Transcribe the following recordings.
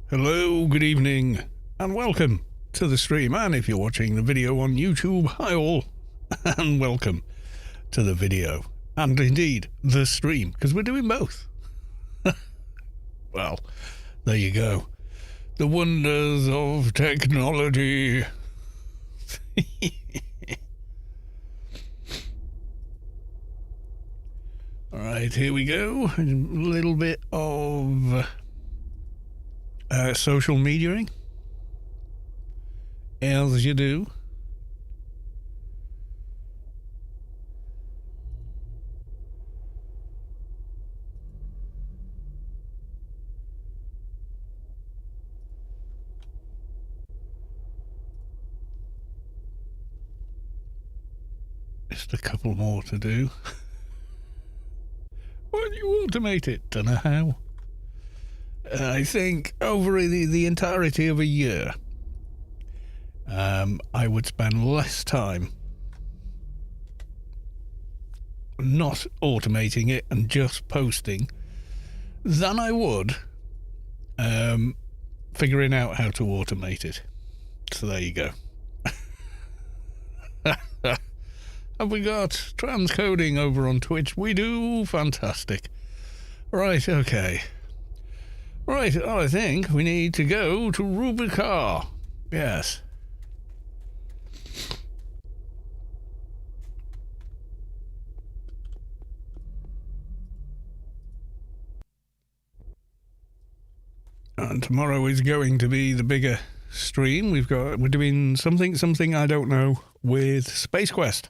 Hello, good evening, and welcome to the stream. And if you're watching the video on YouTube, hi all, and welcome to the video. And indeed, the stream, because we're doing both. Well, there you go. The wonders of technology. Alright, here we go. A little bit of social mediaing, as you do. Just a couple more to do. Why do you automate it? Don't know how. I think over the entirety of a year, I would spend less time not automating it and just posting than I would figuring out how to automate it. So there you go. Have we got transcoding over on Twitch? We do. Fantastic. Right, okay. Right, I think we need to go to Rubi car. Yes. And tomorrow is going to be the bigger stream. We're doing something I don't know with Space Quest.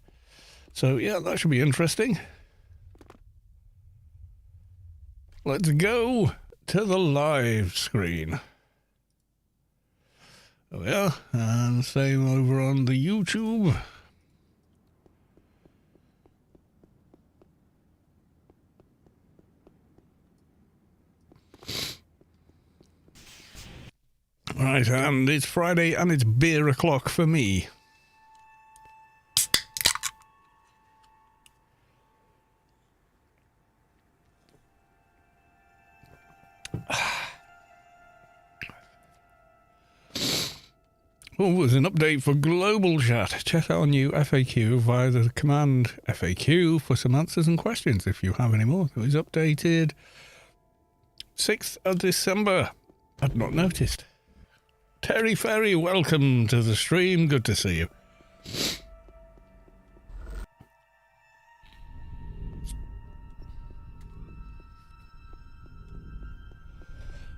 So yeah, that should be interesting. Let's go to the live screen. Oh yeah, and same over on the YouTube. Right, and it's Friday and it's beer o'clock for me. Oh, there's an update for global chat. Check our new FAQ via the command FAQ for some answers and questions if you have any more. It was updated 6th of December. I'd not noticed. Terry Ferry, welcome to the stream. Good to see you.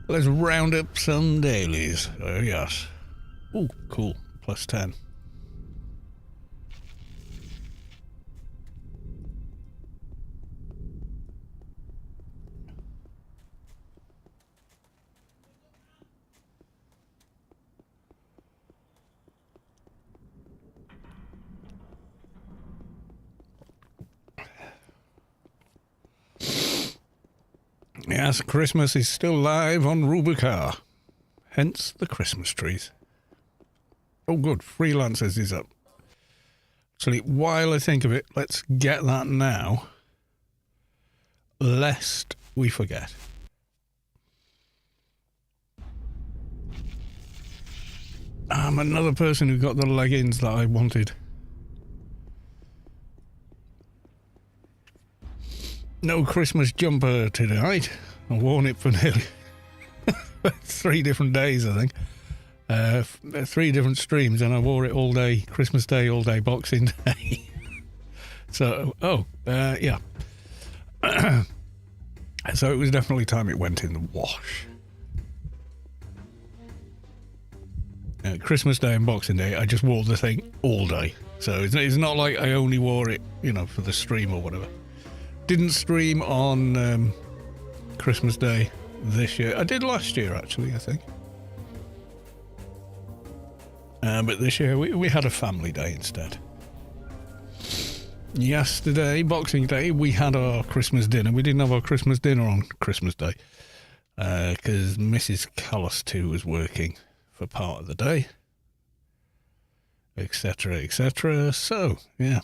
Let's round up some dailies. Oh, yes. Oh, cool. Plus 10. Yes, Christmas is still live on Rubi car. Hence the Christmas trees. Oh, good. Freelancers is up. Actually, while I think of it, let's get that now, lest we forget. I'm another person who got the leggings that I wanted. No Christmas jumper tonight. I've worn it for nearly 3 different days, I think. 3 different streams, and I wore it all day, Christmas Day, all day, Boxing Day. So, yeah. So it was definitely time it went in the wash. Christmas Day and Boxing Day, I just wore the thing all day. So it's not like I only wore it, for the stream or whatever. Didn't stream on Christmas Day this year. I did last year, actually, I think. But this year we had a family day instead. Yesterday, Boxing Day, we had our Christmas dinner. We didn't have our Christmas dinner on Christmas Day because Mrs. Callis too was working for part of the day, etc., etc. So, yeah.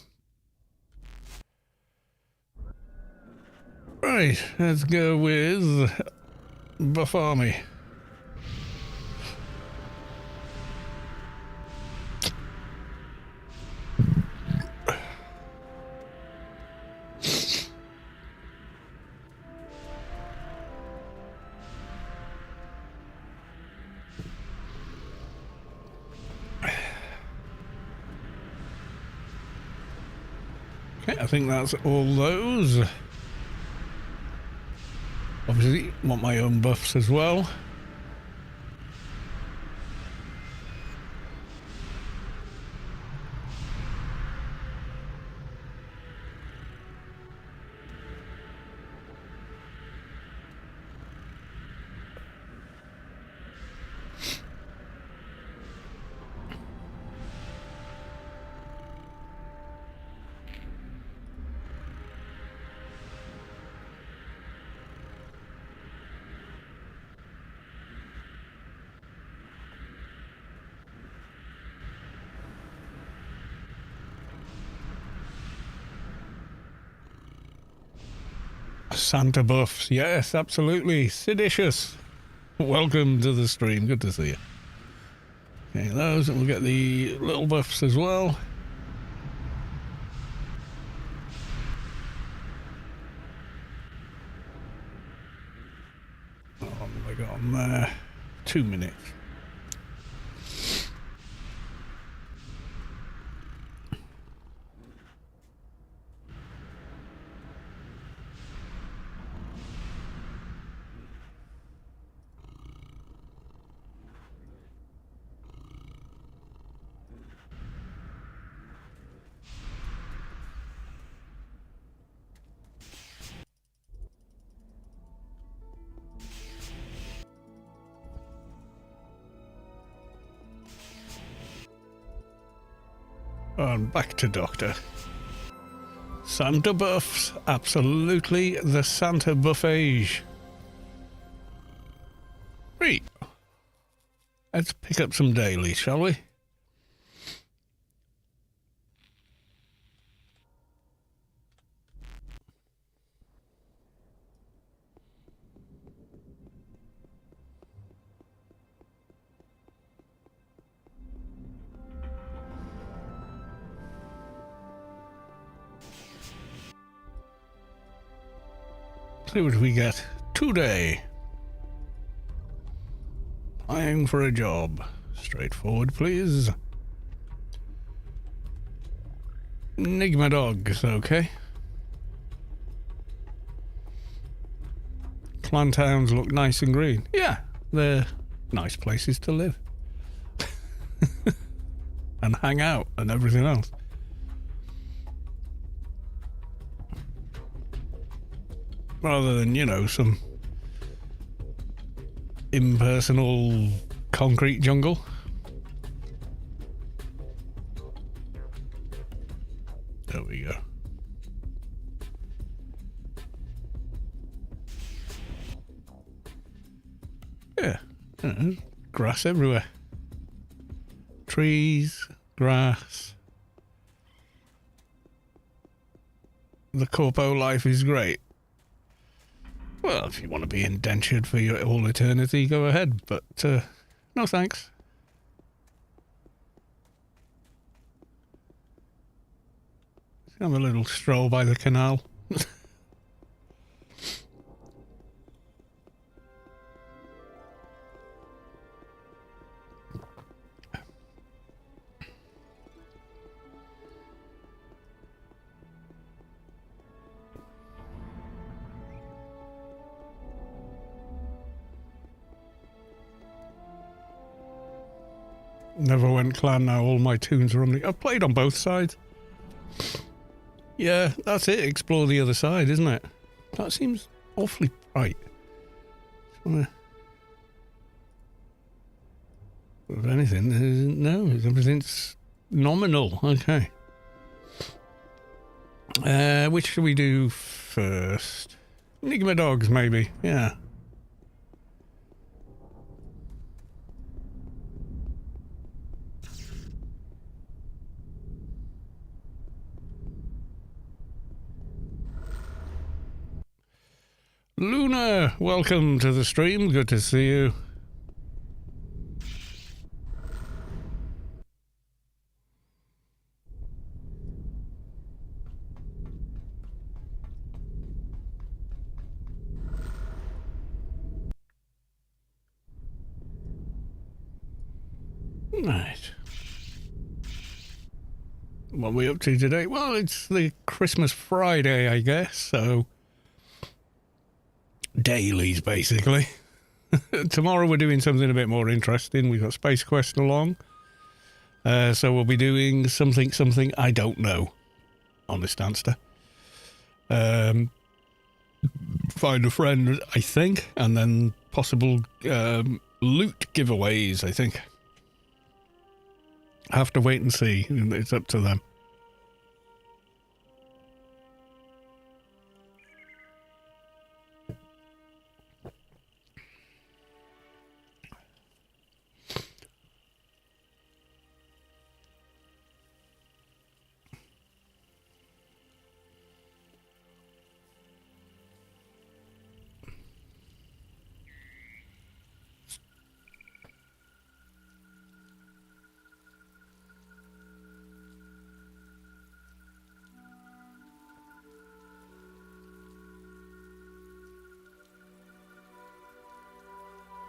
Right, let's go with Buff Army. I think that's all those. Obviously, want my own buffs as well. Santa buffs, yes, absolutely. Seditious, welcome to the stream. Good to see you. Okay, those, and we'll get the little buffs as well. Oh, what have I got on there? 2 minutes. And back to Doctor. Santa buffs, absolutely the Santa buffage. Right. Let's pick up some dailies, shall we? See what we get today. Applying for a job. Straightforward, please. Enigma dogs, okay. Clan towns look nice and green. Yeah, they're nice places to live. And hang out and everything else. Rather than, you know, some impersonal concrete jungle. There we go. Yeah, grass everywhere. Trees, grass. The corpo life is great. Well, if you want to be indentured for your all eternity, go ahead, but no thanks. Have a little stroll by the canal. Never went clan, now all my tunes are on the... I've played on both sides. Yeah, that's it. Explore the other side, isn't it? That seems awfully bright. If anything, no, everything's nominal. Okay. Which should we do first? Enigma dogs, maybe. Yeah. Luna, welcome to the stream. Good to see you. Right. What are we up to today? Well, it's the Christmas Friday, I guess, so dailies, basically. Tomorrow we're doing something a bit more interesting. We've got Space Quest along. So we'll be doing something I don't know. Honest answer. Find a friend, I think, and then possible loot giveaways, I think. I have to wait and see. It's up to them.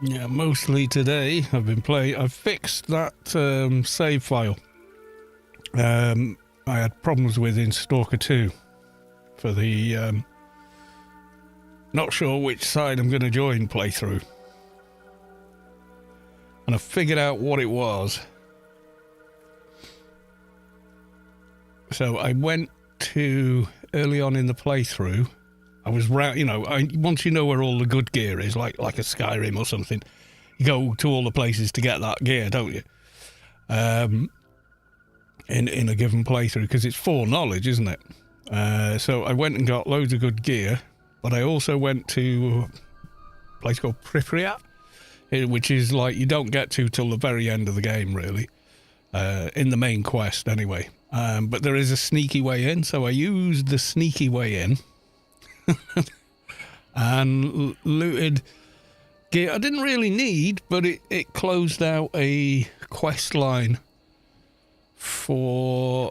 Yeah, mostly today I've been playing. I've fixed that save file. I had problems with in Stalker 2 for the not sure which side I'm going to join playthrough. And I figured out what it was. So I went to, early on in the playthrough, I was round, once you know where all the good gear is, like a Skyrim or something, you go to all the places to get that gear, don't you? In a given playthrough, because it's foreknowledge, isn't it? So I went and got loads of good gear, but I also went to a place called Pripyat, which is like you don't get to till the very end of the game, really, in the main quest anyway. But there is a sneaky way in, so I used the sneaky way in. And looted gear I didn't really need, but it closed out a quest line for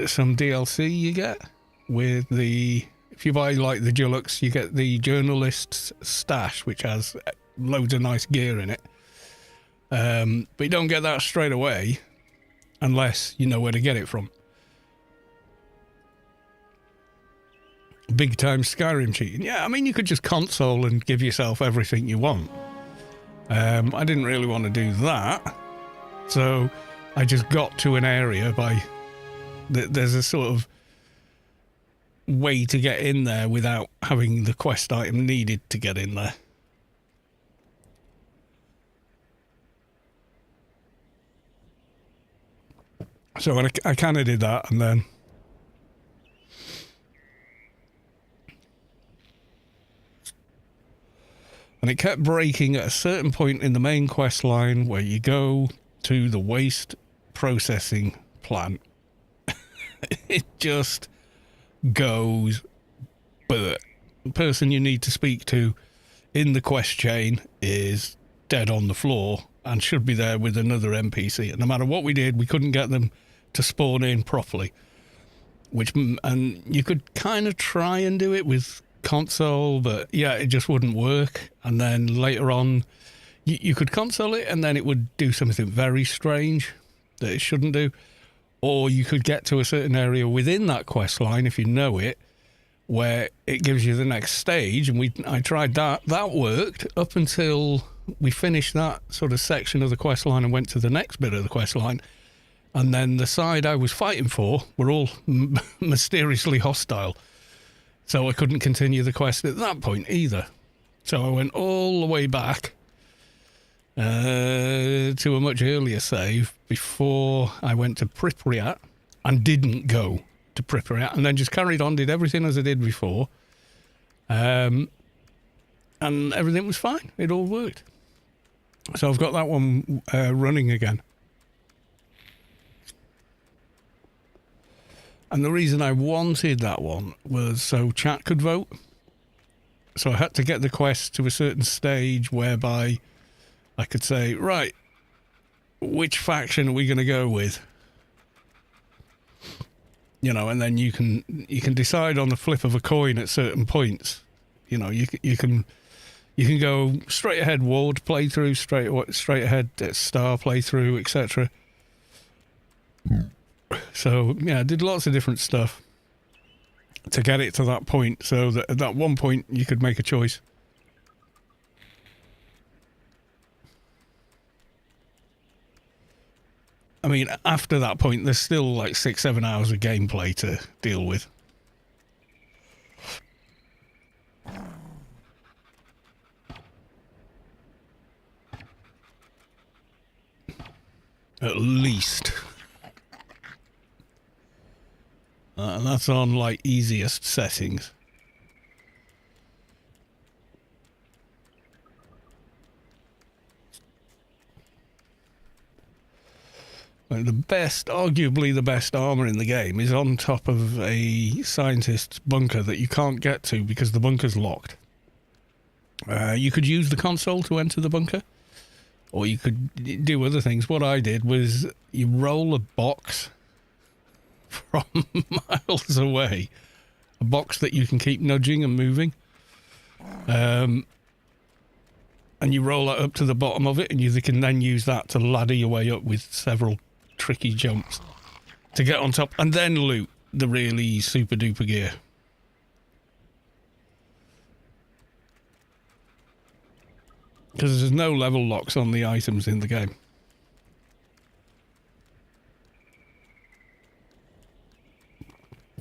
some DLC you get with if you buy like the Deluxe, you get the Journalist's Stash, which has loads of nice gear in it, but you don't get that straight away unless you know where to get it from. Big time Skyrim cheating. Yeah, I mean, you could just console and give yourself everything you want. I didn't really want to do that. So I just got to an area by... There's a sort of way to get in there without having the quest item needed to get in there. So I kind of did that, and then... And it kept breaking at a certain point in the main quest line where you go to the waste processing plant. It just goes, but the person you need to speak to in the quest chain is dead on the floor and should be there with another NPC. And no matter what we did, we couldn't get them to spawn in properly. And you could kind of try and do it with console, but yeah, it just wouldn't work. And then later on you could console it and then it would do something very strange that it shouldn't do, or you could get to a certain area within that quest line, if you know it, where it gives you the next stage. And I tried that worked up until we finished that sort of section of the quest line and went to the next bit of the quest line, and then the side I was fighting for were all mysteriously hostile. So I couldn't continue the quest at that point either. So I went all the way back to a much earlier save before I went to Pripyat, and didn't go to Pripyat, and then just carried on, did everything as I did before. And everything was fine. It all worked. So I've got that one running again. And the reason I wanted that one was so chat could vote. So I had to get the quest to a certain stage whereby I could say, right, which faction are we going to go with? And then you can decide on the flip of a coin at certain points. You can go straight ahead Ward playthrough, straight ahead Star playthrough, etc. So, yeah, I did lots of different stuff to get it to that point, so that at that one point you could make a choice. I mean, after that point, there's still like 6-7 hours of gameplay to deal with. At least. And that's on like easiest settings. The best, arguably the best armor in the game is on top of a scientist's bunker that you can't get to because the bunker's locked. You could use the console to enter the bunker, or you could do other things. What I did was you roll a box from miles away, a box that you can keep nudging and moving, and you roll it up to the bottom of it, and you can then use that to ladder your way up with several tricky jumps to get on top and then loot the really super duper gear. Because there's no level locks on the items in the game.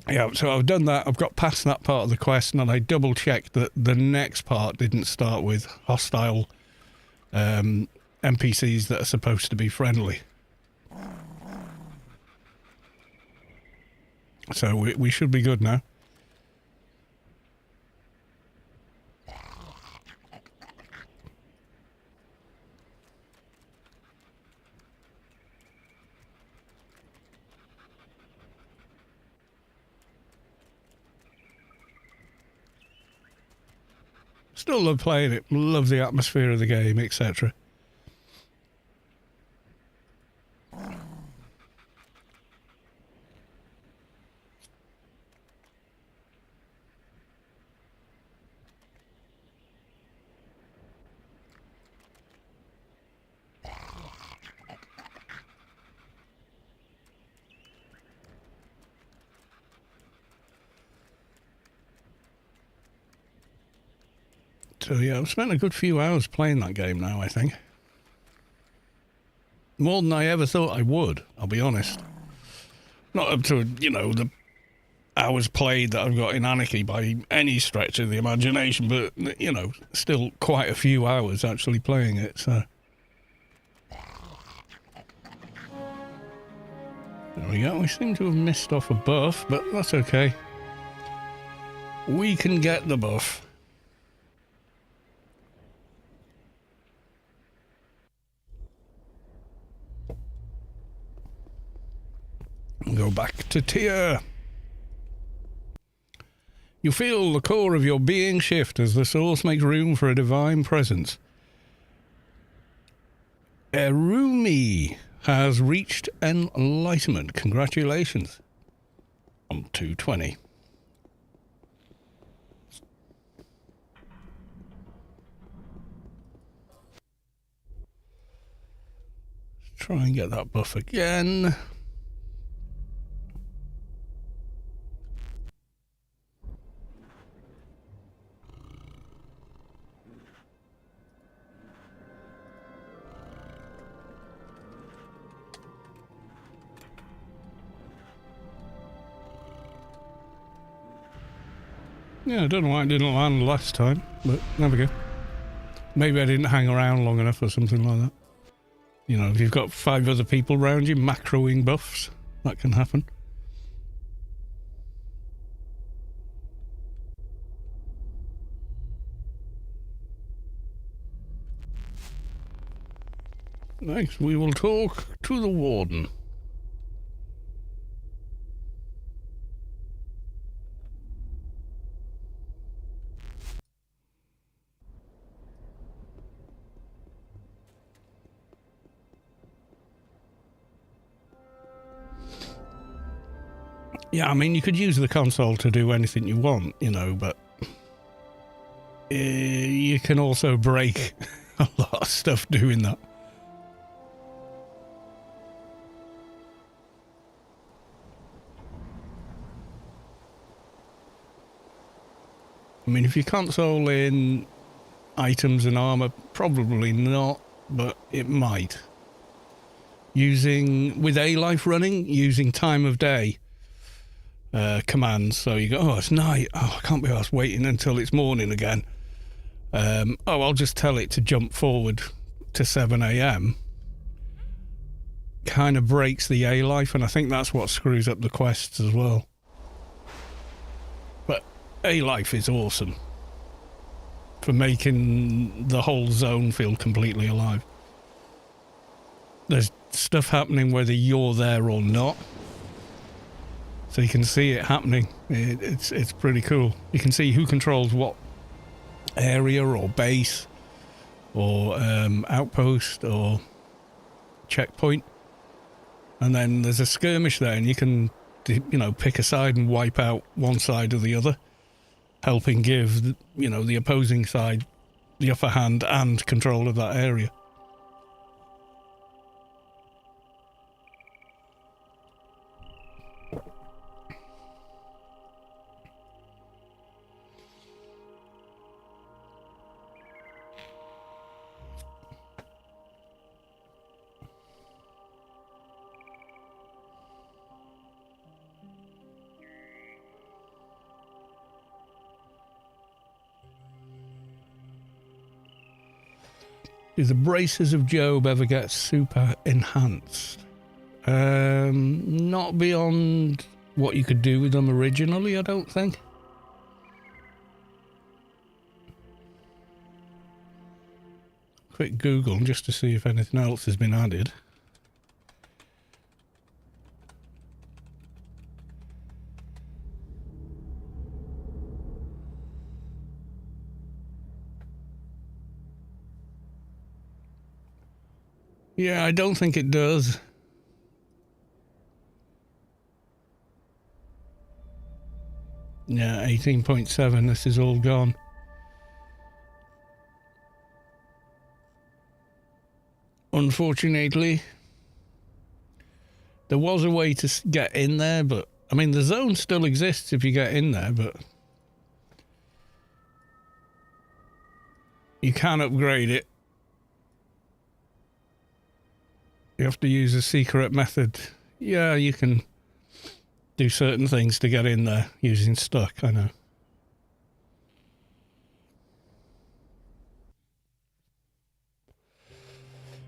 Yeah, so I've done that. I've got past that part of the quest, and I double checked that the next part didn't start with hostile NPCs that are supposed to be friendly. So we should be good now. Still love playing it, love the atmosphere of the game, etc. So yeah, I've spent a good few hours playing that game now, I think. More than I ever thought I would, I'll be honest. Not up to, you know, the hours played that I've got in Anarchy by any stretch of the imagination, but, you know, still quite a few hours actually playing it, so. There we go, we seem to have missed off a buff, but that's okay. We can get the buff. Go back to tier. You feel the core of your being shift as the source makes room for a divine presence. Rubi has reached enlightenment. Congratulations. On 220. Let's try and get that buff again. Yeah, I don't know why it didn't land last time, but there we go. Maybe I didn't hang around long enough or something like that. You know, if you've got 5 other people around you macroing buffs, that can happen. Next, we will talk to the warden. Yeah, I mean, you could use the console to do anything you want, you know, but you can also break a lot of stuff doing that. I mean, if you console in items and armor, probably not, but it might. With A-Life running, using time of day commands. So you go, oh, it's night. Oh, I can't be arsed waiting until it's morning again. I'll just tell it to jump forward to 7 a.m. Kind of breaks the A-Life, and I think that's what screws up the quests as well. But A-Life is awesome for making the whole zone feel completely alive. There's stuff happening whether you're there or not, so you can see it happening. It's pretty cool. You can see who controls what area or base or outpost or checkpoint, and then there's a skirmish there, and you can pick a side and wipe out one side or the other, helping give the opposing side the upper hand and control of that area. Do the braces of Job ever get super enhanced? Not beyond what you could do with them originally, I don't think. Quick Google just to see if anything else has been added. Yeah, I don't think it does. Yeah, 18.7, this is all gone. Unfortunately, there was a way to get in there, but I mean, the zone still exists if you get in there, but you can upgrade it. You have to use a secret method. Yeah, you can do certain things to get in there using stuck, I know.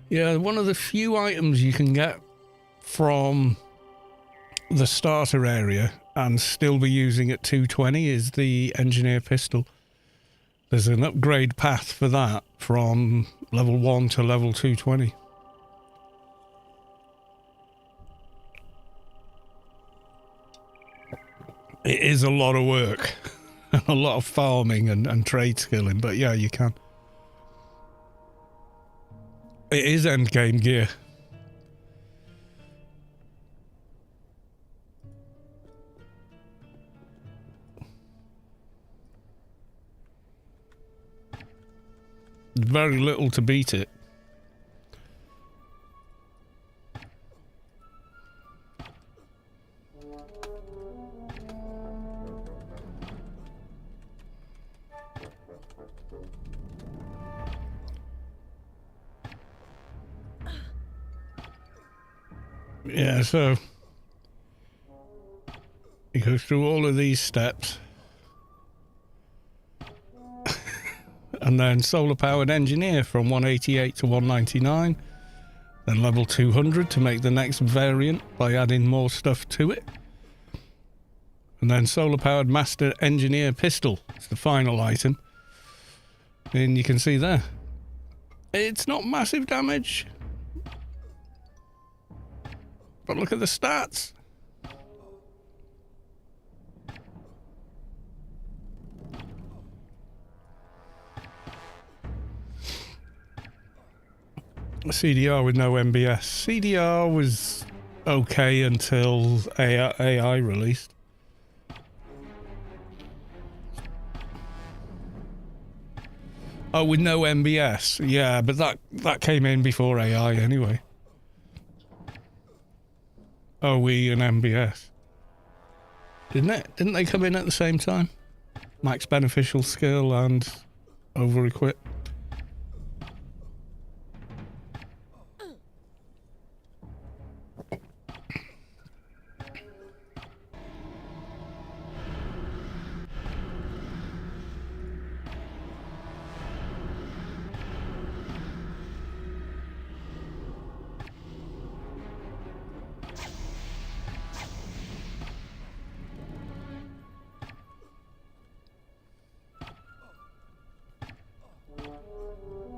Yeah, one of the few items you can get from the starter area and still be using at 220 is the engineer pistol. There's an upgrade path for that from level 1 to level 220. It is a lot of work, a lot of farming and trade skilling, but yeah, you can. It is endgame gear. Very little to beat it. Yeah, so it goes through all of these steps. And then solar powered engineer from 188 to 199. Then level 200 to make the next variant by adding more stuff to it. And then solar powered master engineer pistol. It's the final item. And you can see there. It's not massive damage. But look at the stats. CDR with no MBS. CDR was okay until AI released. Oh, with no MBS. Yeah, but that came in before AI anyway. OE and MBS. Didn't it? Didn't they come in at the same time? max beneficial skill and over-equip.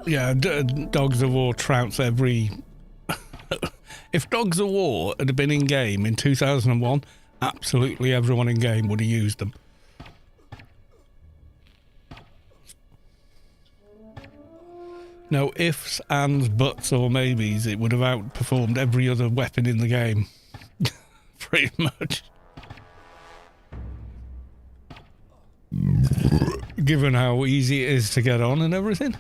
Yeah, Dogs of War trouts every... If Dogs of War had been in game in 2001, absolutely everyone in game would have used them. No ifs, ands, buts or maybes, it would have outperformed every other weapon in the game. Pretty much. Given how easy it is to get on and everything.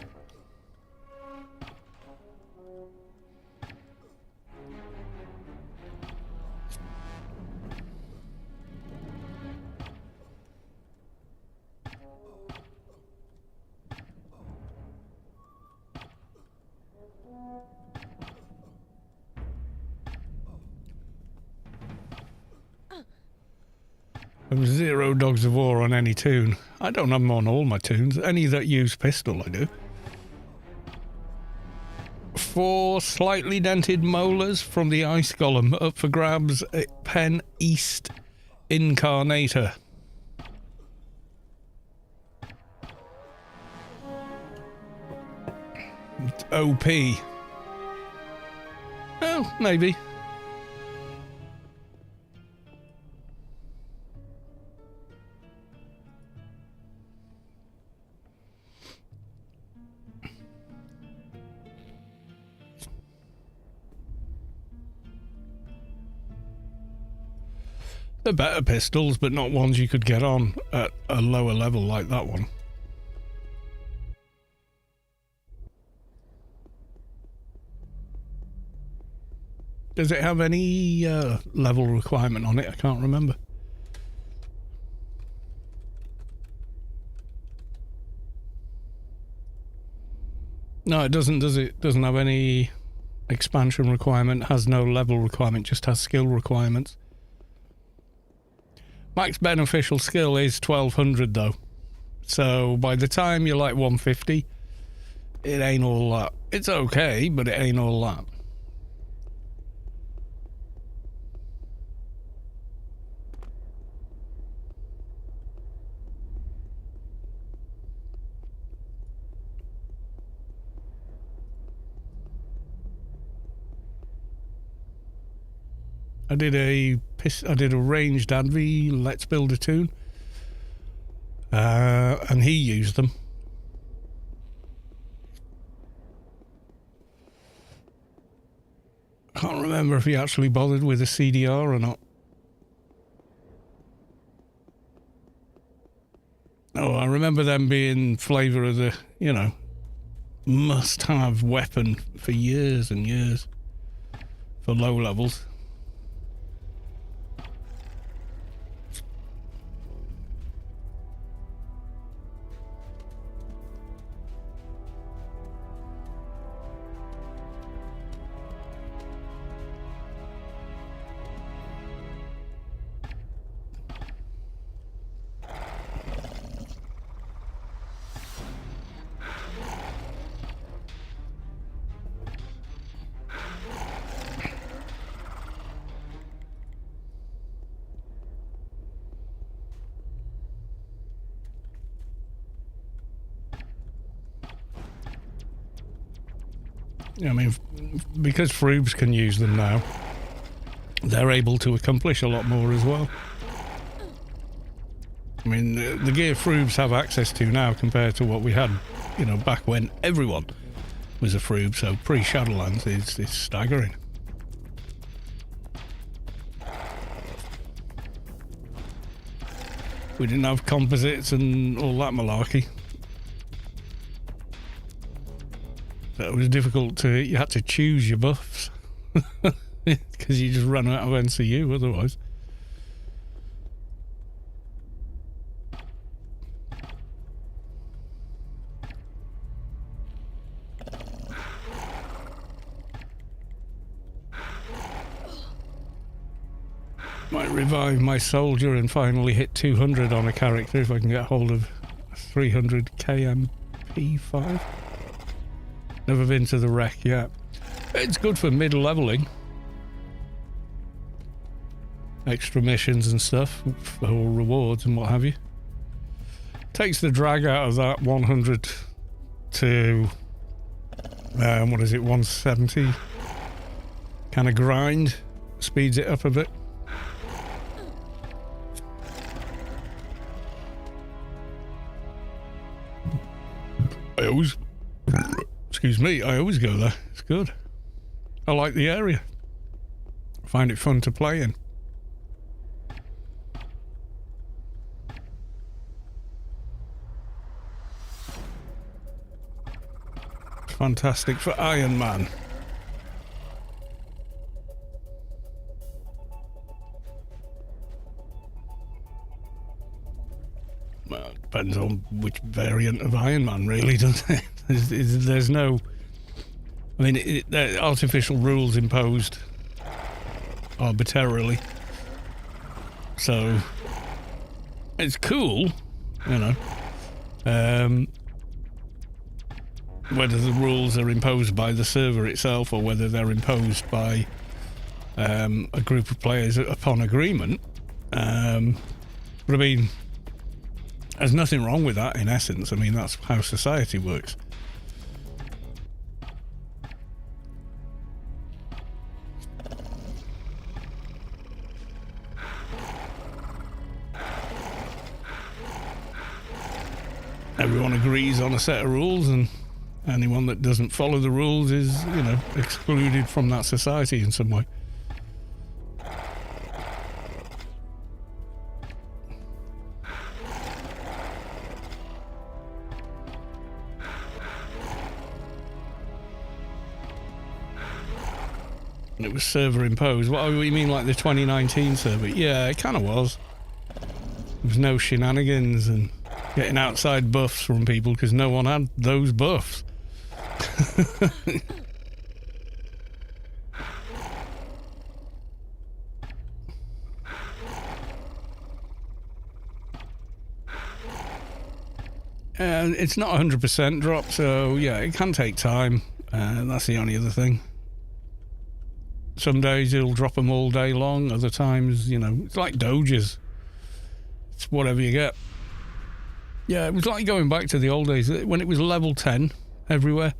There was 0 Dogs of War on any toon. I don't have them on all my toons. Any that use pistol, I do. 4 slightly dented molars from the Ice Golem up for grabs at Pen East Incarnator. It's OP. Oh, maybe. They're better pistols, but not ones you could get on at a lower level like that one. Does it have any level requirement on it? I can't remember. No, it doesn't, does it? Doesn't have any expansion requirement, has no level requirement, just has skill requirements. Max beneficial skill is 1200 though. So by the time you're like 150, it ain't all that. It's okay, but it ain't all that. I did a ranged adv, let's build a toon, and he used them. I can't remember if he actually bothered with a CDR or not. Oh, I remember them being flavour of the, you know, must-have weapon for years and years for low levels. I mean, because Frubes can use them now, they're able to accomplish a lot more as well. I mean, the gear Frubes have access to now compared to what we had, you know, back when everyone was a Frube, so pre-Shadowlands is staggering. We didn't have composites and all that malarkey. It was difficult to, you had to choose your buffs because you just run out of NCU otherwise. Might revive my soldier and finally hit 200 on a character if I can get hold of 300 KMP5. Never been to the wreck yet. It's good for mid-leveling. Extra missions and stuff, for rewards and what have you. Takes the drag out of that 100 to, what is it, 170 kind of grind. Speeds it up a bit. I always go there. It's good. I like the area. I find it fun to play in. Fantastic for Iron Man. Well, it depends on which variant of Iron Man, really, doesn't it? There's no... I mean, artificial rules imposed arbitrarily. So, it's cool, you know. Whether the rules are imposed by the server itself or whether they're imposed by a group of players upon agreement. But I mean, there's nothing wrong with that in essence. I mean, that's how society works. Everyone agrees on a set of rules, and anyone that doesn't follow the rules is, you know, excluded from that society in some way. And it was server imposed. What do you mean, like the 2019 server? Yeah, it kind of was. There was no shenanigans and getting outside buffs from people because no one had those buffs. And it's not 100% drop, so yeah, it can take time. That's the only other thing. Some days it'll drop them all day long. Other times, you know, it's like doges. It's whatever you get. Yeah, it was like going back to the old days when it was level 10 everywhere,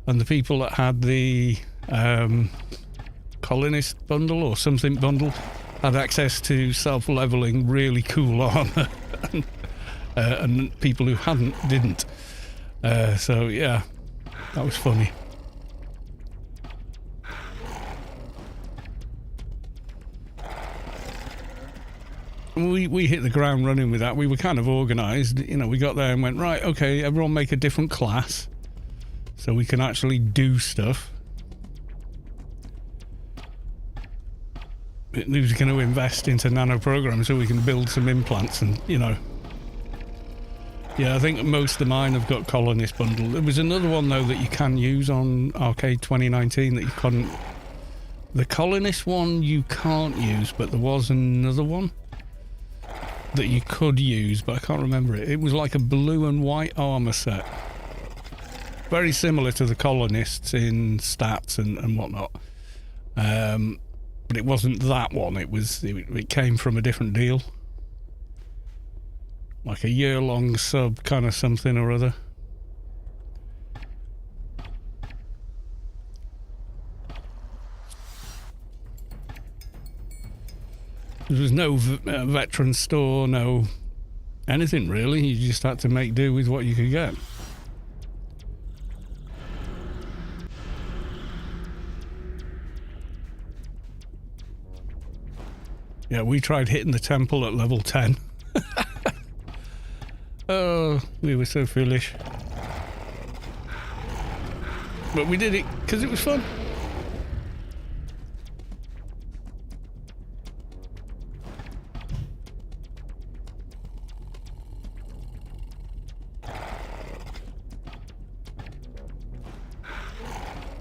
and the people that had the colonist bundle or something bundle had access to self-leveling really cool armor, and people who hadn't didn't. So yeah, that was funny. We hit the ground running with that. We were kind of organised, you know. We got there and went, right, okay, everyone make a different class so we can actually do stuff. Who's going to invest into nano programs so we can build some implants and, you know. Yeah, I think most of mine have got colonist bundle. There was another one though that you can use on Arcade 2019 that you couldn't. The colonist one you can't use, but there was another one that you could use, but I can't remember it. It was like a blue and white armor set. Very similar to the colonists in stats and whatnot. But it wasn't that one. It came from a different deal. Like a year-long sub kind of something or other. There was no veteran store, no anything really. You just had to make do with what you could get. Yeah, we tried hitting the temple at level 10. Oh, we were so foolish. But we did it because it was fun.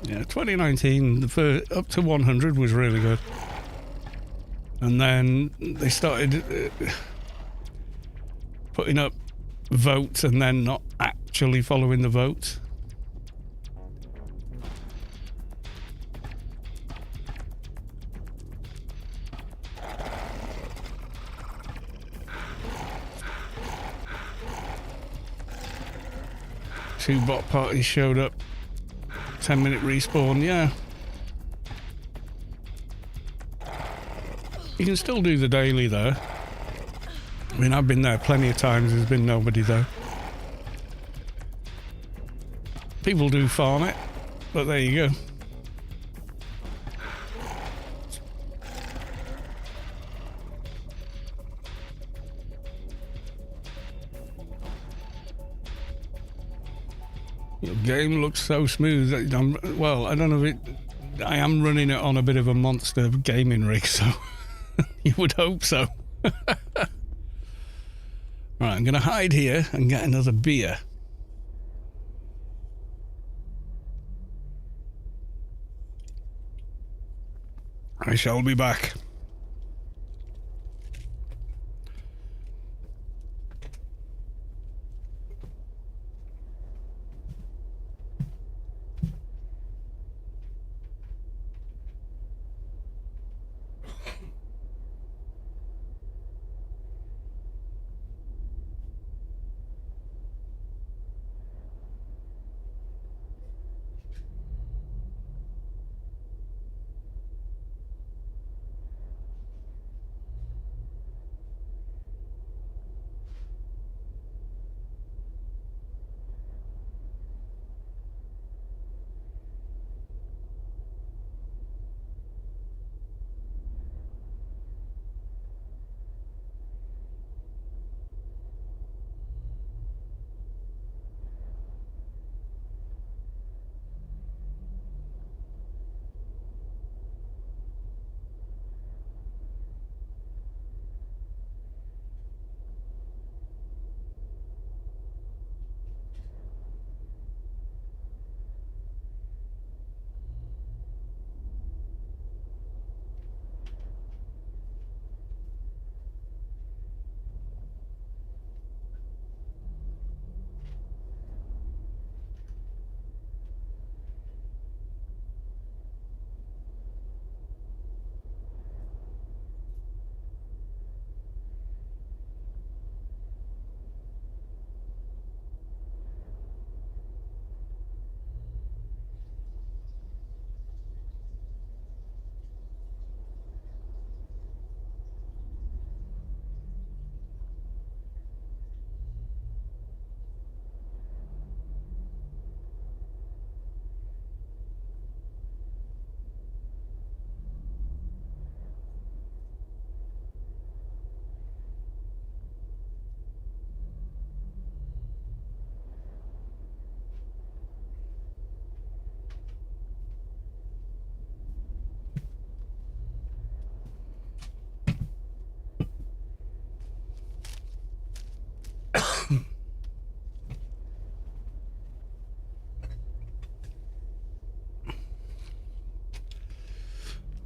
Yeah, 2019, the first, up to 100 was really good. And then they started putting up votes and then not actually following the votes. Two bot parties showed up. 10-minute respawn, yeah. You can still do the daily though. I mean, I've been there plenty of times, there's been nobody there. People do farm it, but there you go. Your game looks so smooth. Well, I don't know if I am running it on a bit of a monster gaming rig, so you would hope so. Right, I'm going to hide here and get another beer. I shall be back.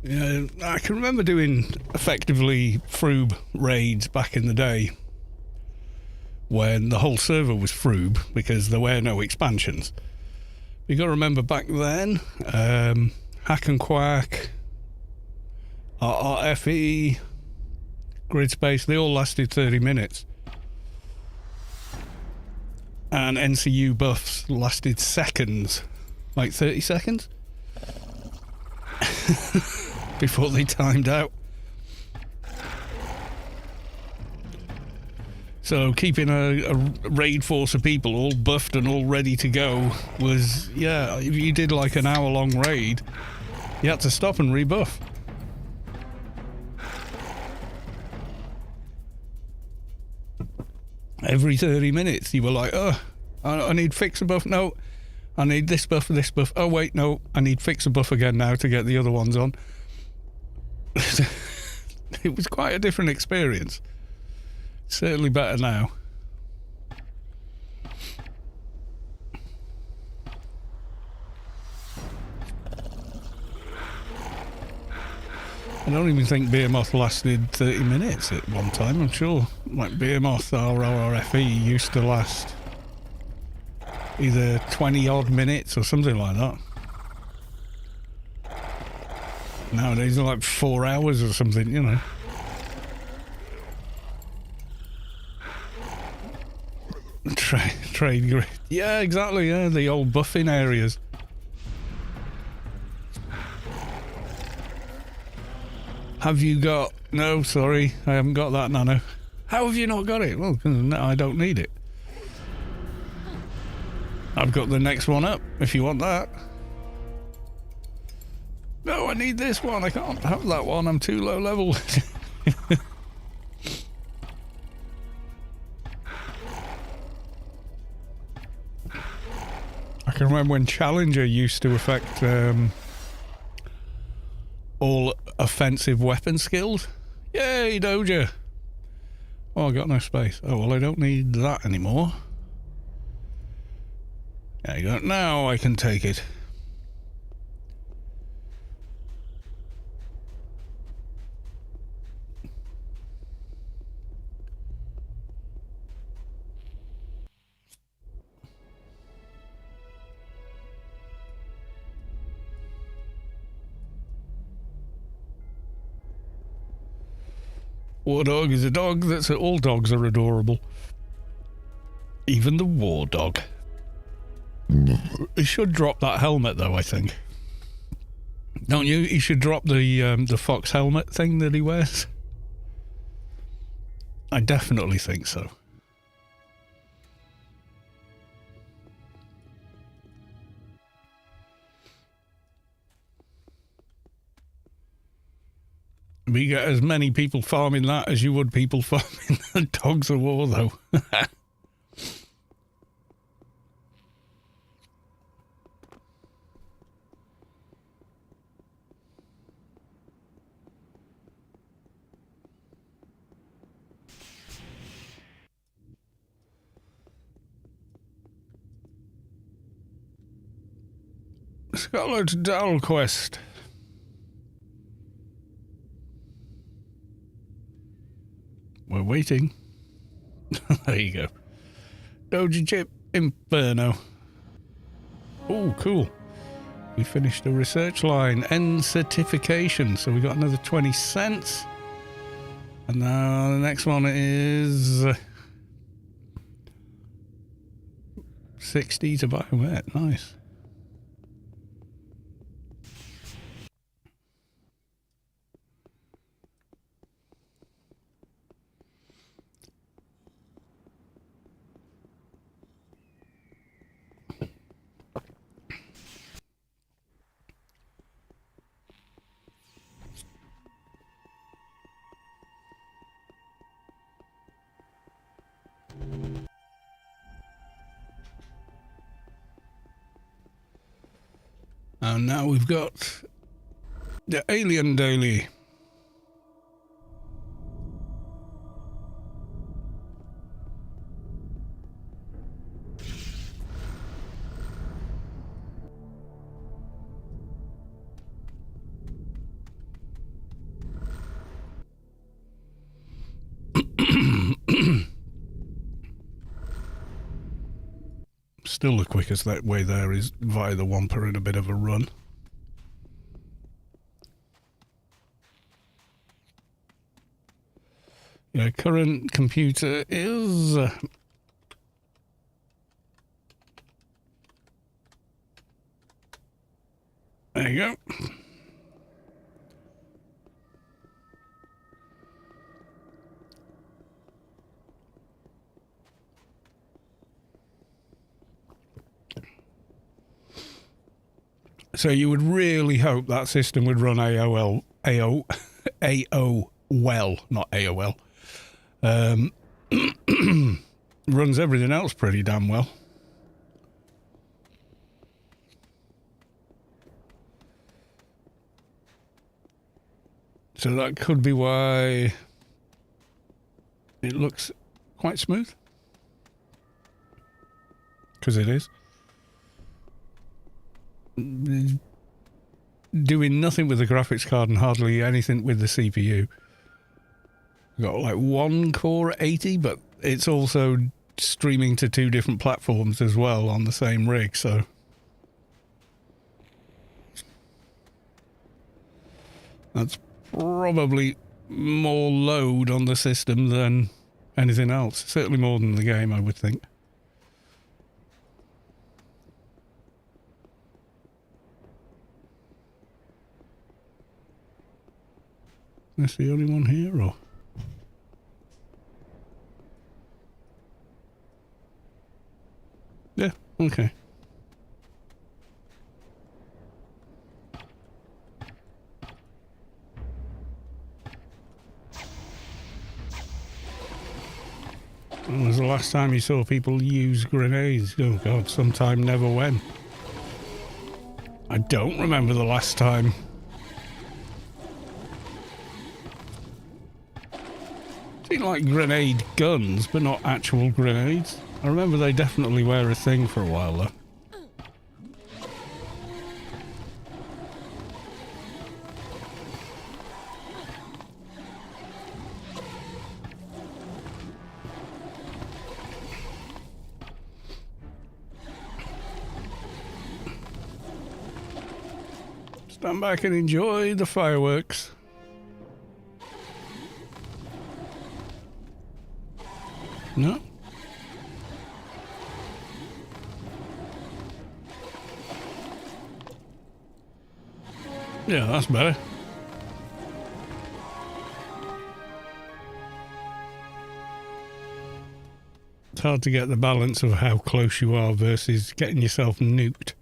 Yeah, I can remember doing effectively Froob raids back in the day when the whole server was Froob because there were no expansions. You got to remember back then, Hack and Quack, RRFE, Grid Space, they all lasted 30 minutes. And NCU buffs lasted seconds, like 30 seconds. Before they timed out. So keeping a raid force of people all buffed and all ready to go was, yeah, if you did like an hour-long raid, you had to stop and rebuff. Every 30 minutes you were like, oh, I need fix a buff. No, I need this buff, this buff. Oh wait, no, I need fix a buff again now to get the other ones on. It was quite a different experience. Certainly better now. I don't even think Behemoth lasted 30 minutes at one time. I'm sure like Behemoth RRFE used to last either 20 odd minutes or something like that. Nowadays they're like 4 hours or something, you know. Trade grid. Yeah, exactly, yeah, the old buffing areas. Have you got... No, sorry, I haven't got that, Nano. How have you not got it? Well, I don't need it. I've got the next one up, if you want that. No, I need this one. I can't have that one. I'm too low level. I can remember when Challenger used to affect all offensive weapon skills. Yay, Doja! Oh, I got no space. Oh, well, I don't need that anymore. There you go. Now I can take it. War dog is a dog that's... All dogs are adorable. Even the war dog. He should drop that helmet, though, I think. Don't you? He should drop the fox helmet thing that he wears. I definitely think so. We get as many people farming that as you would people farming the Dogs of War, though. Scarlet Dowl quest. We're waiting. There you go. Doji Chip Inferno. Oh, cool. We finished a research line. End certification. So we got another 20 cents. And now the next one is 60 to buy a wet. Nice. And now we've got the Alien Daily. Still the quickest that way there is via the Wampa in a bit of a run. Yeah, current computer is... there you go. So you would really hope that system would run AO well, not AOL. Runs everything else pretty damn well. So that could be why it looks quite smooth. Because it is. doing nothing with the graphics card and hardly anything with the CPU. Got like one core 80, but it's also streaming to 2 different platforms as well on the same rig, so that's probably more load on the system than anything else. Certainly more than the game, I would think. Is this the only one here, or? Yeah, okay. When was the last time you saw people use grenades? Oh God, sometime never when. I don't remember the last time. Seem like grenade guns, but not actual grenades. I remember they definitely were a thing for a while though. Stand back and enjoy the fireworks. No? Yeah, that's better. It's hard to get the balance of how close you are versus getting yourself nuked.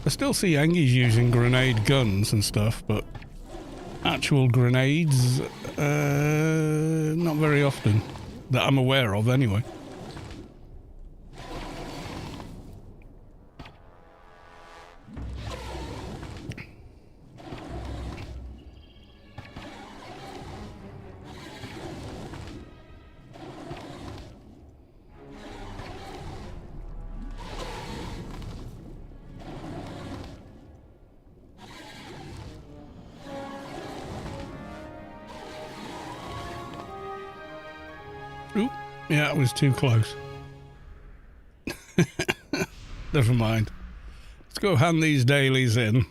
I still see Angies using grenade guns and stuff, but actual grenades, not very often. That I'm aware of, anyway. Ooh, yeah, it was too close. Never mind. Let's go hand these dailies in.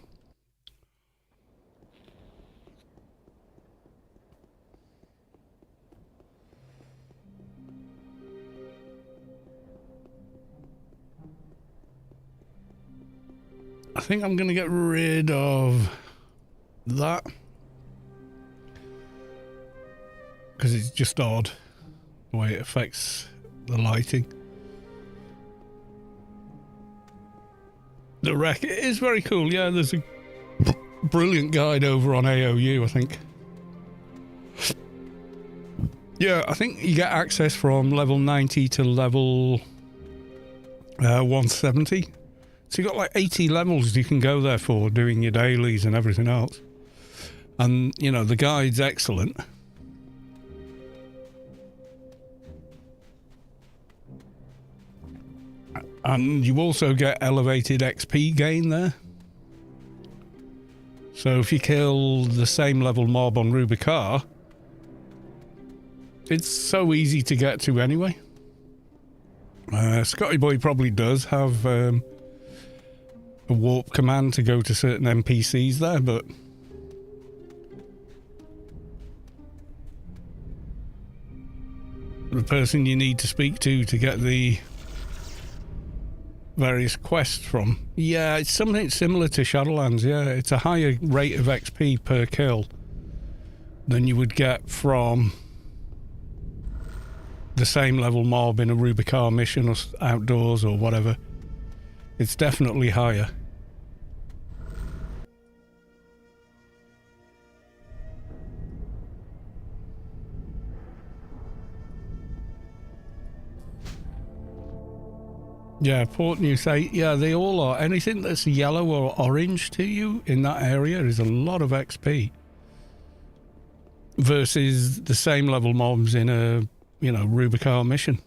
I think I'm going to get rid of that. Because it's just odd the way it affects the lighting. The wreck is very cool. Yeah, there's a brilliant guide over on AOU, I think. Yeah, I think you get access from level 90 to level 170. So you've got like 80 levels you can go there for, doing your dailies and everything else. And, you know, the guide's excellent. And you also get elevated XP gain there. So if you kill the same level mob on Rubi car, it's so easy to get to anyway. Scotty Boy probably does have a warp command to go to certain NPCs there, but the person you need to speak to get the various quests from. Yeah, it's something similar to Shadowlands, yeah. It's a higher rate of XP per kill than you would get from the same level mob in a Rubi car mission or outdoors or whatever. It's definitely higher. Yeah, Port New Say, yeah, they all are. Anything that's yellow or orange to you in that area is a lot of XP. Versus the same level mobs in a, you know, Rubicar mission.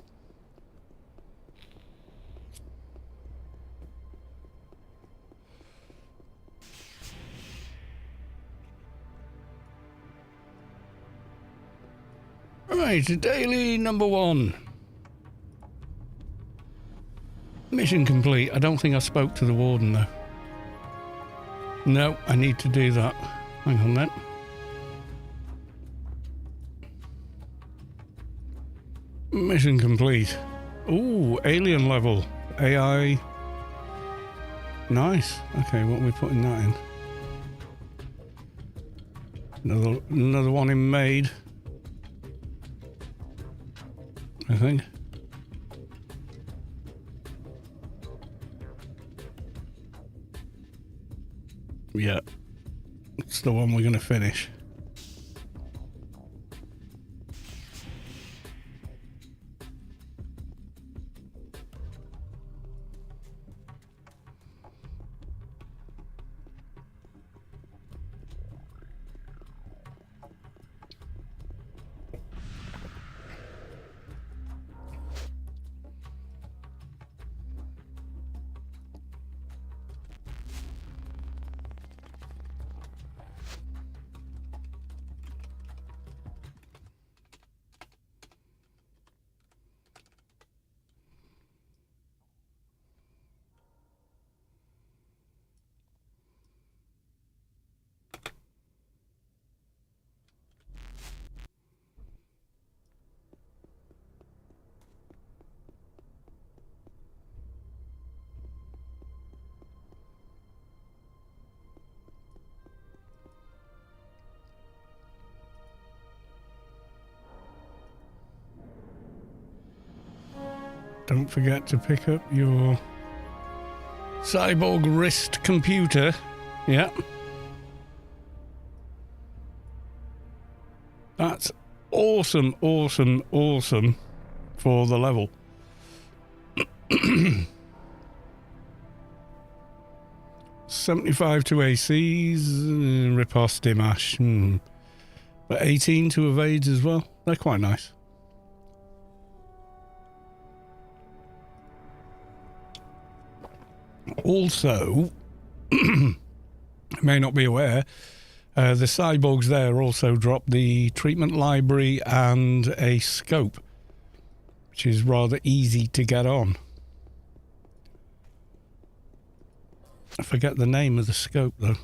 Right, daily number 1. Mission complete. I don't think I spoke to the warden though. No, I need to do that. Hang on then. Mission complete. Ooh, alien level. AI. Nice. Okay, what are we putting that in? Another one in made. I think. Yeah. It's the one we're going to finish. Don't forget to pick up your cyborg wrist computer. Yeah. That's awesome, awesome, awesome for the level. 75 to ACs, riposte Dimash, but 18 to evades as well. They're quite nice. Also, you may not be aware, the cyborgs there also drop the treatment library and a scope, which is rather easy to get on. I forget the name of the scope though.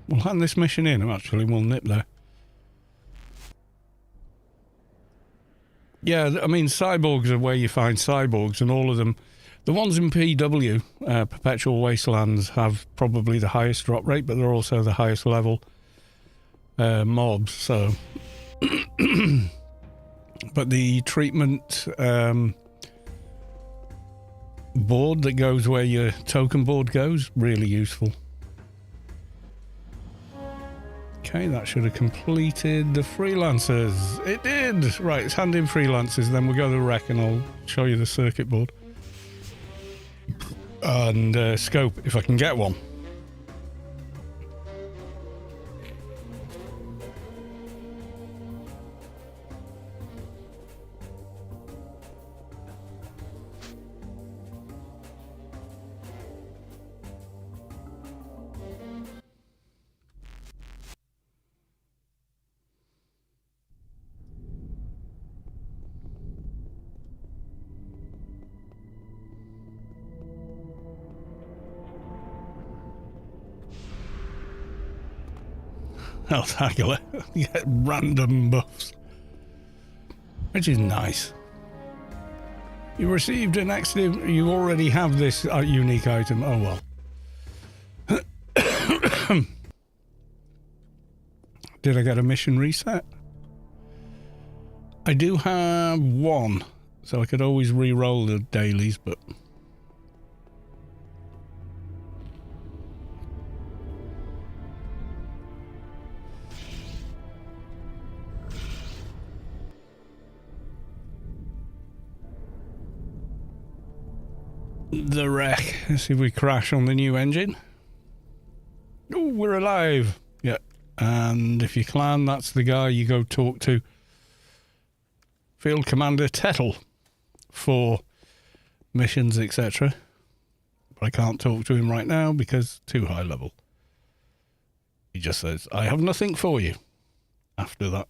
We'll hand this mission in, actually, we'll nip there. Yeah, I mean, cyborgs are where you find cyborgs, and all of them, the ones in PW, Perpetual Wastelands, have probably the highest drop rate, but they're also the highest level mobs, so. But the treatment board that goes where your token board goes, really useful. Okay, that should have completed the freelancers. It did! Right, it's hand in freelancers, then we'll go to the wreck and I'll show you the circuit board. And scope, if I can get one. I'll tackle it. You get random buffs, which is nice. You received an accident. You already have this unique item. Oh well. Did I get a mission reset? I do have one, so I could always re-roll the dailies, but the wreck. Let's see if we crash on the new engine. Oh, we're alive. Yeah. And if you clan, that's the guy you go talk to. Field Commander Tettle for missions, etc. But I can't talk to him right now because too high level. He just says, I have nothing for you after that.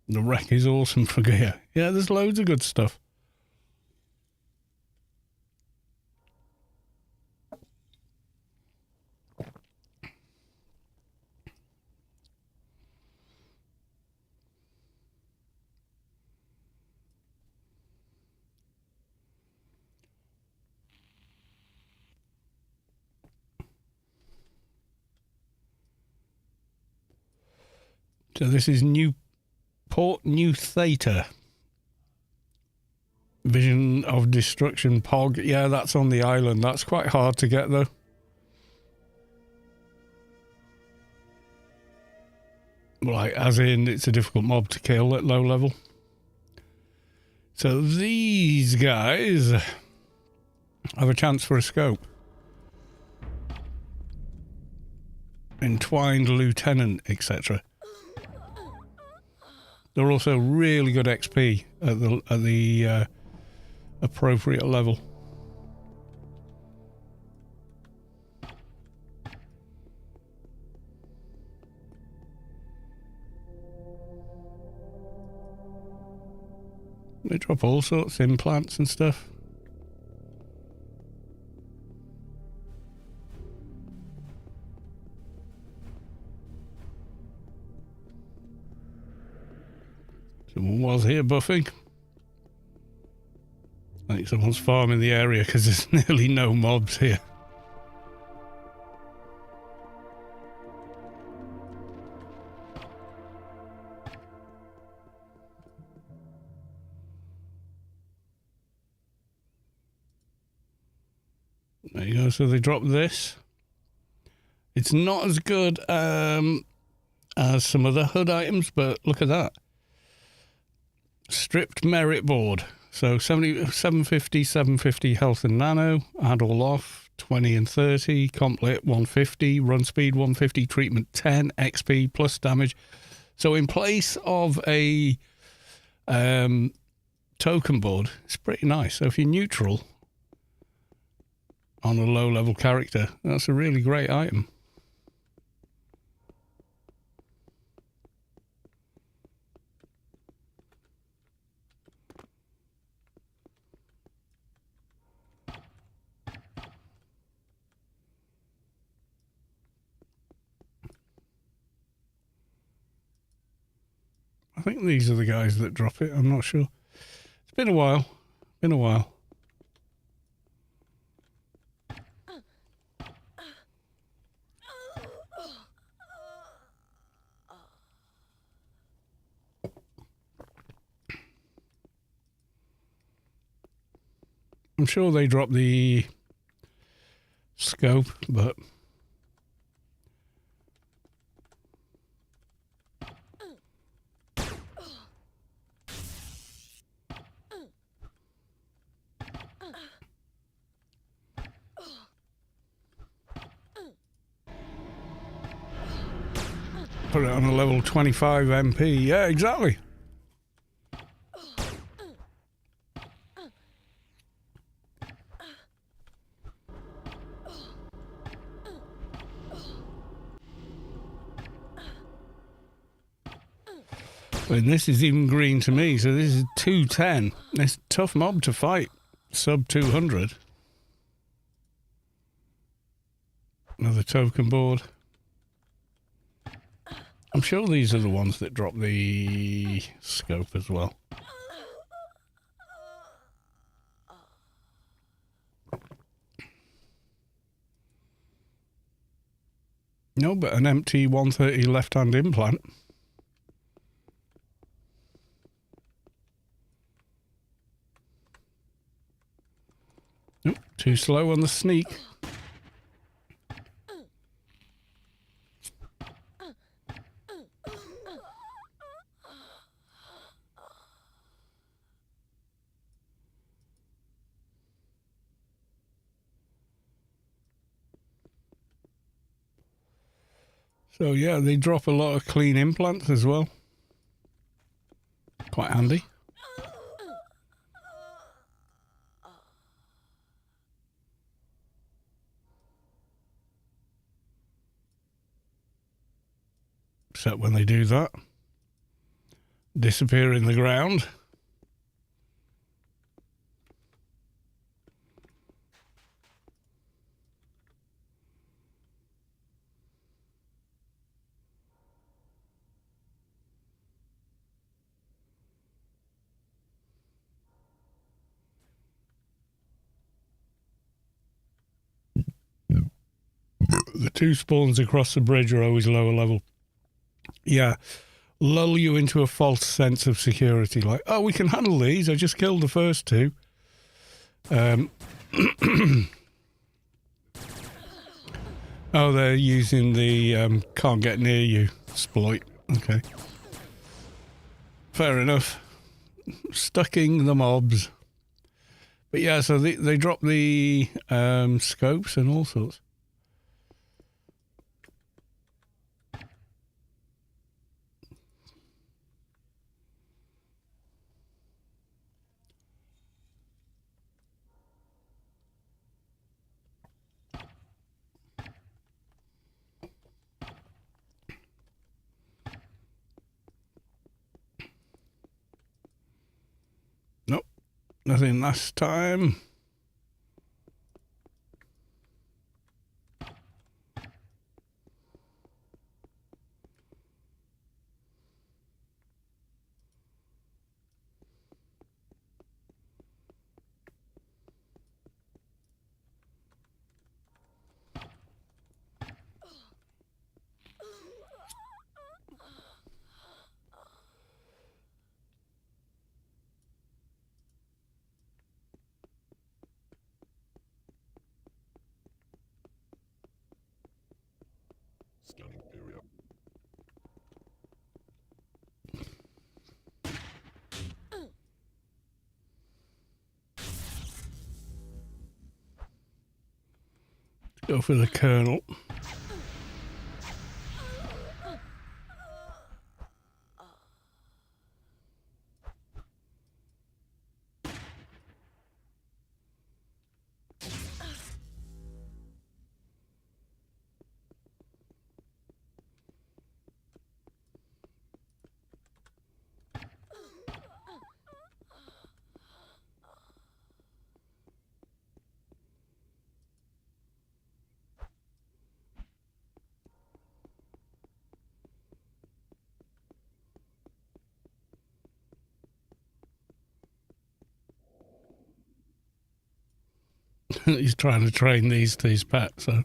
The wreck is awesome for gear. Yeah, there's loads of good stuff. So this is Port New Theta. Vision of Destruction POG. Yeah, that's on the island. That's quite hard to get though. Like, as in, it's a difficult mob to kill at low level. So these guys have a chance for a scope. Entwined Lieutenant, etc. They're also really good XP at the appropriate level. They drop all sorts of implants and stuff. Someone was here buffing. I think someone's farming the area because there's nearly no mobs here. There you go, so they dropped this. It's not as good as some other HUD items, but look at that. Stripped merit board. So 750, 750 health and nano, add all off, 20 and 30, complet 150, run speed 150, treatment 10, XP plus damage. So in place of a token board, it's pretty nice. So if you're neutral on a low level character, that's a really great item. I think these are the guys that drop it. I'm not sure. It's been a while. I'm sure they drop the scope, but put it on a level 25 MP. Yeah, exactly. And this is even green to me, so this is 210. It's a tough mob to fight. Sub 200. Another token board. I'm sure these are the ones that drop the scope as well. No, but an empty 130 left-hand implant. Nope, too slow on the sneak. So yeah, they drop a lot of clean implants as well. Quite handy. Except when they do that, disappear in the ground. The two spawns across the bridge are always lower level. Yeah, lull you into a false sense of security. Like, oh, we can handle these. I just killed the first two. Oh, they're using the can't get near you exploit. Okay. Fair enough. Stucking the mobs. But yeah, so they drop the scopes and all sorts. Nope, nothing last time. Scanning area. Go for the colonel. He's trying to train these to his pet, so.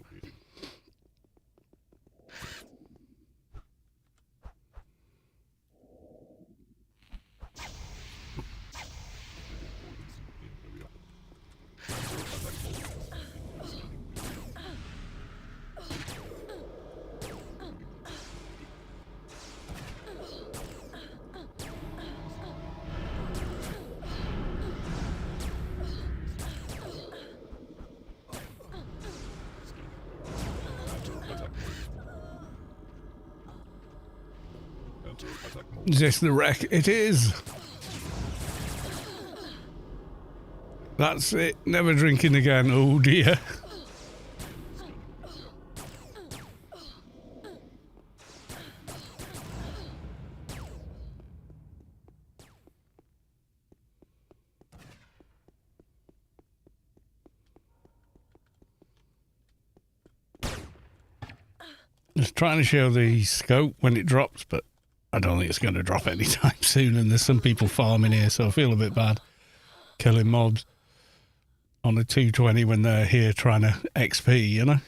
Is this the wreck? It is. That's it. Never drinking again. Oh dear. Just trying to show the scope when it drops, but I don't think it's going to drop anytime soon. And there's some people farming here, so I feel a bit bad killing mobs on a 220 when they're here trying to XP, you know?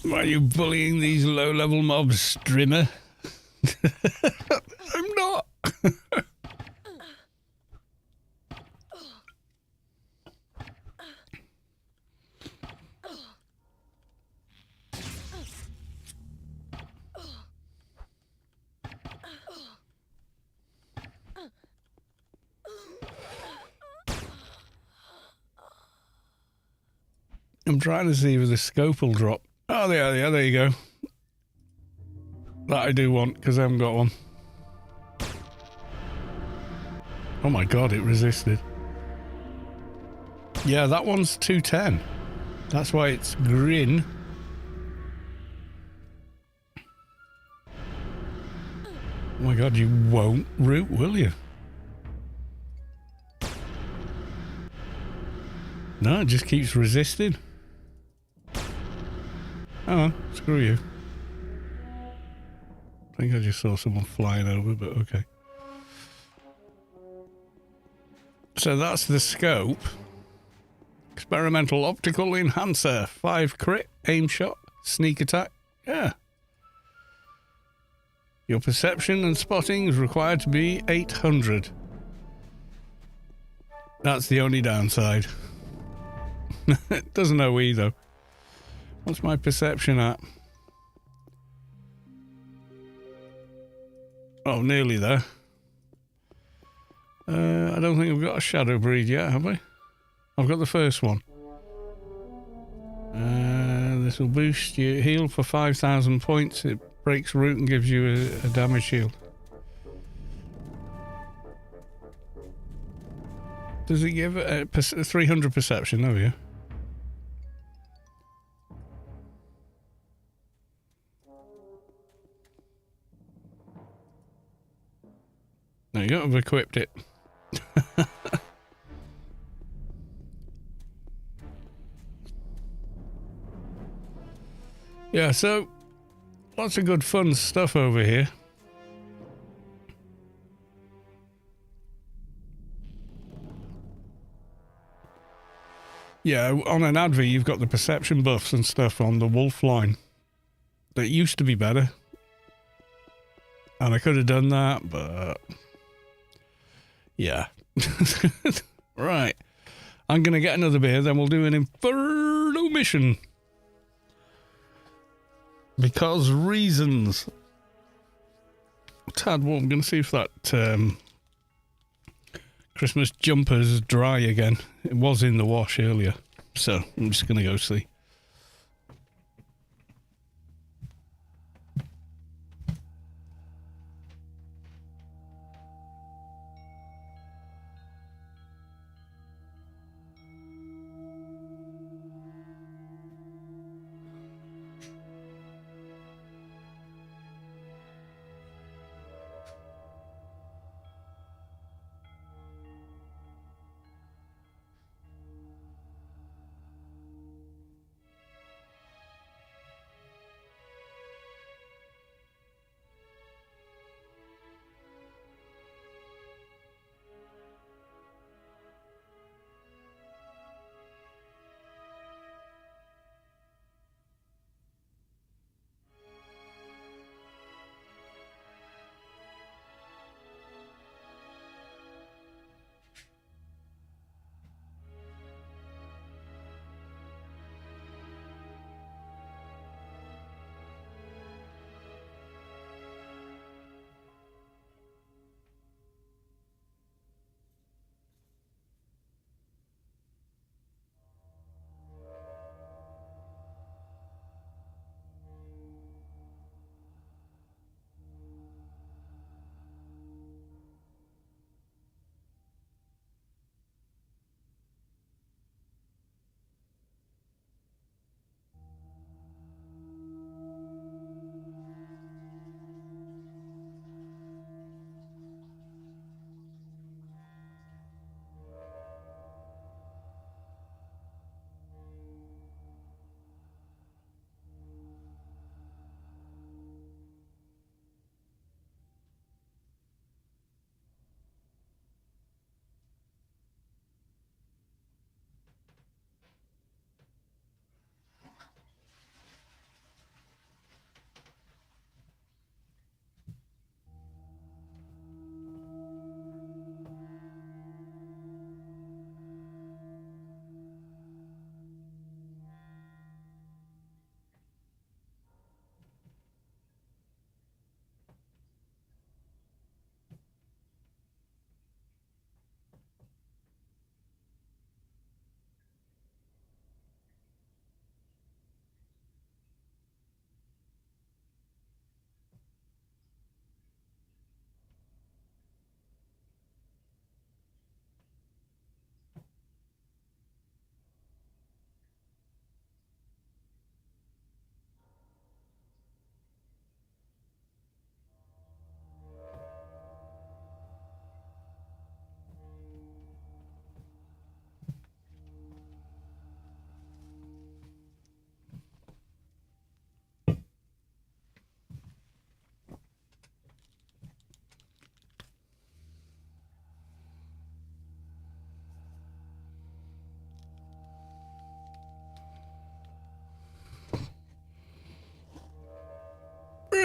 Why are you bullying these low-level mobs, Strimmer? I'm trying to see if the scope will drop. Oh, yeah, there you go. That I do want, because I haven't got one. Oh my god, it resisted. Yeah, that one's 210. That's why it's green. Oh my god, you won't root, will you? No, it just keeps resisting. Oh, screw you. I think I just saw someone flying over, but okay. So that's the scope. Experimental optical enhancer. 5 crit, aim shot, sneak attack. Yeah. Your perception and spotting is required to be 800. That's the only downside. It doesn't know either. What's my perception at? Oh, nearly there. I don't think we've got a shadow breed yet, have we? I've got the first one. This will boost your heal for 5,000 points. It breaks root and gives you a damage shield. Does it give a 300 perception? There we go. There you go, I've equipped it. Yeah, so lots of good fun stuff over here. Yeah, on an advert you've got the perception buffs and stuff on the wolf line. That used to be better. And I could have done that, but... yeah. Right. I'm going to get another beer, then we'll do an Inferno mission. Because reasons. Tad warm. I'm going to see if that Christmas jumper's dry again. It was in the wash earlier. So I'm just going to go see.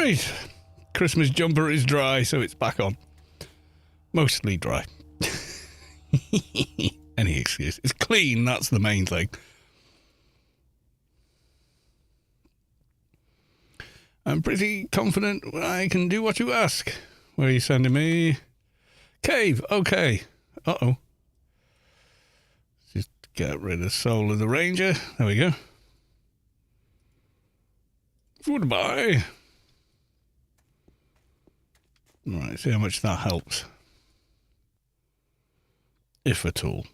Right. Christmas jumper is dry, so it's back on. Mostly dry. Any excuse. It's clean, that's the main thing. I'm pretty confident I can do what you ask. Where are you sending me? Cave, okay. Uh-oh. Just get rid of Soul of the Ranger. There we go. Goodbye. Right, see how much that helps. If at all.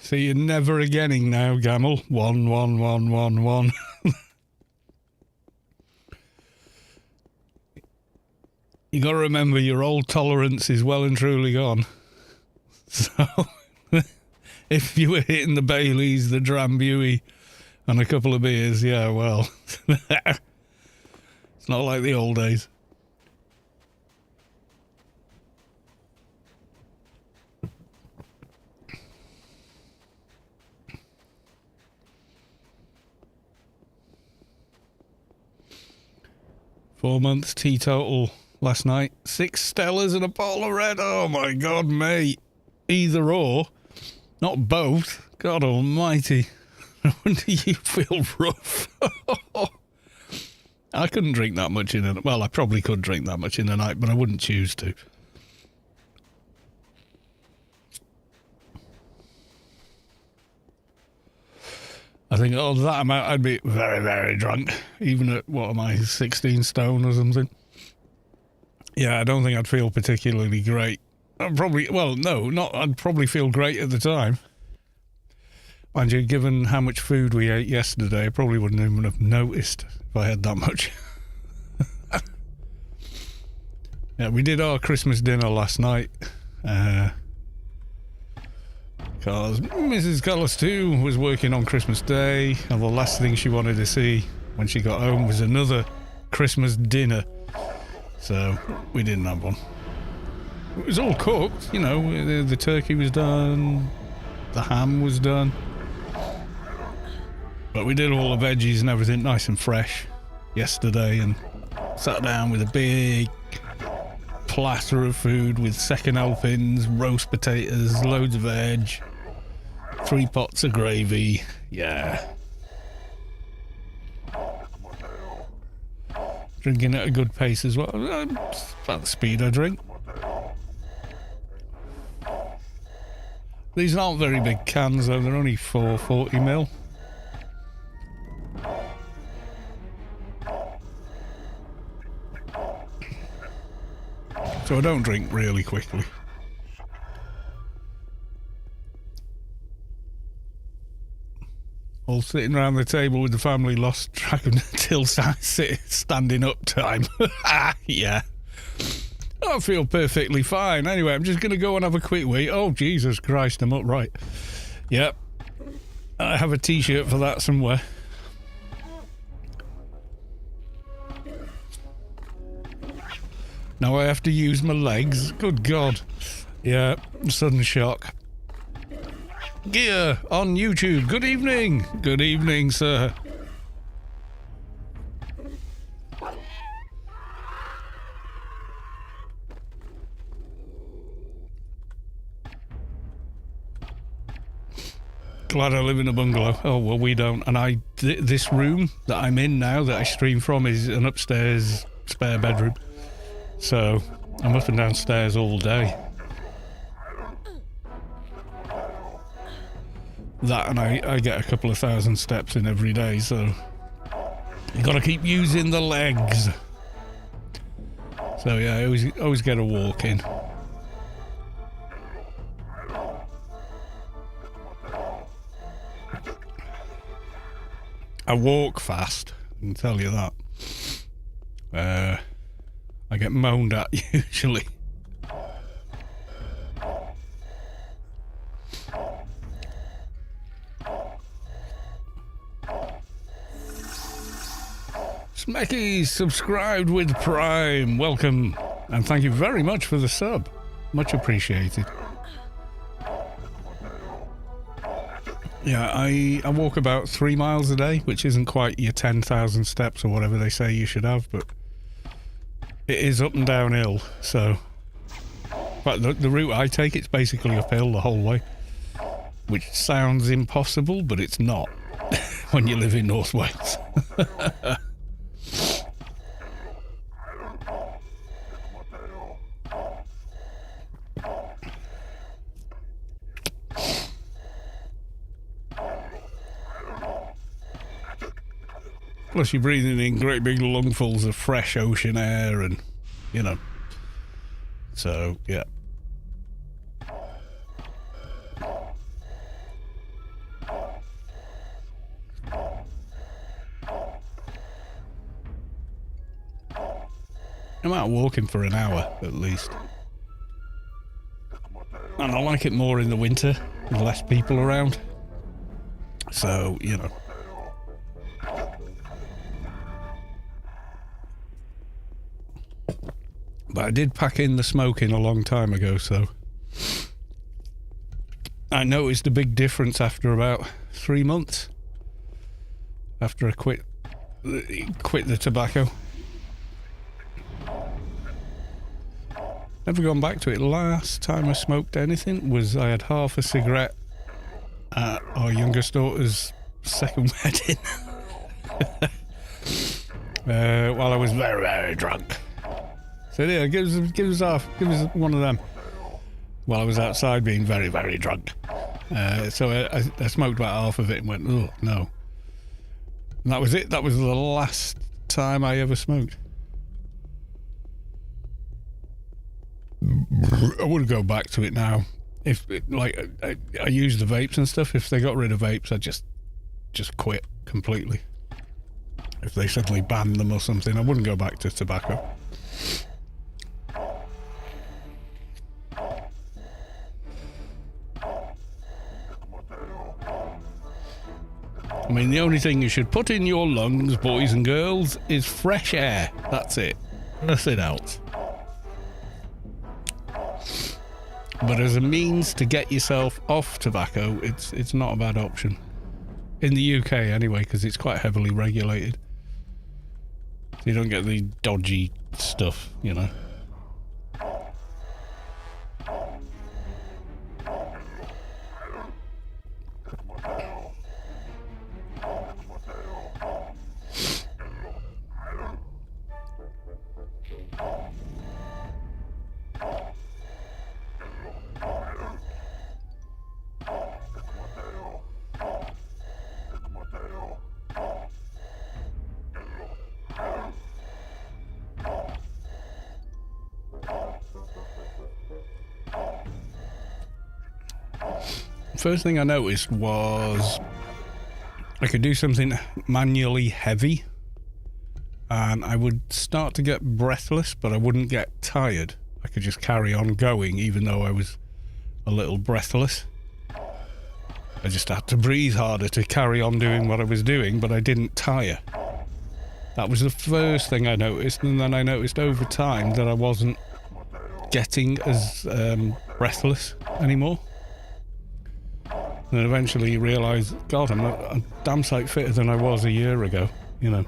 So you're never againing now, Gamble. 1, 1, 1, 1, 1. You got to remember your old tolerance is well and truly gone. So if you were hitting the Baileys, the Drambuie, and a couple of beers, yeah, well, it's not like the old days. Four months teetotal last night. 6 Stellas and a bottle of red. Oh my God, mate. Either or. Not both. God almighty. No wonder you feel rough. I couldn't drink that much in a... Well, I probably could drink that much in a night, but I wouldn't choose to. I think, oh, that amount, I'd be very, very drunk. Even at, what am I, 16 stone or something? Yeah, I don't think I'd feel particularly great. I'd probably, well, no, not, I'd probably feel great at the time. Mind you, given how much food we ate yesterday, I probably wouldn't even have noticed if I had that much. Yeah, we did our Christmas dinner last night. Because Mrs. Callis too was working on Christmas Day, and the last thing she wanted to see when she got home was another Christmas dinner. So we didn't have one. It was all cooked, you know, the turkey was done, the ham was done. But we did all the veggies and everything nice and fresh yesterday, and sat down with a big platter of food with second helpings, roast potatoes, loads of veg, 3 pots of gravy. Yeah. Drinking at a good pace as well. It's about the speed I drink. These aren't very big cans though, they're only 440ml. So I don't drink really quickly. All sitting around the table with the family lost track until standing up time. Yeah. I feel perfectly fine. Anyway, I'm just going to go and have a quick wee. Oh, Jesus Christ, I'm upright. Yep. I have a t-shirt for that somewhere. Now I have to use my legs. Good God. Yeah, sudden shock. Gear on YouTube. Good evening. Good evening, sir. Glad I live in a bungalow. Oh, well, we don't. And this room that I'm in now, that I stream from, is an upstairs spare bedroom. So I'm up and downstairs all day. That, and I get a couple of thousand steps in every day, so you got to keep using the legs. So yeah, I always get a walk in. I walk fast, I can tell you that. I get moaned at usually. Smecky subscribed with Prime. Welcome, and thank you very much for the sub. Much appreciated. Yeah, I walk about 3 miles a day, which isn't quite your 10,000 steps or whatever they say you should have, but it is up and downhill, so... But the route I take, it's basically uphill the whole way, which sounds impossible, but it's not when you live in North Wales. Plus you're breathing in great big lungfuls of fresh ocean air and, you know. So, yeah. I'm out walking for an hour, at least. And I like it more in the winter, with less people around. So, you know. But I did pack in the smoking a long time ago, so... I noticed a big difference after about 3 months. After I quit the tobacco. Never gone back to it. Last time I smoked anything was I had half a cigarette at our youngest daughter's second wedding. While I was very, very drunk. So yeah, give us one of them. While I was outside being very, very drunk. So I smoked about half of it and went, oh, no. And that was it. That was the last time I ever smoked. I wouldn't go back to it now. If I use the vapes and stuff. If they got rid of vapes, I'd just quit completely. If they suddenly banned them or something, I wouldn't go back to tobacco. I mean, the only thing you should put in your lungs, boys and girls, is fresh air. That's it. Nothing else. But as a means to get yourself off tobacco, it's not a bad option. In the UK anyway, because it's quite heavily regulated. So you don't get the dodgy stuff, you know. First thing I noticed was I could do something manually heavy and I would start to get breathless, but I wouldn't get tired. I could just carry on going even though I was a little breathless. I just had to breathe harder to carry on doing what I was doing, but I didn't tire. That was the first thing I noticed, and then I noticed over time that I wasn't getting as breathless anymore. And then eventually you realise, God, I'm a damn sight fitter than I was a year ago, you know.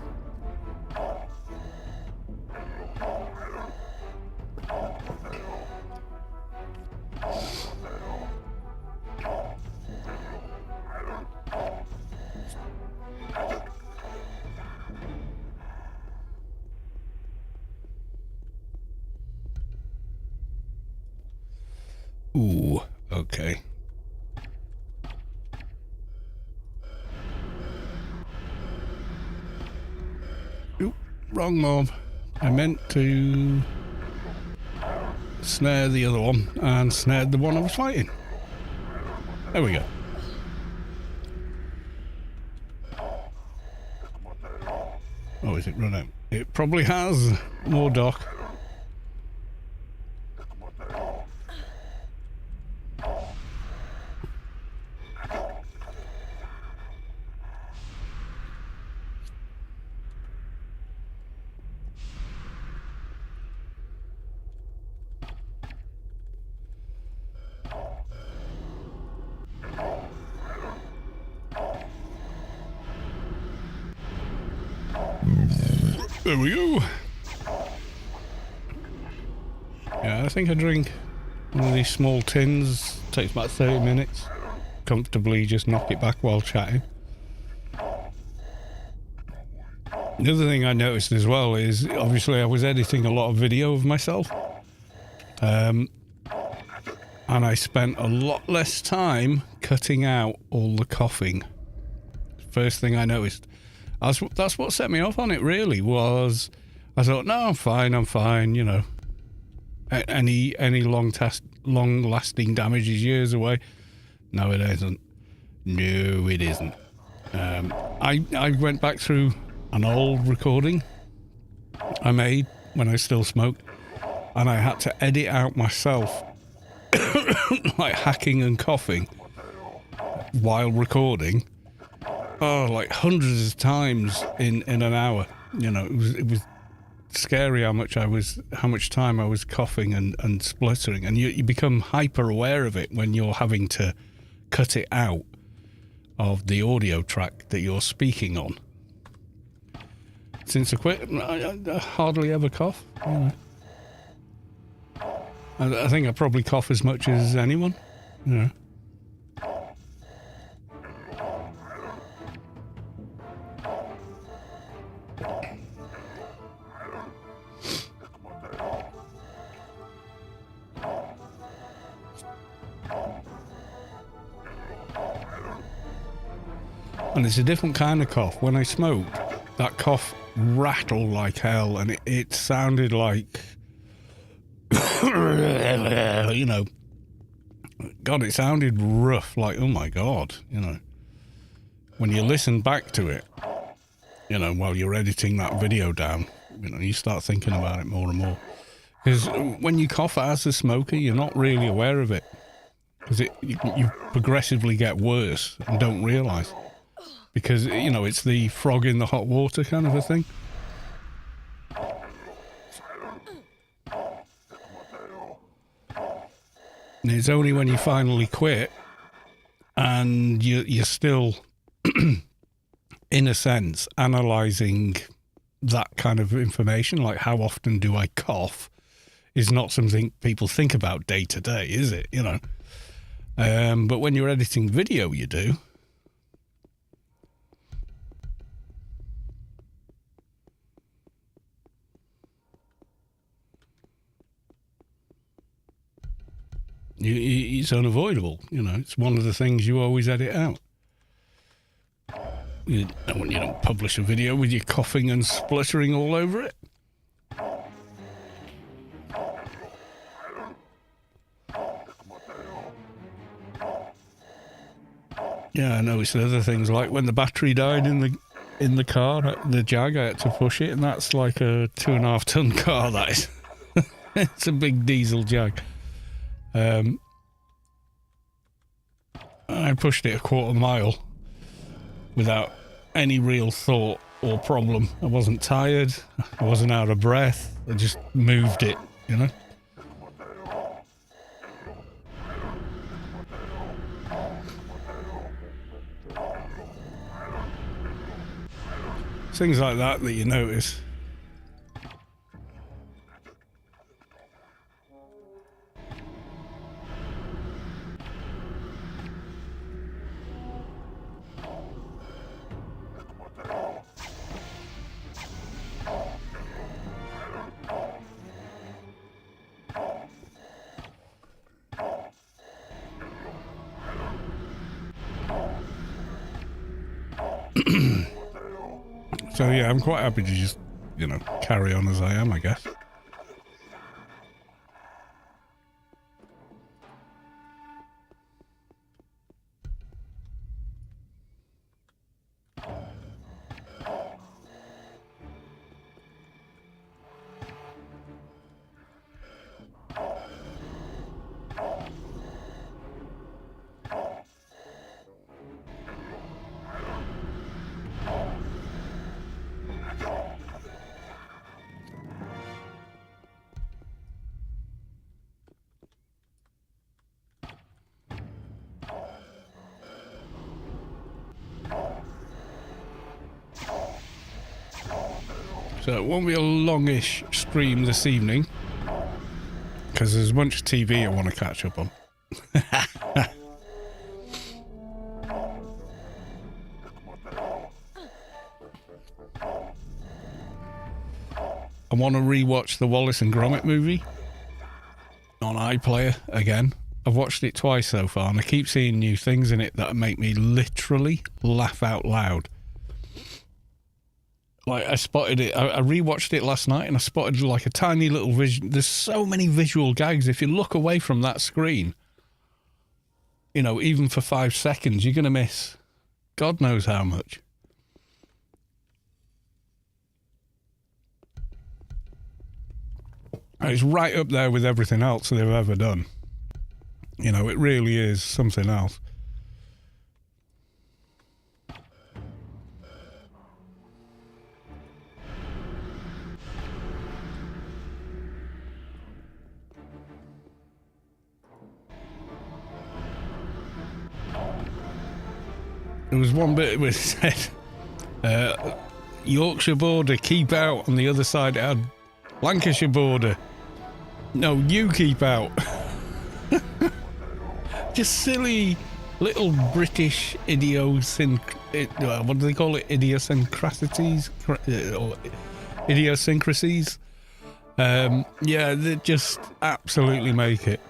Ooh, okay. Wrong mob. I meant to snare the other one and snared the one I was fighting. There we go. Oh, is it run out? It probably has. More dock. There we go. Yeah, I think I drink one of these small tins. Takes about 30 minutes. Comfortably just knock it back while chatting. The other thing I noticed as well is, obviously I was editing a lot of video of myself. And I spent a lot less time cutting out all the coughing. First thing I noticed. That's what set me off on it, really, was I thought, no, I'm fine, you know. Any long-lasting damage is years away. No, it isn't. No, it isn't. I went back through an old recording I made when I still smoked, and I had to edit out myself like hacking and coughing while recording. Oh, like hundreds of times in an hour. You know, it was scary how much time I was coughing and spluttering, and you become hyper aware of it when you're having to cut it out of the audio track that you're speaking on. Since I quit, I hardly ever cough. You know. I think I probably cough as much as anyone. You know. And it's a different kind of cough. When I smoked, that cough rattled like hell, and it sounded like, you know, God, it sounded rough, like, oh my God, you know. When you listen back to it, you know, while you're editing that video down, you know, you start thinking about it more and more. Because when you cough as a smoker, you're not really aware of it. Because you progressively get worse and don't realise. Because, you know, it's the frog in the hot water kind of a thing. And it's only when you finally quit and you're still, in a sense, analysing that kind of information, like how often do I cough, is not something people think about day to day, is it? You know. But when you're editing video, you do. It's unavoidable, you know. It's one of the things you always edit out. When you don't publish a video with you coughing and spluttering all over it. Yeah, I noticed other things, like when the battery died in the car, the Jag, I had to push it, and that's like a 2.5 ton car, that is. It's a big diesel Jag. I pushed it a 1/4 mile without any real thought or problem. I wasn't tired, I wasn't out of breath, I just moved it, you know. Things like that you notice. So yeah, I'm quite happy to just, you know, carry on as I am, I guess. So it won't be a longish stream this evening, because there's a bunch of TV I want to catch up on. I want to rewatch the Wallace and Gromit movie on iPlayer again. I've watched it twice so far, and I keep seeing new things in it that make me literally laugh out loud. Like, I spotted it, I rewatched it last night, and I spotted like a tiny little vision. There's so many visual gags. If you look away from that screen, you know, even for 5 seconds, you're going to miss God knows how much. And it's right up there with everything else they've ever done. You know, it really is something else. There was one bit where it said, Yorkshire border, keep out. On the other side it had Lancashire border. No, you keep out. Just silly little British what do they call it? Idiosyncrasies? Or idiosyncrasies? Yeah, they just absolutely make it.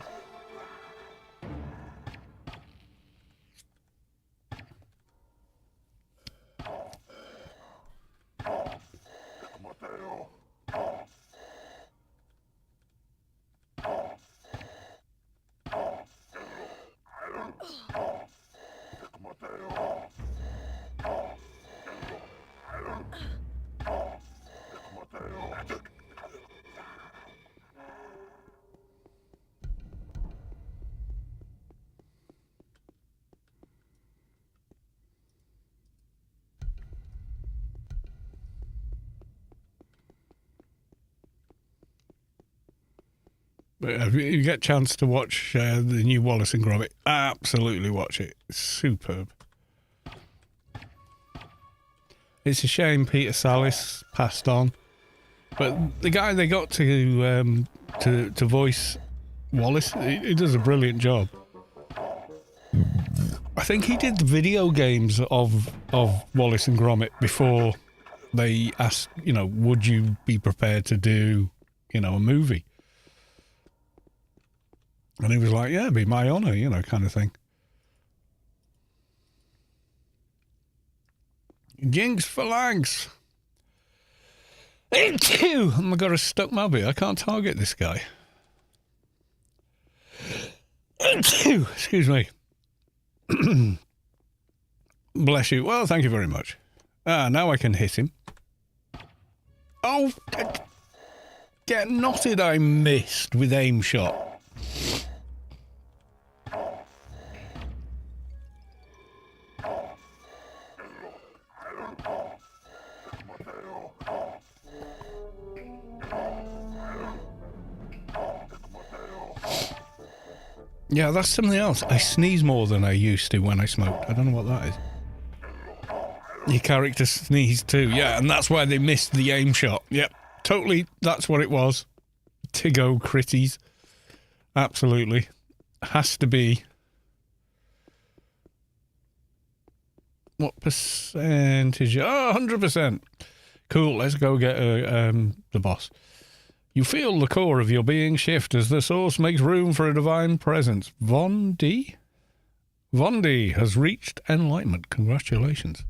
But if you get a chance to watch the new Wallace and Gromit, absolutely watch it. It's superb. It's a shame Peter Sallis passed on, but the guy they got to voice Wallace, he does a brilliant job. I think he did the video games of Wallace and Gromit before they asked, you know, would you be prepared to do, you know, a movie? And he was like, yeah, it'd be my honour, you know, kind of thing. Jinx phalanx. Oh my God, I stuck my bit. I can't target this guy. Excuse me. Bless you. Well, thank you very much. Now I can hit him. Oh, get knotted. I missed with aim shot. Yeah, that's something else. I sneeze more than I used to when I smoked. I don't know what that is. Your character sneezed too. Yeah, and that's why they missed the aim shot. Yep, totally. That's what it was. Tiggo critties. Absolutely. Has to be. What percentage? Oh, 100%. Cool, let's go get the boss. You feel the core of your being shift as the source makes room for a divine presence. Vondi has reached enlightenment. Congratulations.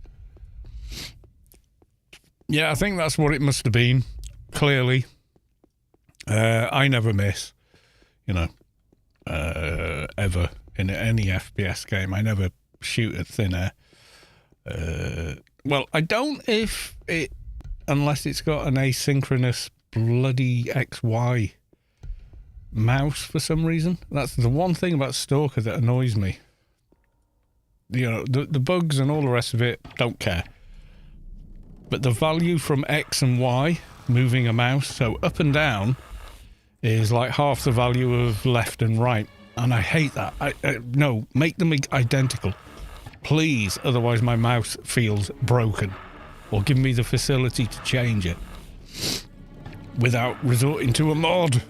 Yeah, I think that's what it must have been. Clearly. I never miss, you know, ever in any FPS game. I never shoot at thin air. Well, I don't unless it's got an asynchronous bloody XY mouse for some reason. That's the one thing about Stalker that annoys me. You know, the bugs and all the rest of it, don't care. But the value from X and Y, moving a mouse, so up and down, is like half the value of left and right. And I hate that. No, make them identical. Please, otherwise my mouse feels broken. Or give me the facility to change it. without resorting to a mod.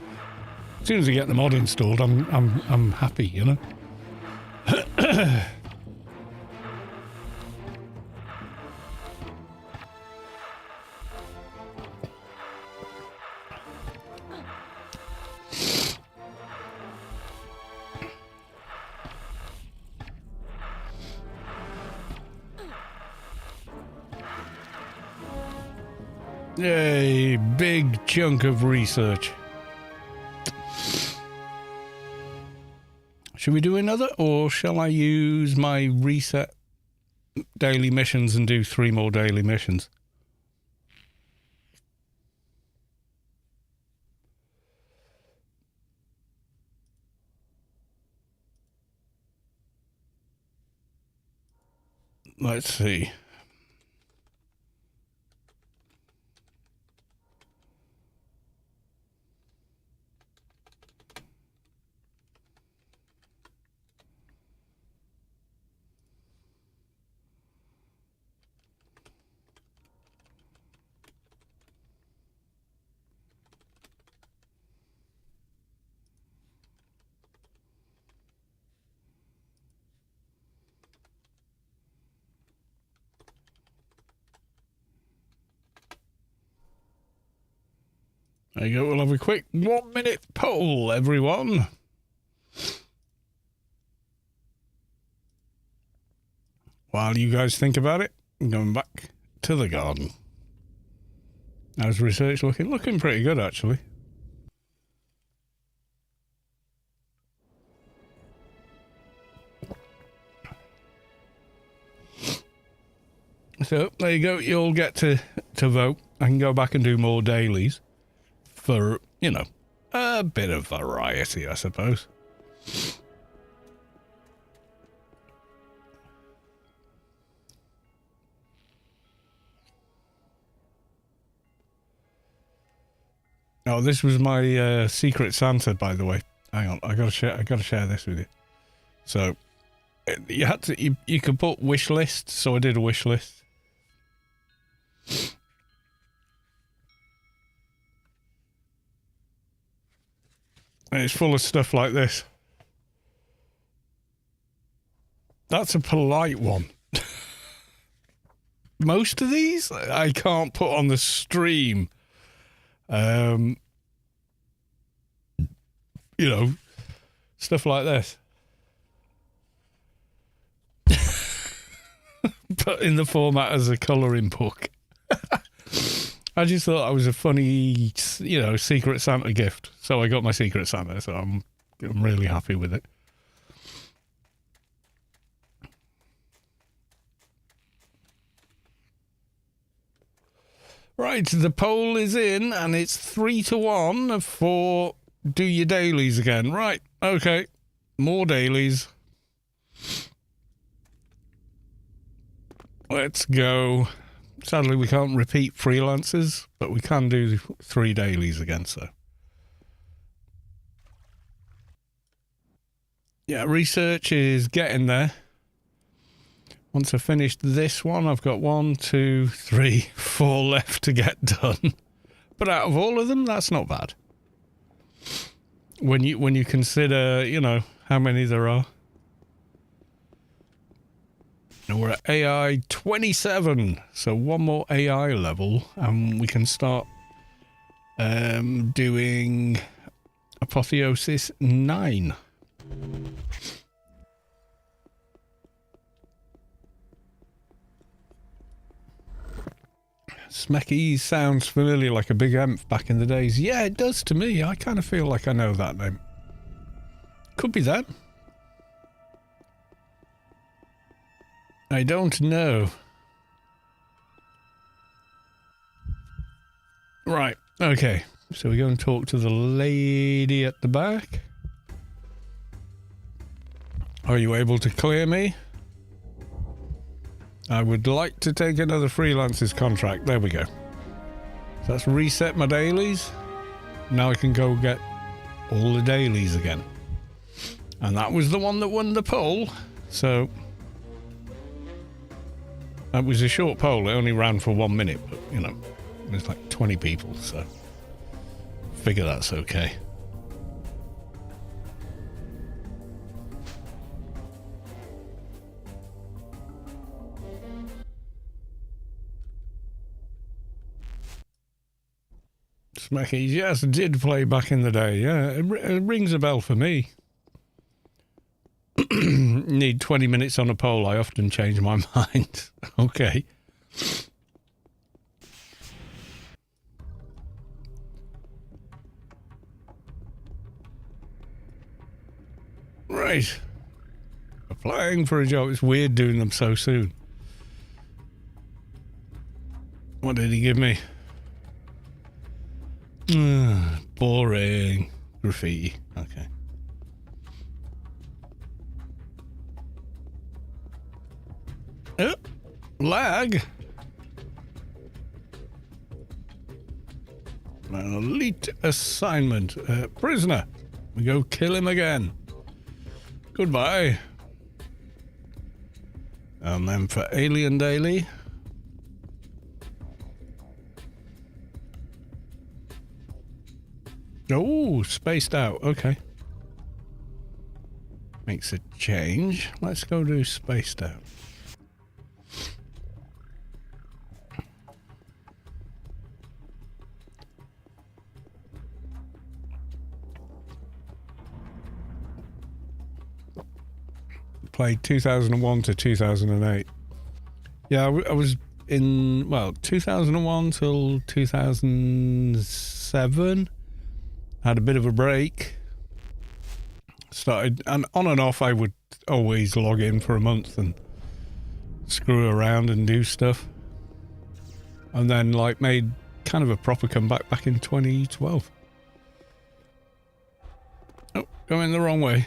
As soon as I get the mod installed, I'm happy, you know. Yay, big chunk of research. Should we do another, or shall I use my reset daily missions and do 3 more daily missions? Let's see. There you go, we'll have a quick 1 minute poll, everyone. While you guys think about it, I'm going back to the garden. How's research looking? Looking pretty good, actually. So, there you go. You'll get to vote. I can go back and do more dailies for, you know, a bit of variety, I suppose. Oh, this was my Secret Santa, by the way. Hang on, I gotta share this with you. So, you had to, you could put wish list, so I did a wish list. And it's full of stuff like this. That's a polite one. Most of these I can't put on the stream. You know, stuff like this. But in the format as a colouring book. I just thought I was a funny, you know, Secret Santa gift. So I got my Secret Santa, so I'm really happy with it. Right, the poll is in, and it's 3-1 for do your dailies again. Right, okay, more dailies. Let's go. Sadly, we can't repeat freelancers, but we can do 3 dailies again, so. Yeah, research is getting there. Once I finished this one, I've got 1, 2, 3, 4 left to get done. But out of all of them, that's not bad. When you consider, you know, how many there are. And we're at AI 27, so 1 more AI level, and we can start doing Apotheosis 9. Smecky sounds familiar, like a big emp back in the days. Yeah, it does to me. I kind of feel like I know that name. Could be that. I don't know. Right, okay. So we go and talk to the lady at the back. Are you able to clear me? I would like to take another freelancer's contract. There we go. So that's reset my dailies. Now I can go get all the dailies again. And that was the one that won the poll. So that was a short poll. It only ran for 1 minute, but you know, there's like 20 people, so figure that's okay. Smackies, yes, did play back in the day. Yeah, it rings a bell for me. Need 20 minutes on a pole. I often change my mind. Okay. Right. Applying for a job. It's weird doing them so soon. What did he give me? Boring. Graffiti. Okay. Oh, lag. An elite assignment. Prisoner. We go kill him again. Goodbye. And then for Alien Daily. Oh, spaced out. Okay. Makes a change. Let's go do spaced out. Played 2001 to 2008. Yeah, I was in, 2001 till 2007. Had a bit of a break. Started, and on and off, I would always log in for a month and screw around and do stuff. And then, made kind of a proper comeback back in 2012. Oh, going the wrong way.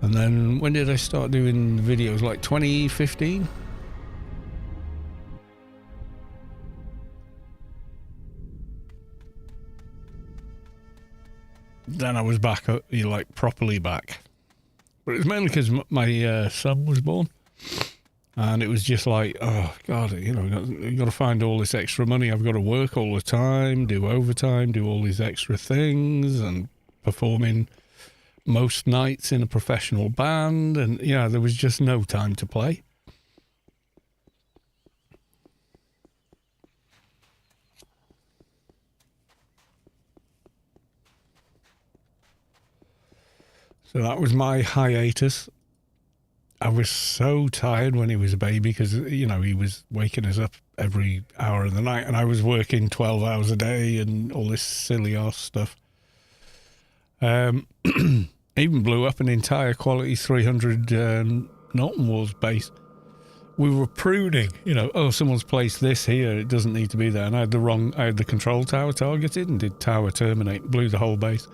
And then when did I start doing videos? 2015? Then I was back, properly back. But it was mainly because my son was born. And it was just oh, God, you got to find all this extra money. I've got to work all the time, do overtime, do all these extra things, and performing most nights in a professional band, and there was just no time to play. So that was my hiatus. I was so tired when he was a baby because, he was waking us up every hour of the night, and I was working 12 hours a day and all this silly ass stuff. Even blew up an entire quality 300 Norton Wars base. We were pruning, someone's placed this here, it doesn't need to be there. And I had the control tower targeted and did tower terminate, blew the whole base.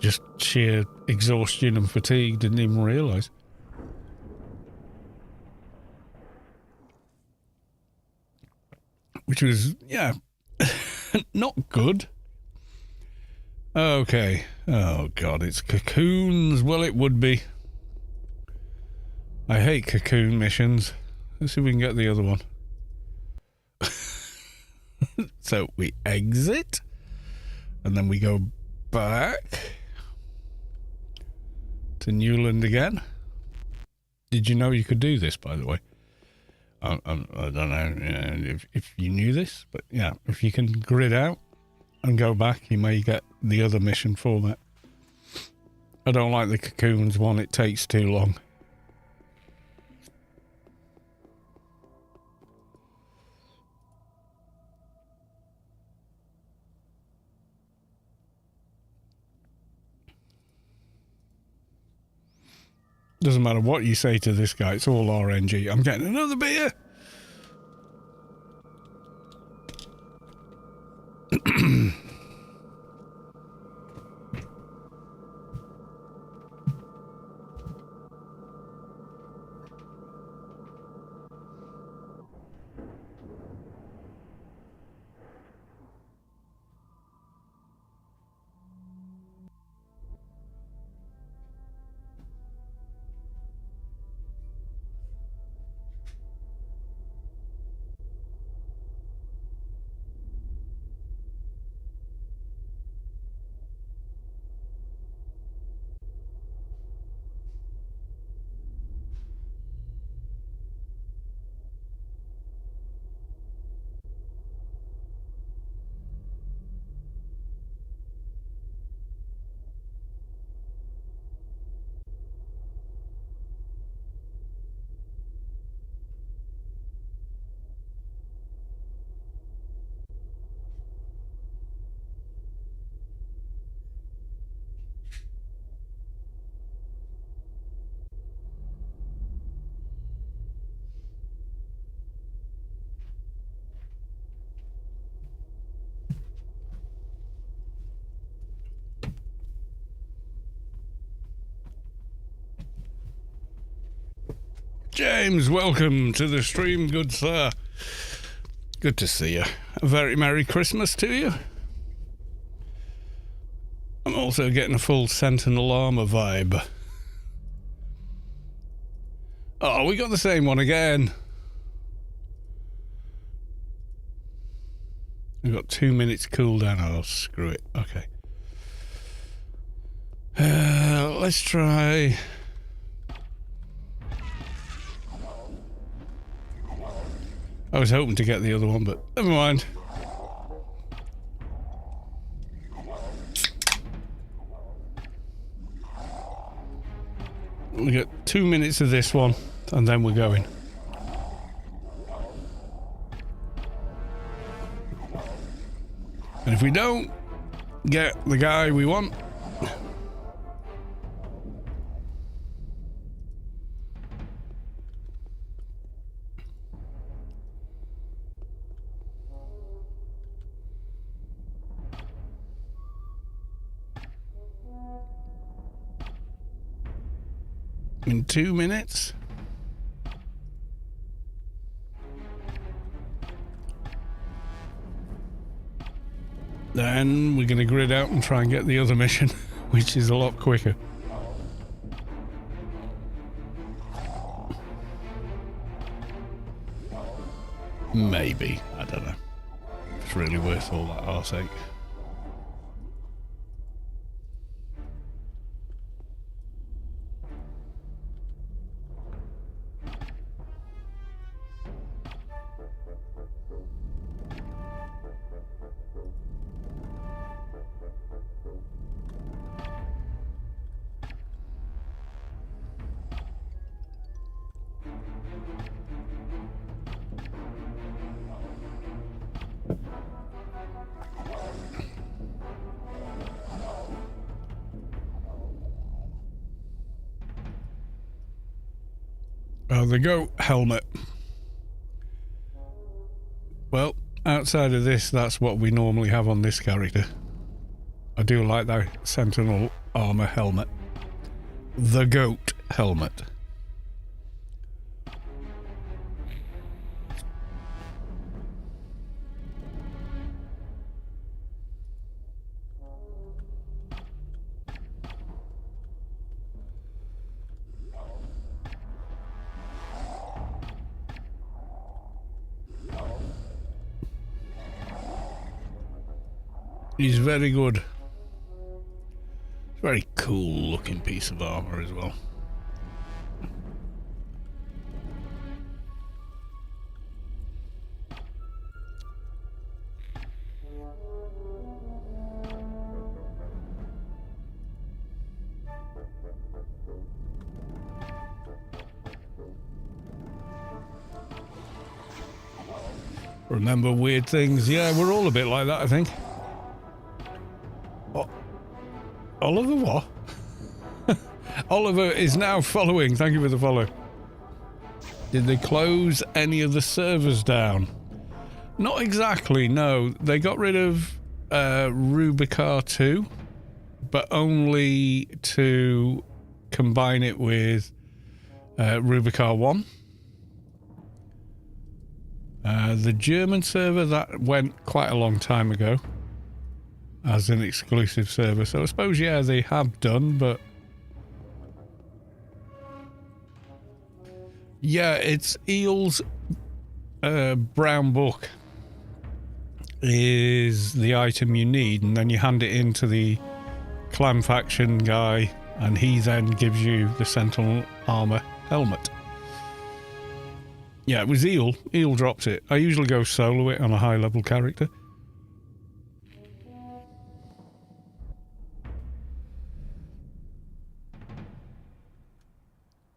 Just sheer exhaustion and fatigue, didn't even realise. Which was, not good. Okay. Oh, God, it's cocoons. Well, it would be. I hate cocoon missions. Let's see if we can get the other one. So we exit. And then we go back to Newland again. Did you know you could do this, by the way? I don't know if you knew this, but yeah, if you can grid out and go back, you may get the other mission format. I don't like the cocoons one, it takes too long. Doesn't matter what you say to this guy, it's all RNG. I'm getting another beer. James, welcome to the stream, good sir. Good to see you. A very Merry Christmas to you. I'm also getting a full Sentinel armor vibe. Oh, we got the same one again. We've got 2 minutes cooldown. Oh, screw it. Okay. Let's try... I was hoping to get the other one, but never mind. We get 2 minutes of this one, and then we're going. And if we don't get the guy we want, in 2 minutes. Then we're going to grid out and try and get the other mission, which is a lot quicker. Maybe. I don't know. It's really worth all that arseache. The goat helmet. Well, outside of this, that's what we normally have on this character. I do like that Sentinel armor helmet. The goat helmet. He's very good. Very cool looking piece of armor as well. Remember weird things? Yeah, we're all a bit like that, I think. Oliver what? Oliver is now following. Thank you for the follow. Did they close any of the servers down? Not exactly, no. They got rid of Rubicar 2, but only to combine it with Rubicar 1. The German server, that went quite a long time ago as an exclusive server, so I suppose, yeah, they have done, but yeah, it's Eel's brown book is the item you need, and then you hand it in to the clan faction guy, and he then gives you the Sentinel armor helmet. Yeah, it was Eel. Eel dropped it. I usually go solo it on a high level character.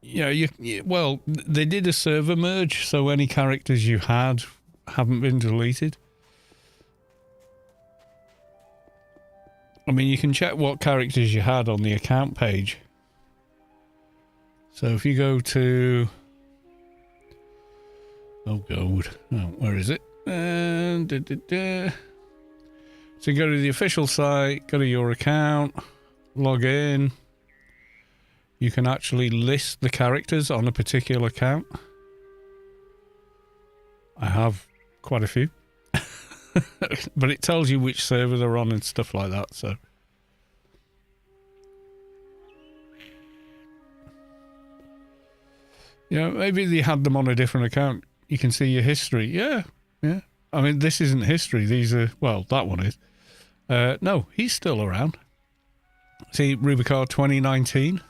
Yeah, well, they did a server merge, so any characters you had haven't been deleted. I mean, you can check what characters you had on the account page. So if you go to... Oh, God. Oh, where is it? So you go to the official site, go to your account, log in. you can actually list the characters on a particular account. I have quite a few. But it tells you which server they're on and stuff like that, so. Yeah, maybe they had them on a different account. You can see your history. Yeah. I mean, this isn't history. These are, well, that one is. No, he's still around. See, Rubicar 2019.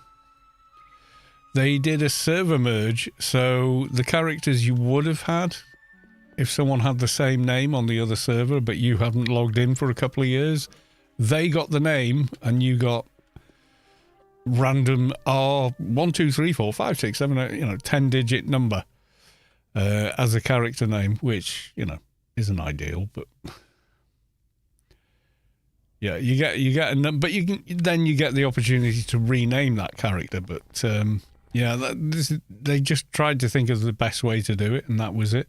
They did a server merge, so the characters you would have had if someone had the same name on the other server, but you hadn't logged in for a couple of years, they got the name and you got random R1, 2, 3, 4, 5, 6, 7, 8, 10-digit number as a character name, which, isn't ideal, but yeah, you get a number, but you get the opportunity to rename that character. But they just tried to think of the best way to do it, and that was it.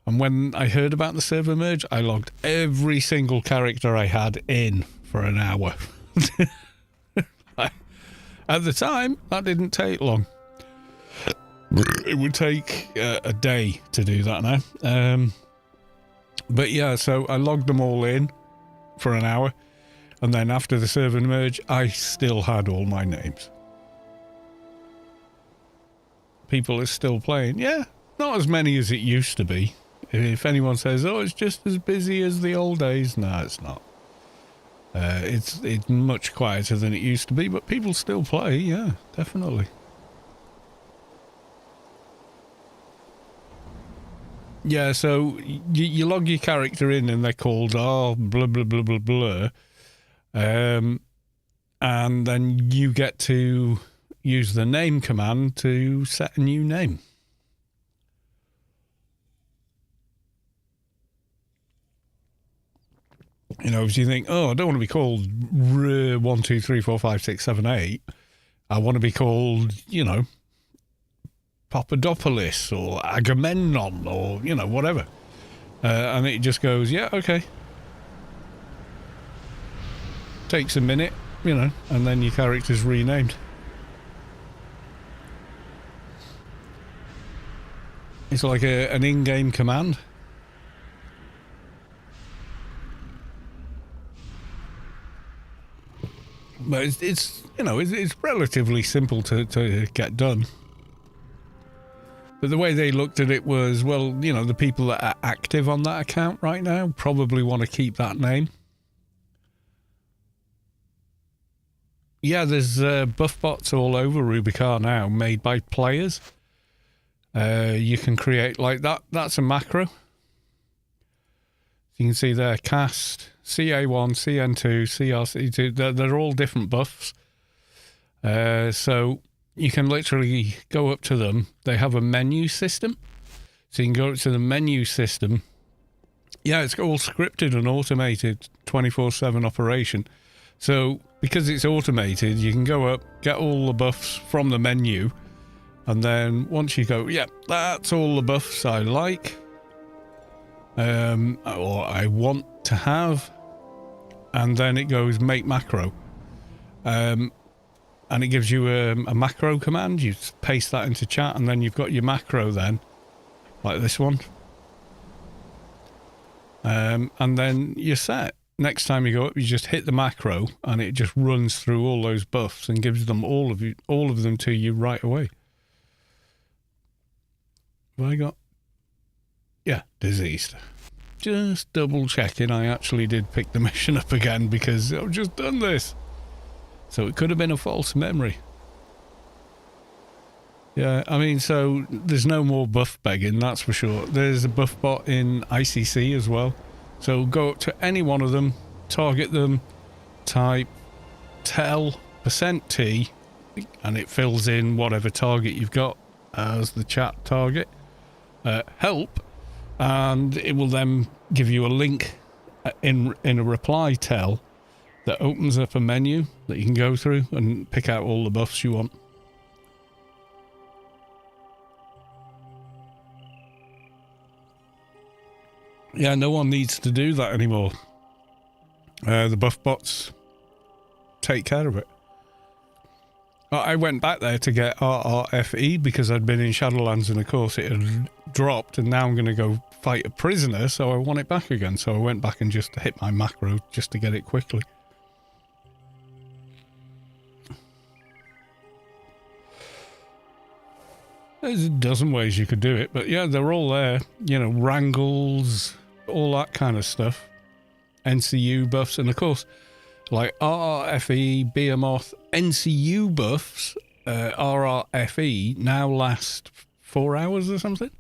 And when I heard about the server merge, I logged every single character I had in for an hour. At the time, that didn't take long. It would take a day to do that now. But yeah, so I logged them all in for an hour. And then after the server merge, I still had all my names. People are still playing. Yeah, not as many as it used to be. If anyone says, oh, it's just as busy as the old days, no, it's not. It's much quieter than it used to be, but people still play, yeah, definitely. Yeah, so you log your character in and they're called blah, blah, blah, blah, blah. And then you get to use the name command to set a new name. If you think, oh, I don't want to be called 1, 2, 3, 4, 5, 6, 7, 8. I want to be called, Papadopoulos or Agamemnon or, whatever. And it just goes, yeah, okay. Takes a minute, and then your character's renamed. It's like an in-game command. But it's relatively simple to get done. But the way they looked at it was, well, the people that are active on that account right now probably want to keep that name. Yeah, there's buff bots all over Rubicar now made by players. You can create like that. That's a macro. You can see there, cast, CA1, CN2, CRC2, they're all different buffs. So you can literally go up to them. They have a menu system. So you can go up to the menu system. Yeah, it's all scripted and automated, 24/7 operation. So because it's automated, you can go up, get all the buffs from the menu. And then once you go, yeah, that's all the buffs I like. Or I want to have, and then it goes make macro, and it gives you a macro command. You paste that into chat, and then you've got your macro then, like this one, and then you're set. Next time you go up, you just hit the macro, and it just runs through all those buffs and gives them all of them to you right away. Have I got? Yeah, diseased. Just double checking I actually did pick the mission up again because I've just done this. So it could have been a false memory. Yeah, I mean, so there's no more buff begging, that's for sure. There's a buff bot in ICC as well. So go up to any one of them, target them, type tell %T, and it fills in whatever target you've got as the chat target. Help, and it will then give you a link in a reply tell that opens up a menu that you can go through and pick out all the buffs you want. Yeah, no one needs to do that anymore. The buff bots take care of it. I went back there to get RRFE because I'd been in Shadowlands and of course it had dropped, and now I'm going to go fight a prisoner, so I want it back again. So I went back and just hit my macro just to get it quickly. There's a dozen ways you could do it, but yeah, they're all there. You know, wrangles, all that kind of stuff. NCU buffs, and of course, like RRFE, Behemoth, NCU buffs, RRFE now last 4 hours or something.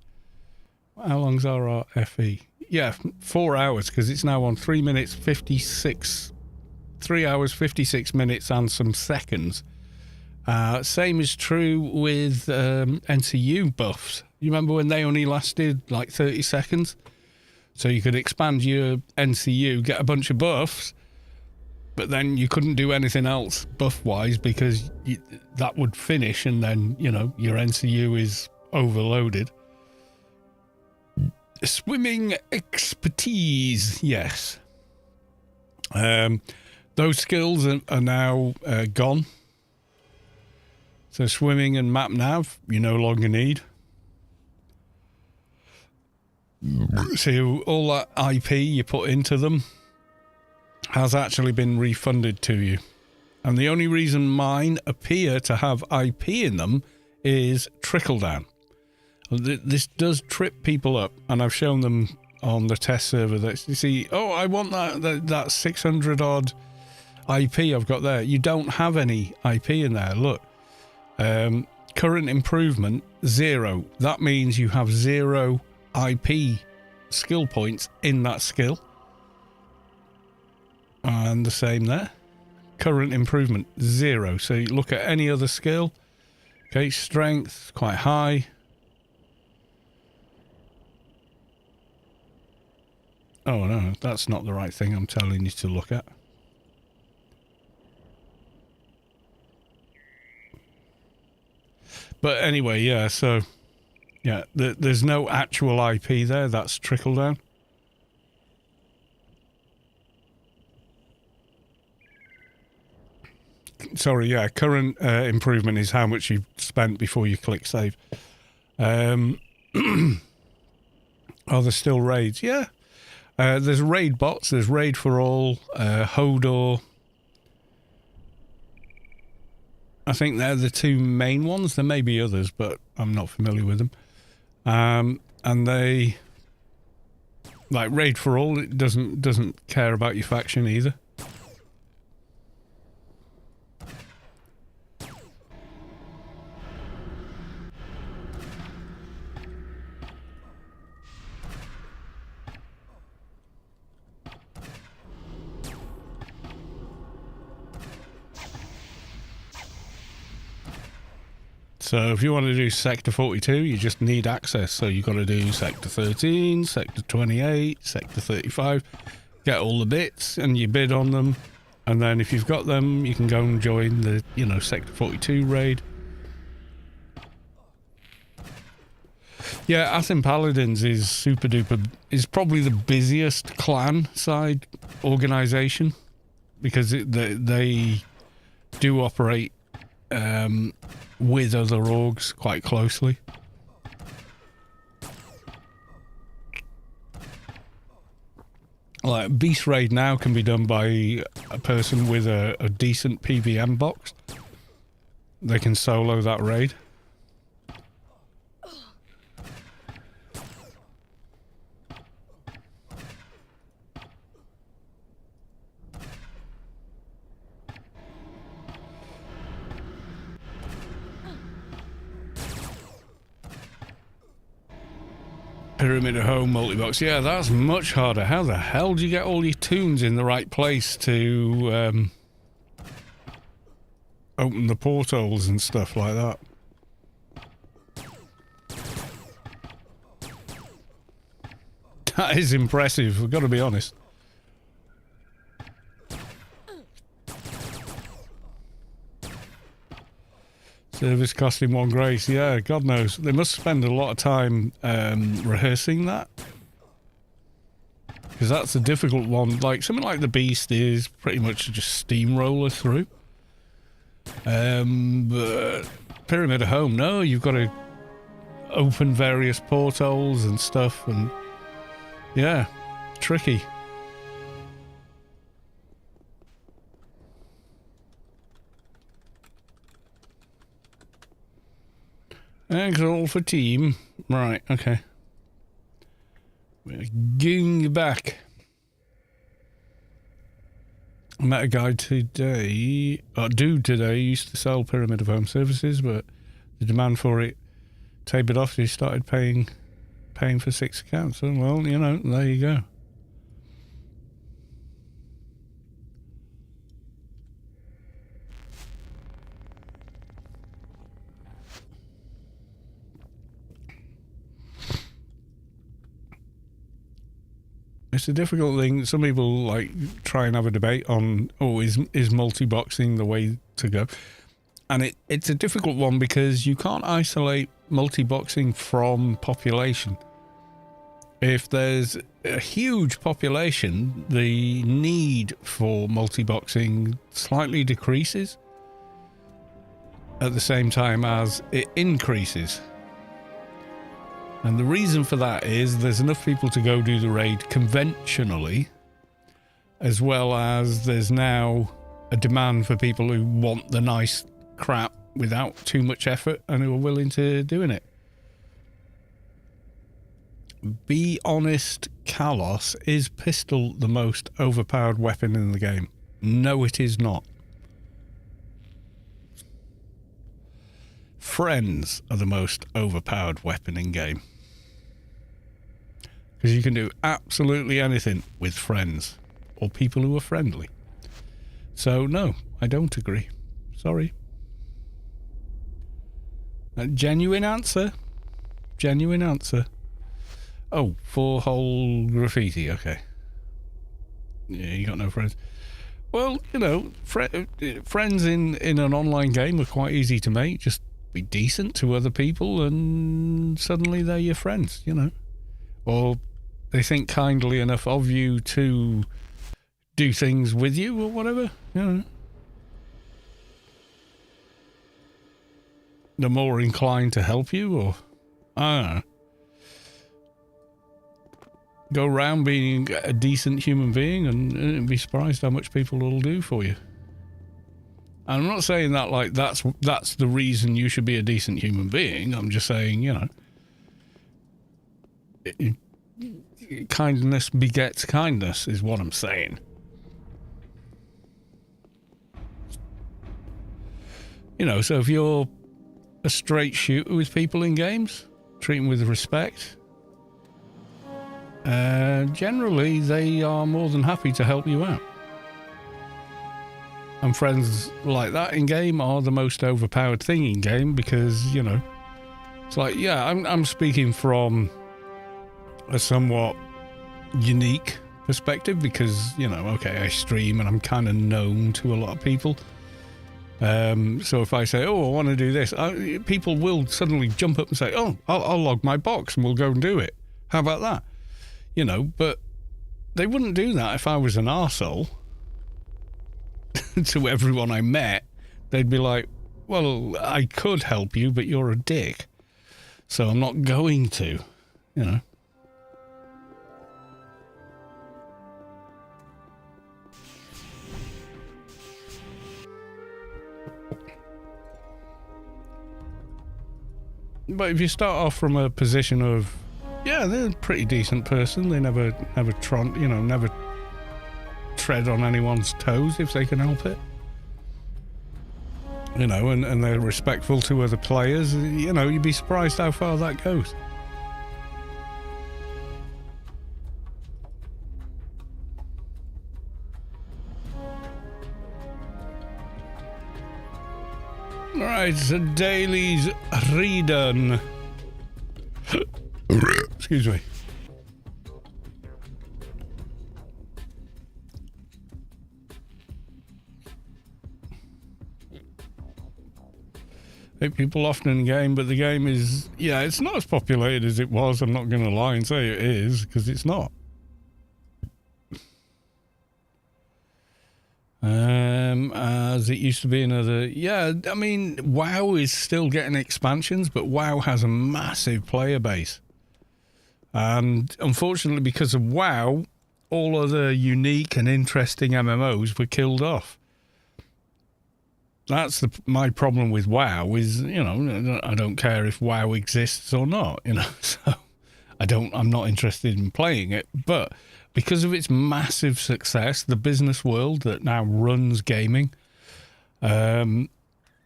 How long's RRFE? Yeah, 4 hours, because it's now on 3 minutes 56, 3 hours 56 minutes and some seconds. Same is true with NCU buffs. You remember when they only lasted like 30 seconds? So you could expand your NCU, get a bunch of buffs, but then you couldn't do anything else buff-wise because that would finish and then, you know, your NCU is overloaded. Swimming expertise, yes. Those skills are now gone. So swimming and map nav, you no longer need. So all that IP you put into them has actually been refunded to you. And the only reason mine appear to have IP in them is trickle down. This does trip people up, and I've shown them on the test server that you see, oh, I want that 600 odd IP I've got there. You don't have any IP in there. Look, current improvement 0. That means you have 0 IP skill points in that skill. And the same there. Current improvement 0. So you look at any other skill. Okay, strength quite high. Oh no, that's not the right thing I'm telling you to look at. But anyway, yeah, so yeah, there's no actual IP there, that's trickle down. Sorry, yeah, current improvement is how much you've spent before you click save. Oh, there's still raids, yeah. There's raid bots, there's raid for all, Hodor. I think they're the two main ones. There may be others, but I'm not familiar with them. And they, like raid for all, it doesn't care about your faction either. So if you want to do Sector 42, you just need access. So you've got to do Sector 13, Sector 28, Sector 35, get all the bits and you bid on them. And then if you've got them, you can go and join the, you know, Sector 42 raid. Yeah, Athen Paladins is super duper, is probably the busiest clan side organization because they do operate with other orgs quite closely. Like Beast Raid now can be done by a person with a decent PVM box. They can solo that raid. Pyramid of Home multibox. Yeah, that's much harder. How the hell do you get all your tunes in the right place to open the portals and stuff like that? That is impressive, I've got to be honest. Service costing 1 grace. Yeah, God knows. They must spend a lot of time rehearsing that. Because that's a difficult one. Like, something like the Beast is pretty much just steamroller through. But Pyramid of Home, no, you've got to open various portholes and stuff, and yeah, tricky. Thanks all for team. Right, okay. We're going back. I met a guy today, or dude today, used to sell Pyramid of Home services, but the demand for it tapered off. He started paying for 6 accounts. So, well, you know, there you go. It's a difficult thing. Some people like try and have a debate on, is multi-boxing the way to go? And it's a difficult one because you can't isolate multi-boxing from population. If there's a huge population, the need for multi-boxing slightly decreases at the same time as it increases. And the reason for that is there's enough people to go do the raid conventionally, as well as there's now a demand for people who want the nice crap without too much effort and who are willing to doing it. Be honest, Kalos, is pistol the most overpowered weapon in the game? No, it is not. Friends are the most overpowered weapon in game. Because you can do absolutely anything with friends or people who are friendly. So, no, I don't agree. Sorry. A genuine answer. Genuine answer. Oh, 4-hole graffiti, okay. Yeah, you got no friends. Well, you know, friends in an online game are quite easy to make. Just be decent to other people and suddenly they're your friends, you know. Or they think kindly enough of you to do things with you or whatever, you know. They're more inclined to help you, or I don't know. Go around being a decent human being and be surprised how much people will do for you. And I'm not saying that like that's the reason you should be a decent human being. I'm just saying, you know, kindness begets kindness is what I'm saying. You know, so if you're a straight shooter with people in games, treat them with respect, generally they are more than happy to help you out. And friends like that in game are the most overpowered thing in game because, you know, it's like, yeah, I'm speaking from a somewhat unique perspective because, you know, okay, I stream and I'm kind of known to a lot of people. So if I say, oh, I want to do this, people will suddenly jump up and say, oh, I'll log my box and we'll go and do it. How about that? You know, but they wouldn't do that if I was an arsehole to everyone I met. They'd be like, well, I could help you, but you're a dick. So I'm not going to, you know. But if you start off from a position of, yeah, they're a pretty decent person, they never tread on anyone's toes if they can help it, you know, and they're respectful to other players, you know, you'd be surprised how far that goes. Right, so dailies redone. Excuse me. People often in the game, but the game is, yeah, it's not as populated as it was. I'm not going to lie and say it is, because it's not. as it used to be another. Yeah, I mean, WoW is still getting expansions, but WoW has a massive player base. And unfortunately, because of WoW, all other unique and interesting MMOs were killed off. That's my problem with WoW is, I don't care if WoW exists or not, so I'm not interested in playing it. But because of its massive success, the business world that now runs gaming, we're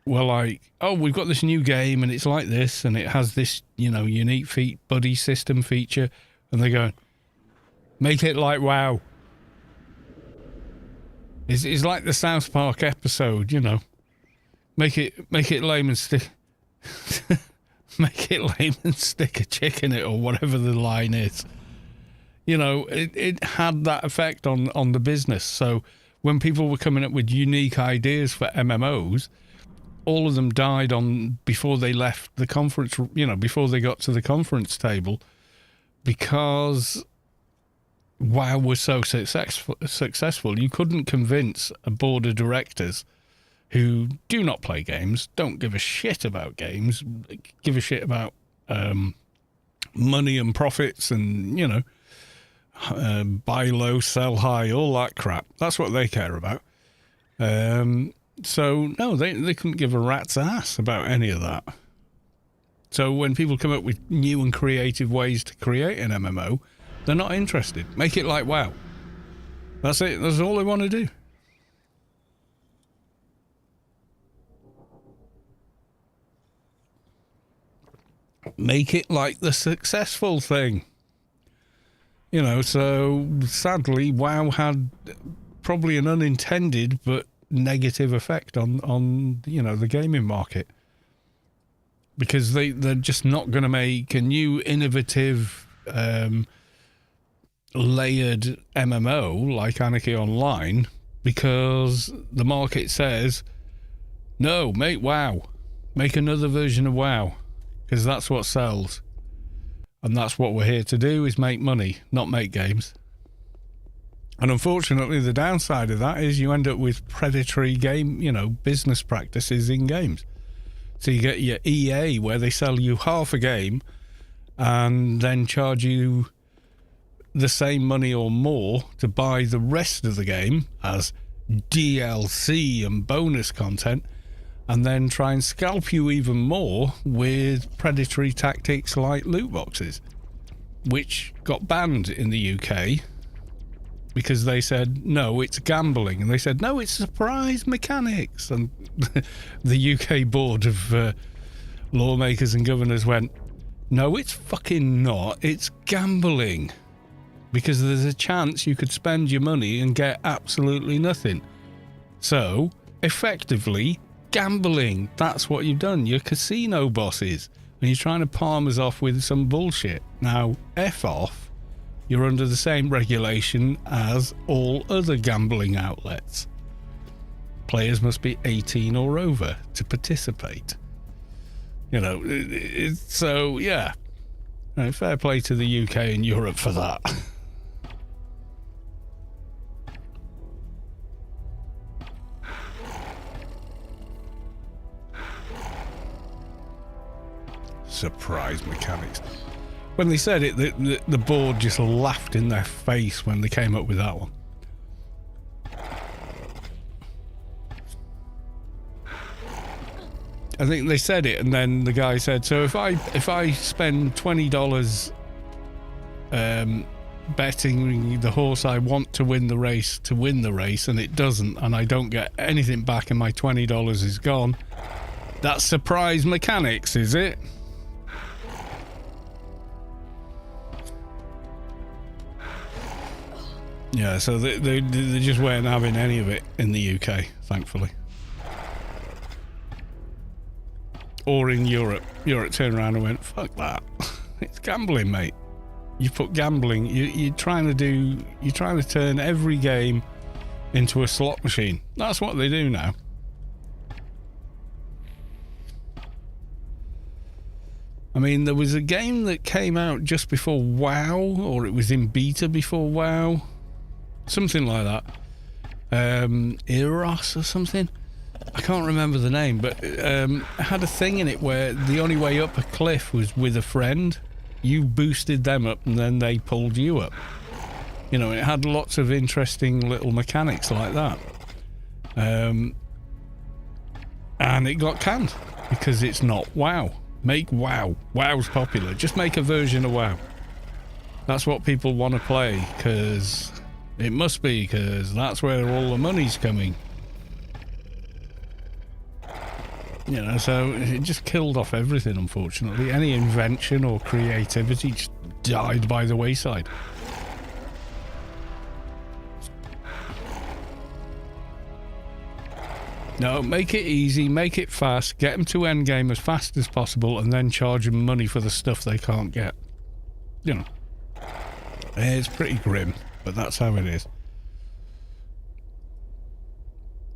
like, oh, we've got this new game and it's like this and it has this, unique buddy system feature. And they go, make it like WoW. It's like the South Park episode, Make it lame and stick. Make it lame and stick a chick in it, or whatever the line is. It had that effect on the business. So when people were coming up with unique ideas for MMOs, all of them died before they left the conference, before they got to the conference table, because WoW was so successful. You couldn't convince a board of directors who do not play games, don't give a shit about games, give a shit about money and profits and, buy low, sell high, all that crap. That's what they care about. So, no, they couldn't give a rat's ass about any of that. So when people come up with new and creative ways to create an MMO, they're not interested. Make it like WoW. That's it. That's all they want to do. Make it like the successful thing. So sadly, WoW had probably an unintended but negative effect on the gaming market. Because they're just not going to make a new innovative layered MMO like Anarchy Online, because the market says, no, make WoW. Make another version of WoW. Because that's what sells. And that's what we're here to do, is make money, not make games. And unfortunately, the downside of that is you end up with predatory game, business practices in games. So you get your EA, where they sell you half a game and then charge you the same money or more to buy the rest of the game as DLC and bonus content, and then try and scalp you even more with predatory tactics like loot boxes, which got banned in the UK because they said, no, it's gambling. And they said, no, it's surprise mechanics. And the UK board of lawmakers and governors went, no, it's fucking not. It's gambling. Because there's a chance you could spend your money and get absolutely nothing. So, effectively, gambling. That's what you've done. You're casino bosses. And you're trying to palm us off with some bullshit. Now, F off. You're under the same regulation as all other gambling outlets. Players must be 18 or over to participate. So, yeah. Fair play to the UK and Europe for that. Surprise mechanics. When they said it, the board just laughed in their face when they came up with that one. I think they said it, and then the guy said, so if I spend $20 betting the horse I want to win the race, and it doesn't, and I don't get anything back and my $20 is gone, that's surprise mechanics, is it? Yeah, so they just weren't having any of it in the UK, thankfully. Or in Europe. Europe turned around and went, fuck that. It's gambling, mate. You put gambling, you're trying to turn every game into a slot machine. That's what they do now. I mean, there was a game that came out just before WoW, or it was in beta before WoW. Something like that. Eros or something. I can't remember the name, but it had a thing in it where the only way up a cliff was with a friend. You boosted them up and then they pulled you up. You know, it had lots of interesting little mechanics like that. And it got canned because it's not WoW. Make WoW. WoW's popular. Just make a version of WoW. That's what people want to play, because it must be, because that's where all the money's coming. You know, so it just killed off everything, unfortunately. Any invention or creativity just died by the wayside. No, make it easy, make it fast, get them to endgame as fast as possible, and then charge them money for the stuff they can't get. You know. It's pretty grim, but that's how it is.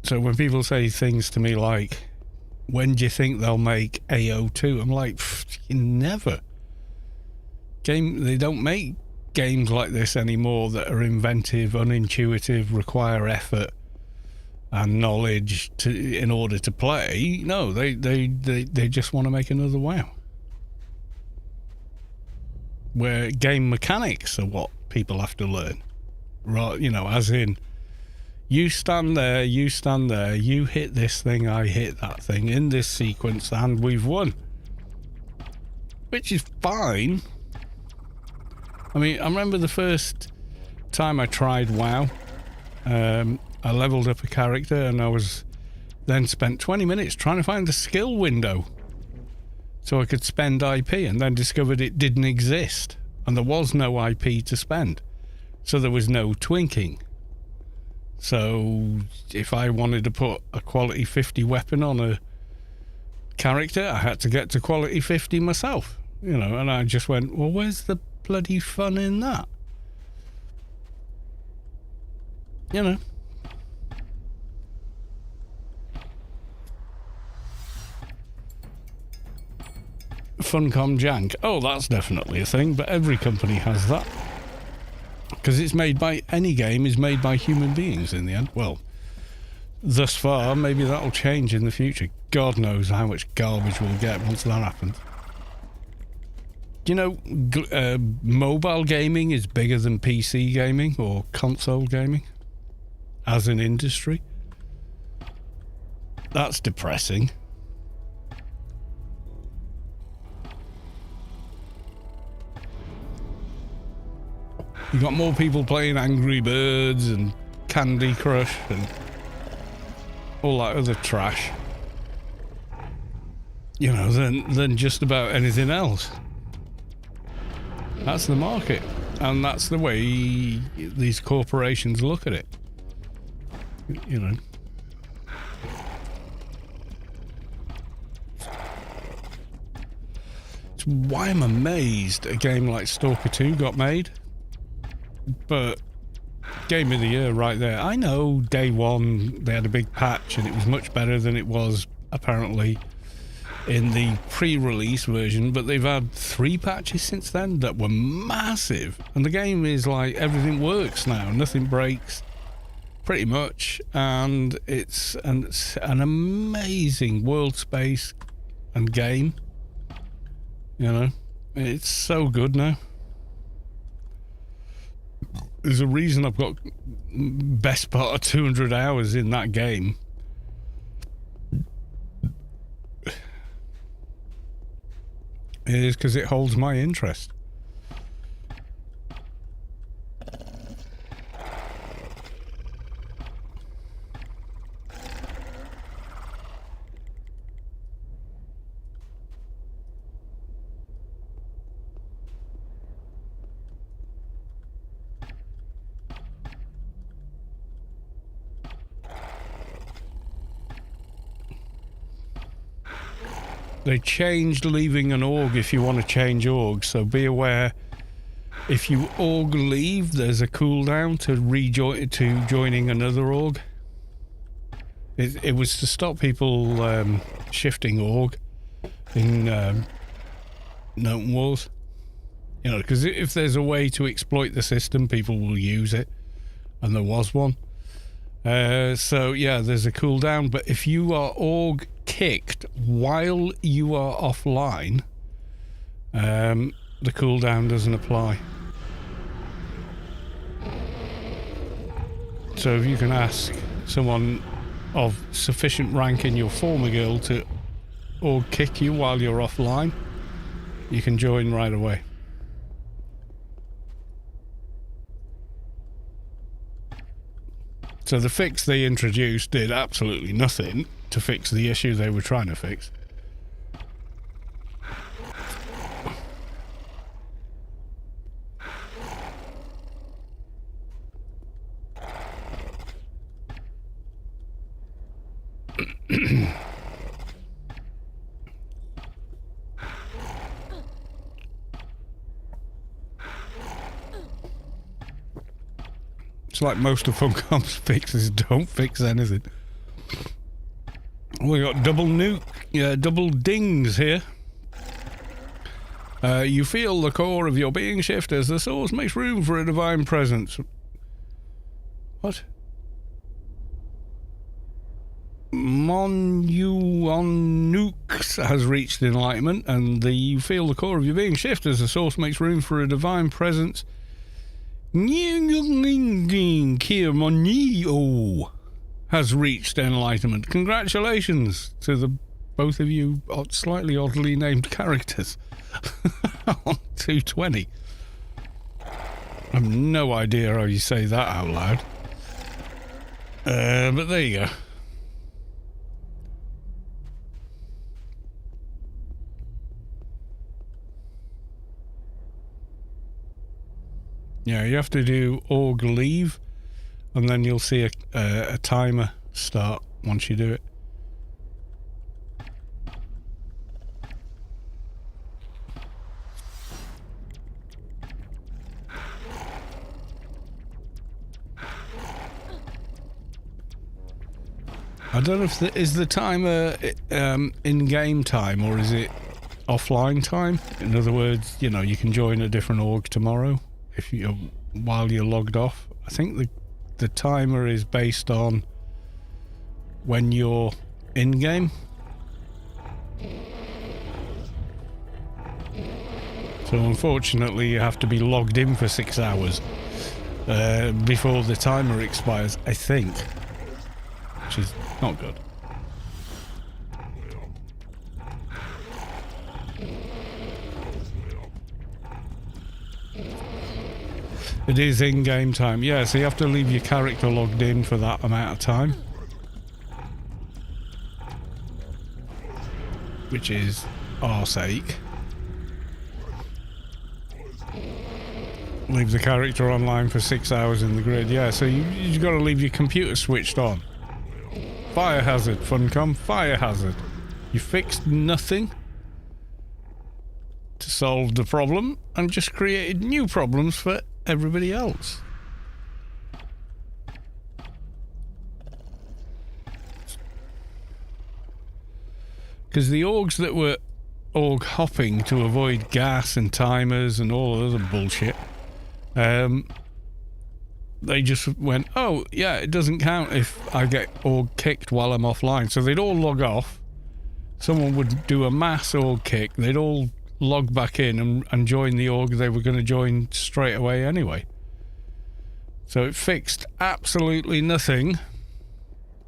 So when people say things to me like, when do you think they'll make AO2? I'm like, never. They don't make games like this anymore that are inventive, unintuitive, require effort and knowledge in order to play. No, they just want to make another WoW. Where game mechanics are what people have to learn. Right, you know, as in, you stand there, you hit this thing, I hit that thing in this sequence, and we've won. Which is fine. I mean, I remember the first time I tried WoW, I leveled up a character and I was then spent 20 minutes trying to find the skill window so I could spend IP, and then discovered it didn't exist and there was no IP to spend. So there was no twinking. So if I wanted to put a quality 50 weapon on a character, I had to get to quality 50 myself, you know, and I just went, well, where's the bloody fun in that? You know. Funcom jank. Oh, that's definitely a thing, but every company has that. Because it's made by, any game is made by human beings in the end. Well, thus far, maybe that'll change in the future. God knows how much garbage we'll get once that happens. You know, mobile gaming is bigger than PC gaming or console gaming as an industry. That's depressing. You got more people playing Angry Birds and Candy Crush and all that other trash, you know, than just about anything else. That's the market, and that's the way these corporations look at it, you know. It's why I'm amazed a game like Stalker 2 got made. But Game of the Year right there. I know day one they had a big patch and it was much better than it was apparently in the pre-release version, but they've had 3 patches since then that were massive, and the game is like, everything works now, nothing breaks pretty much, and it's an amazing world space and game, you know. It's so good now. There's a reason I've got best part of 200 hours in that game. It is because it holds my interest. They changed leaving an org if you want to change orgs, so be aware. If you org leave, there's a cooldown to joining another org. It was to stop people shifting org in Known Wars. You know, because if there's a way to exploit the system, people will use it, and there was one. So yeah, there's a cooldown, but if you are org kicked while you are offline, the cooldown doesn't apply. So if you can ask someone of sufficient rank in your former guild to org kick you while you're offline, you can join right away. So the fix they introduced did absolutely nothing to fix the issue they were trying to fix. It's like most of Funcom's fixes don't fix anything. We got double nuke, double dings here. You feel the core of your being shift as the source makes room for a divine presence. What? Nukes has reached enlightenment, and you feel the core of your being shift as the source makes room for a divine presence. Kirmonio has reached enlightenment. Congratulations to the both of you slightly oddly named characters on 220. I have no idea how you say that out loud. But there you go. Yeah, you have to do org leave, and then you'll see a timer start once you do it. I don't know if is the timer in-game time or is it offline time? In other words, you know, you can join a different org tomorrow if you while you're logged off. I think the timer is based on when you're in-game. So unfortunately you have to be logged in for 6 hours before the timer expires, I think. Which is not good. It is in-game time. Yeah, so you have to leave your character logged in for that amount of time. Which is arse's sake. Leave the character online for 6 hours in the grid. Yeah, so you've got to leave your computer switched on. Fire hazard, Funcom. Fire hazard. You fixed nothing to solve the problem and just created new problems for everybody else. Because the orgs that were org hopping to avoid gas and timers and all the other bullshit, they just went, oh yeah, it doesn't count if I get org kicked while I'm offline. So they'd all log off, someone would do a mass org kick, they'd all log back in and join the org they were going to join straight away anyway. So it fixed absolutely nothing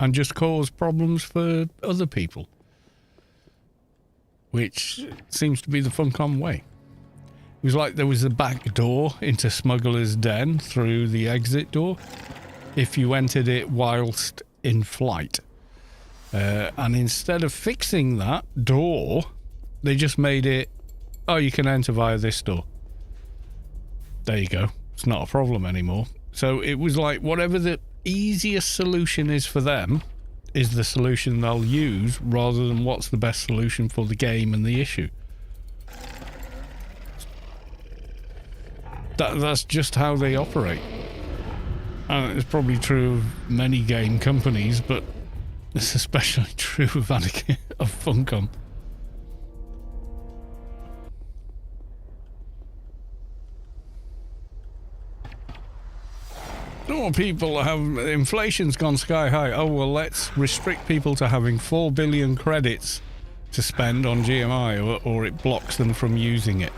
and just caused problems for other people, which seems to be the Funcom way. It was like there was a back door into Smuggler's Den through the exit door if you entered it whilst in flight. And instead of fixing that door, they just made it, oh, you can enter via this door. There you go. It's not a problem anymore. So it was like whatever the easiest solution is for them is the solution they'll use rather than what's the best solution for the game and the issue. That's just how they operate. And it's probably true of many game companies, but it's especially true of Anarchy, of Funcom. Oh, people have inflation's gone sky high. Oh well, let's restrict people to having 4 billion credits to spend on GMI, or it blocks them from using it.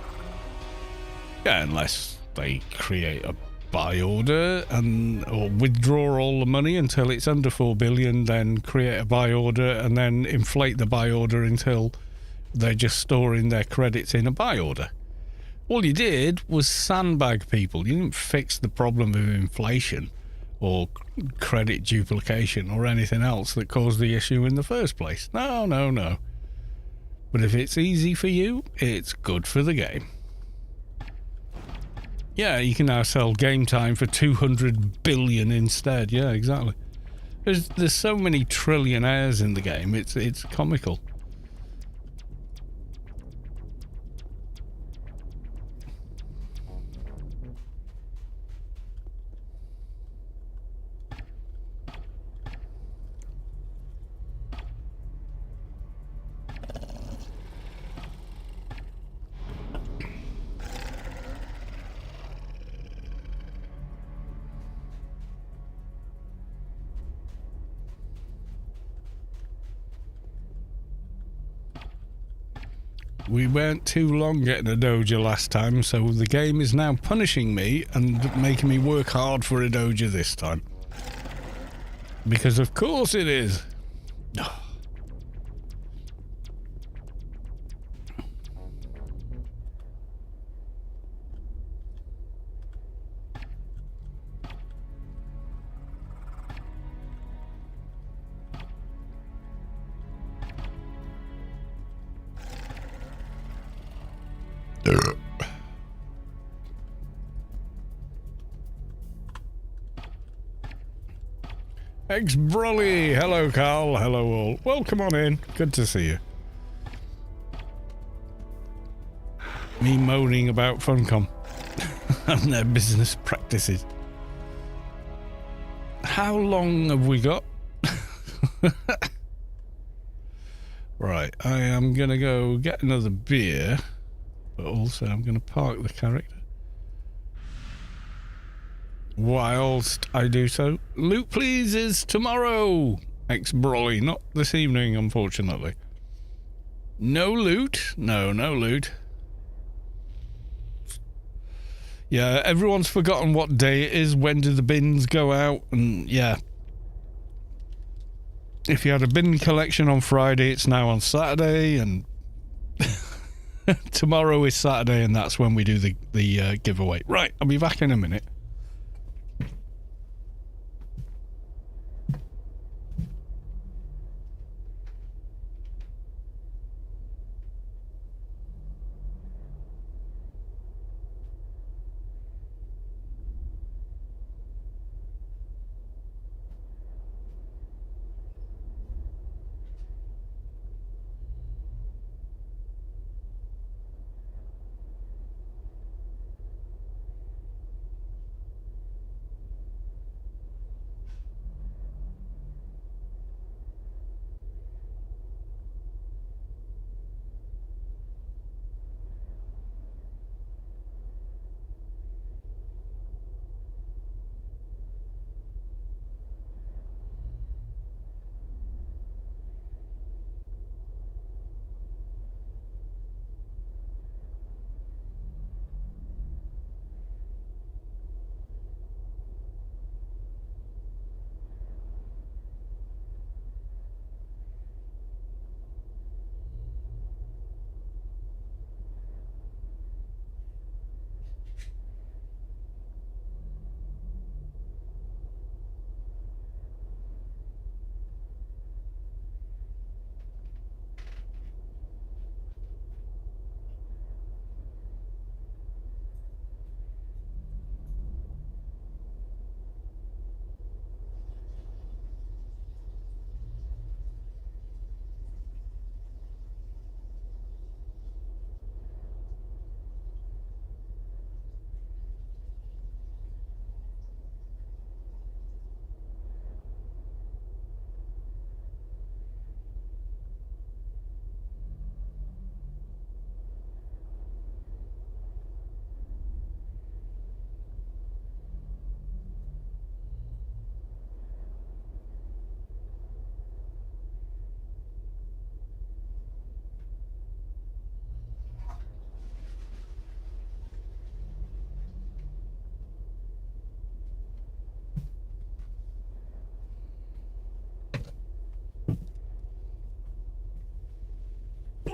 Yeah, unless they create a buy order or withdraw all the money until it's under 4 billion, then create a buy order and then inflate the buy order until they're just storing their credits in a buy order. All you did was sandbag people. You didn't fix the problem of inflation or credit duplication or anything else that caused the issue in the first place. No. But if it's easy for you, it's good for the game. Yeah, you can now sell game time for 200 billion instead. Yeah, exactly. There's so many trillionaires in the game. It's comical. We weren't too long getting a doja last time, so the game is now punishing me and making me work hard for a doja this time. Because of course it is. Ex-Brolly, hello Carl, hello all. Welcome on in, good to see you. Me moaning about Funcom and their business practices. How long have we got? Right, I am gonna go get another beer, but also I'm gonna park the character. Whilst I do so, loot please is tomorrow. Ex-Brolly, not this evening, unfortunately. No loot? No loot. Yeah, everyone's forgotten what day it is, when do the bins go out, and yeah. If you had a bin collection on Friday, it's now on Saturday, and tomorrow is Saturday, and that's when we do the giveaway. Right, I'll be back in a minute.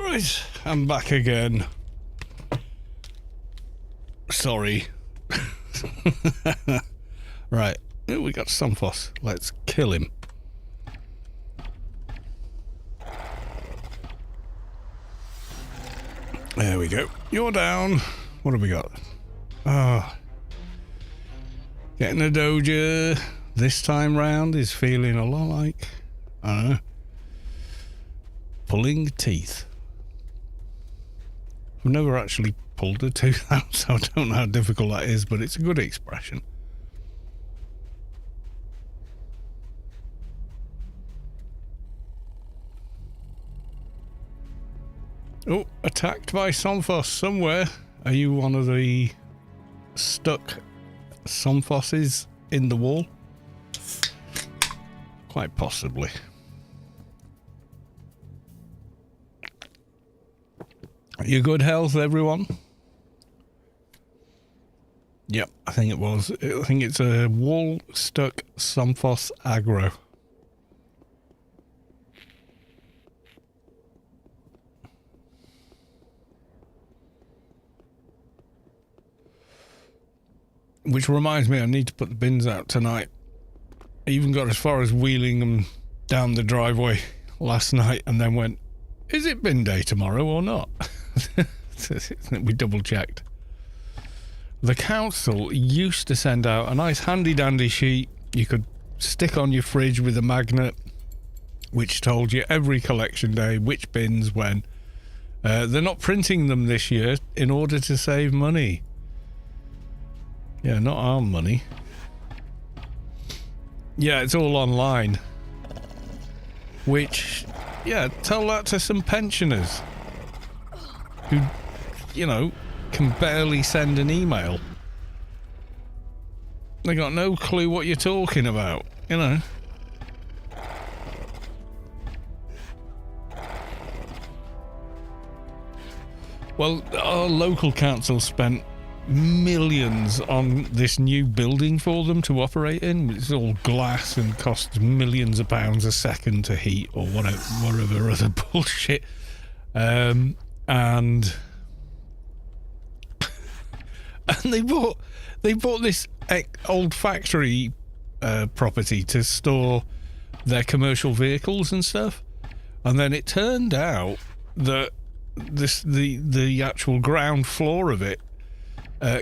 Right, I'm back again. Sorry. Right, we got Somphos. Let's kill him. There we go. You're down. What have we got? Oh. Getting a doja this time round is feeling a lot like, I don't know, pulling teeth. I've never actually pulled a tooth out, so I don't know how difficult that is, but it's a good expression. Oh, attacked by Somphos somewhere. Are you one of the stuck Somphoses in the wall? Quite possibly. You good health, everyone? Yep, I think it was. I think it's a wall stuck Somphos aggro. Which reminds me, I need to put the bins out tonight. I even got as far as wheeling them down the driveway last night and then went, is it bin day tomorrow or not? We double checked. The council used to send out a nice handy dandy sheet you could stick on your fridge with a magnet, which told you every collection day which bins when. They're not printing them this year in order to save money. Yeah, not our money. Yeah, it's all online. Which, yeah, tell that to some pensioners who, you know, can barely send an email. They got no clue what you're talking about, you know. Well, our local council spent millions on this new building for them to operate in. It's all glass and costs millions of pounds a second to heat or whatever other bullshit. And they bought this old factory property to store their commercial vehicles and stuff. And then it turned out that the actual ground floor of it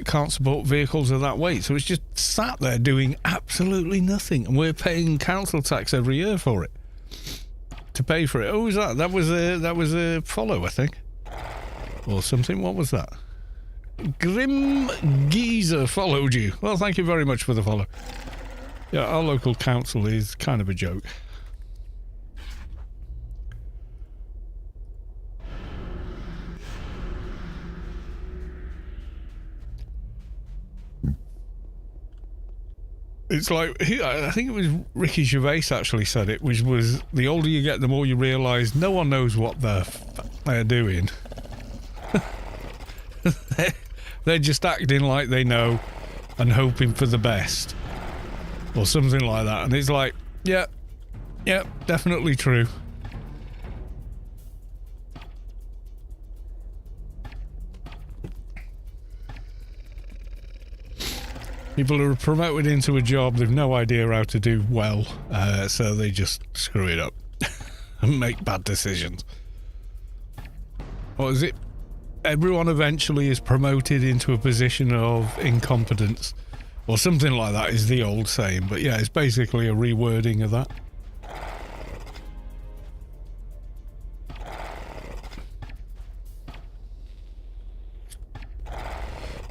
can't support vehicles of that weight, so it's just sat there doing absolutely nothing, and we're paying council tax every year for it to pay for it. Oh, was that? That was a follow, I think, or something. What was that? Grim Geezer followed you. Well, thank you very much for the follow. Yeah, our local council is kind of a joke. It's like, I think it was Ricky Gervais actually said it, which was, the older you get, the more you realise no one knows what they're doing. They're just acting like they know and hoping for the best. Or something like that. And it's like, yeah, definitely true. People who are promoted into a job, they've no idea how to do well, so they just screw it up and make bad decisions. What is it? Everyone eventually is promoted into a position of incompetence, or something like that is the old saying, but yeah, it's basically a rewording of that.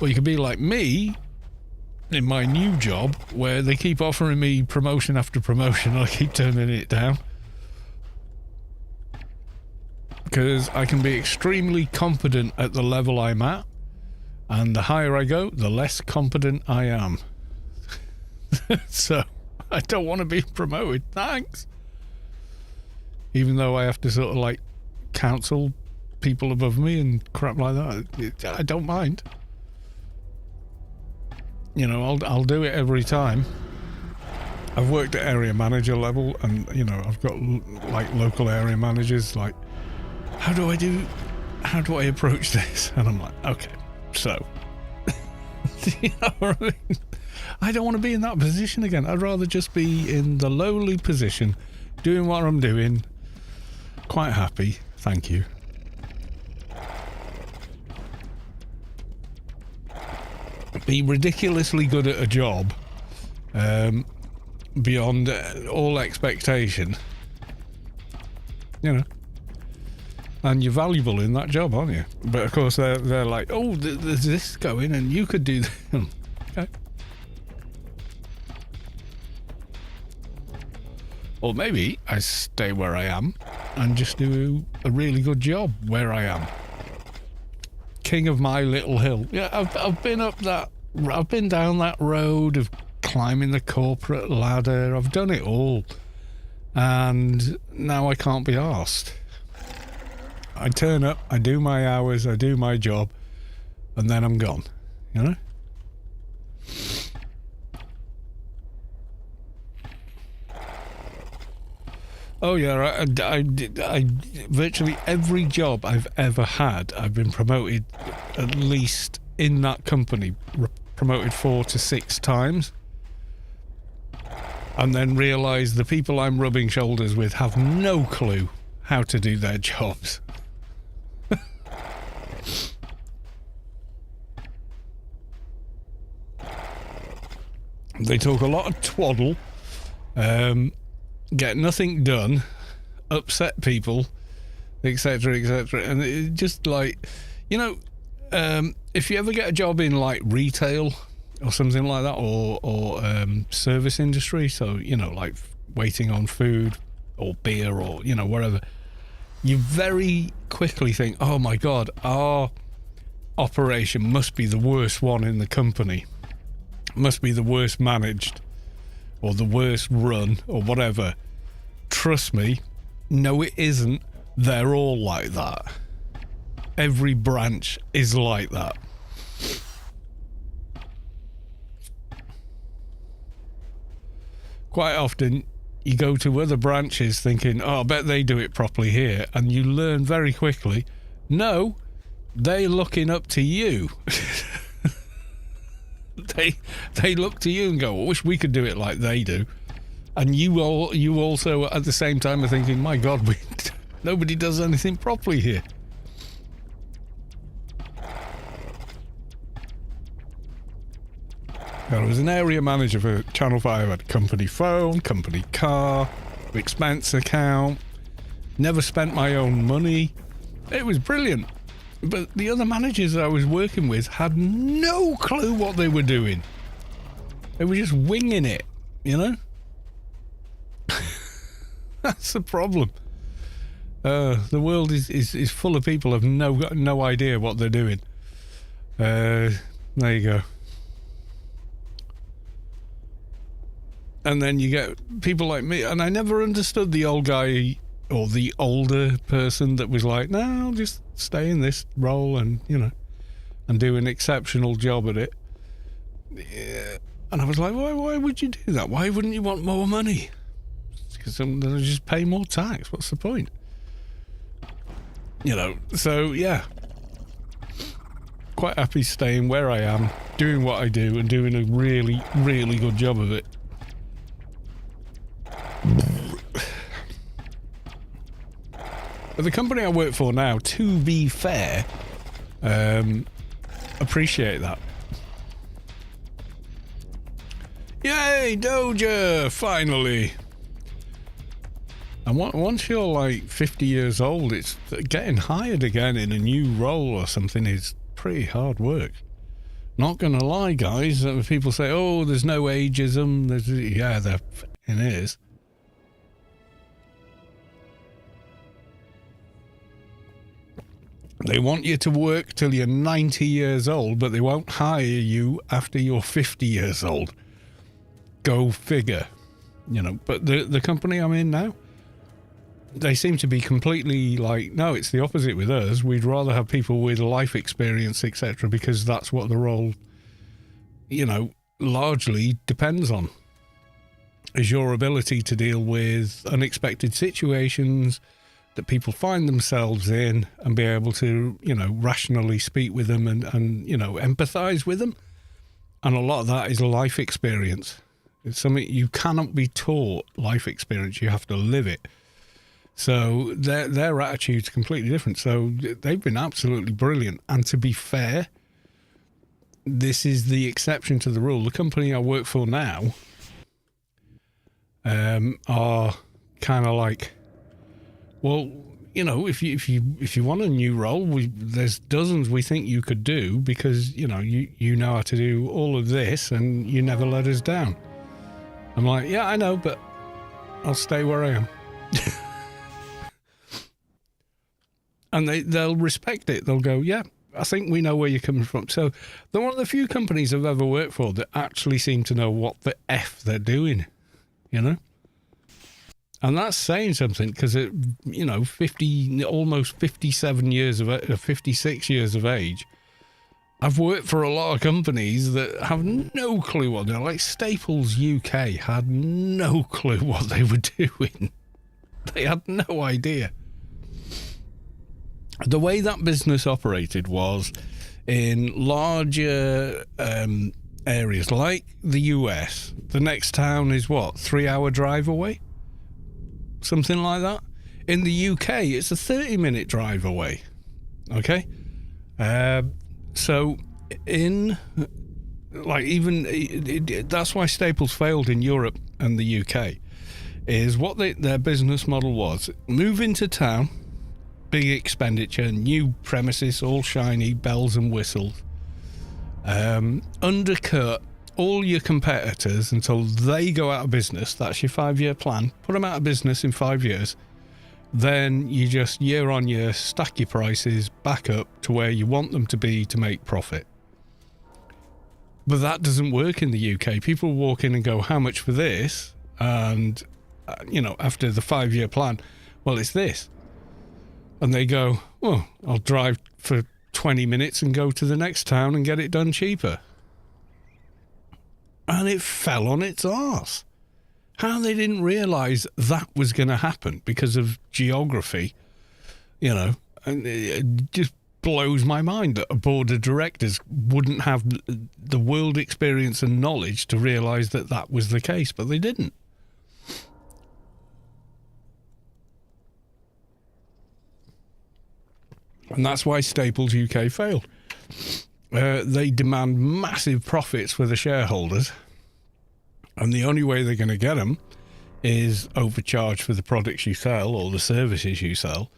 Well, you could be like me in my new job, where they keep offering me promotion after promotion and I keep turning it down. Because I can be extremely competent at the level I'm at, and the higher I go, the less competent I am. So, I don't want to be promoted, thanks. Even though I have to sort of like counsel people above me and crap like that, I don't mind. You know, I'll do it every time. I've worked at area manager level, and you know, I've got like local area managers like how do I approach this? And I'm like, okay, so, you know what I mean? I don't want to be in that position again. I'd rather just be in the lowly position, doing what I'm doing, quite happy, thank you. Be ridiculously good at a job, beyond all expectation, you know, and you're valuable in that job, aren't you? But of course they're like, oh, there's this going and you could do this. Okay. Or maybe I stay where I am and just do a really good job where I am. King of my little hill. Yeah, I've been up that, I've been down that road of climbing the corporate ladder. I've done it all. And now I can't be arsed. I turn up, I do my hours, I do my job, and then I'm gone, you know? Oh yeah, I virtually every job I've ever had, I've been promoted at least in that company, promoted 4 to 6 times, and then realise the people I'm rubbing shoulders with have no clue how to do their jobs. They talk a lot of twaddle, get nothing done, upset people, etc., etc. And it just like, you know, if you ever get a job in like retail or something like that, or service industry, so, you know, like waiting on food or beer or, you know, whatever, you very quickly think, oh my God, our operation must be the worst one in the company. Must be the worst managed or the worst run or whatever. Trust me, no it isn't. They're all like that. Every branch is like that. Quite often you go to other branches thinking, oh, I bet they do it properly here, and you learn very quickly, no, they're looking up to you. They look to you and go, I wish we could do it like they do. And you also at the same time are thinking, my God, nobody does anything properly here. I was an area manager for Channel 5. I had a company phone, company car, expense account, never spent my own money. It was brilliant. But the other managers I was working with had no clue what they were doing. They were just winging it, you know? That's the problem. The world is full of people who have no idea what they're doing. There you go. And then you get people like me, and I never understood the old guy or the older person that was like, no, I'll just stay in this role and, you know, and do an exceptional job at it. Yeah. And I was like, why would you do that? Why wouldn't you want more money? Because they'll just pay more tax. What's the point? You know, so yeah. Quite happy staying where I am, doing what I do, and doing a really, really good job of it. But the company I work for now, to be fair, appreciate that. Yay, Doja, finally. And once you're like 50 years old, it's getting hired again in a new role or something is pretty hard work. Not gonna lie, guys. People say, oh, there's no ageism. Yeah, there f***ing is. They want you to work till you're 90 years old, but they won't hire you after you're 50 years old. Go figure. You know, but the company I'm in now, they seem to be completely like, no, it's the opposite with us. We'd rather have people with life experience, etc., because that's what the role, you know, largely depends on. Is your ability to deal with unexpected situations, that people find themselves in and be able to, rationally speak with them and empathize with them. And a lot of that is life experience. It's something you cannot be taught, life experience. You have to live it. So their attitude's completely different. So they've been absolutely brilliant. And to be fair, this is the exception to the rule. The company I work for now are kind of like, well, if you want a new role, there's dozens we think you could do because you know how to do all of this, and you never let us down. I'm like, yeah, I know, but I'll stay where I am. And they'll respect it. They'll go, yeah, I think we know where you're coming from. So they're one of the few companies I've ever worked for that actually seem to know what the F they're doing, And that's saying something because, almost 57 years of 56 years of age, I've worked for a lot of companies that have no clue what they're like. Staples UK had no clue what they were doing. They had no idea. The way that business operated was in larger areas like the US. The next town is 3-hour drive away? Something like that. In the UK, it's a 30-minute drive away. Okay? So that's why Staples failed in Europe and the UK, is what their business model was. Move into town, big expenditure, new premises, all shiny, bells and whistles. Undercut all your competitors until they go out of business. That's your 5-year plan. Put them out of business in 5 years. Then you just year on year stack your prices back up to where you want them to be to make profit. But that doesn't work in the UK. People walk in and go, how much for this? And, after the 5-year plan, well, it's this. And they go, well, I'll drive for 20 minutes and go to the next town and get it done cheaper. And it fell on its arse. How they didn't realise that was going to happen because of geography, and it just blows my mind that a board of directors wouldn't have the world experience and knowledge to realise that that was the case, but they didn't. And that's why Staples UK failed. They demand massive profits for the shareholders, and the only way they're going to get them is overcharge for the products you sell or the services you sell.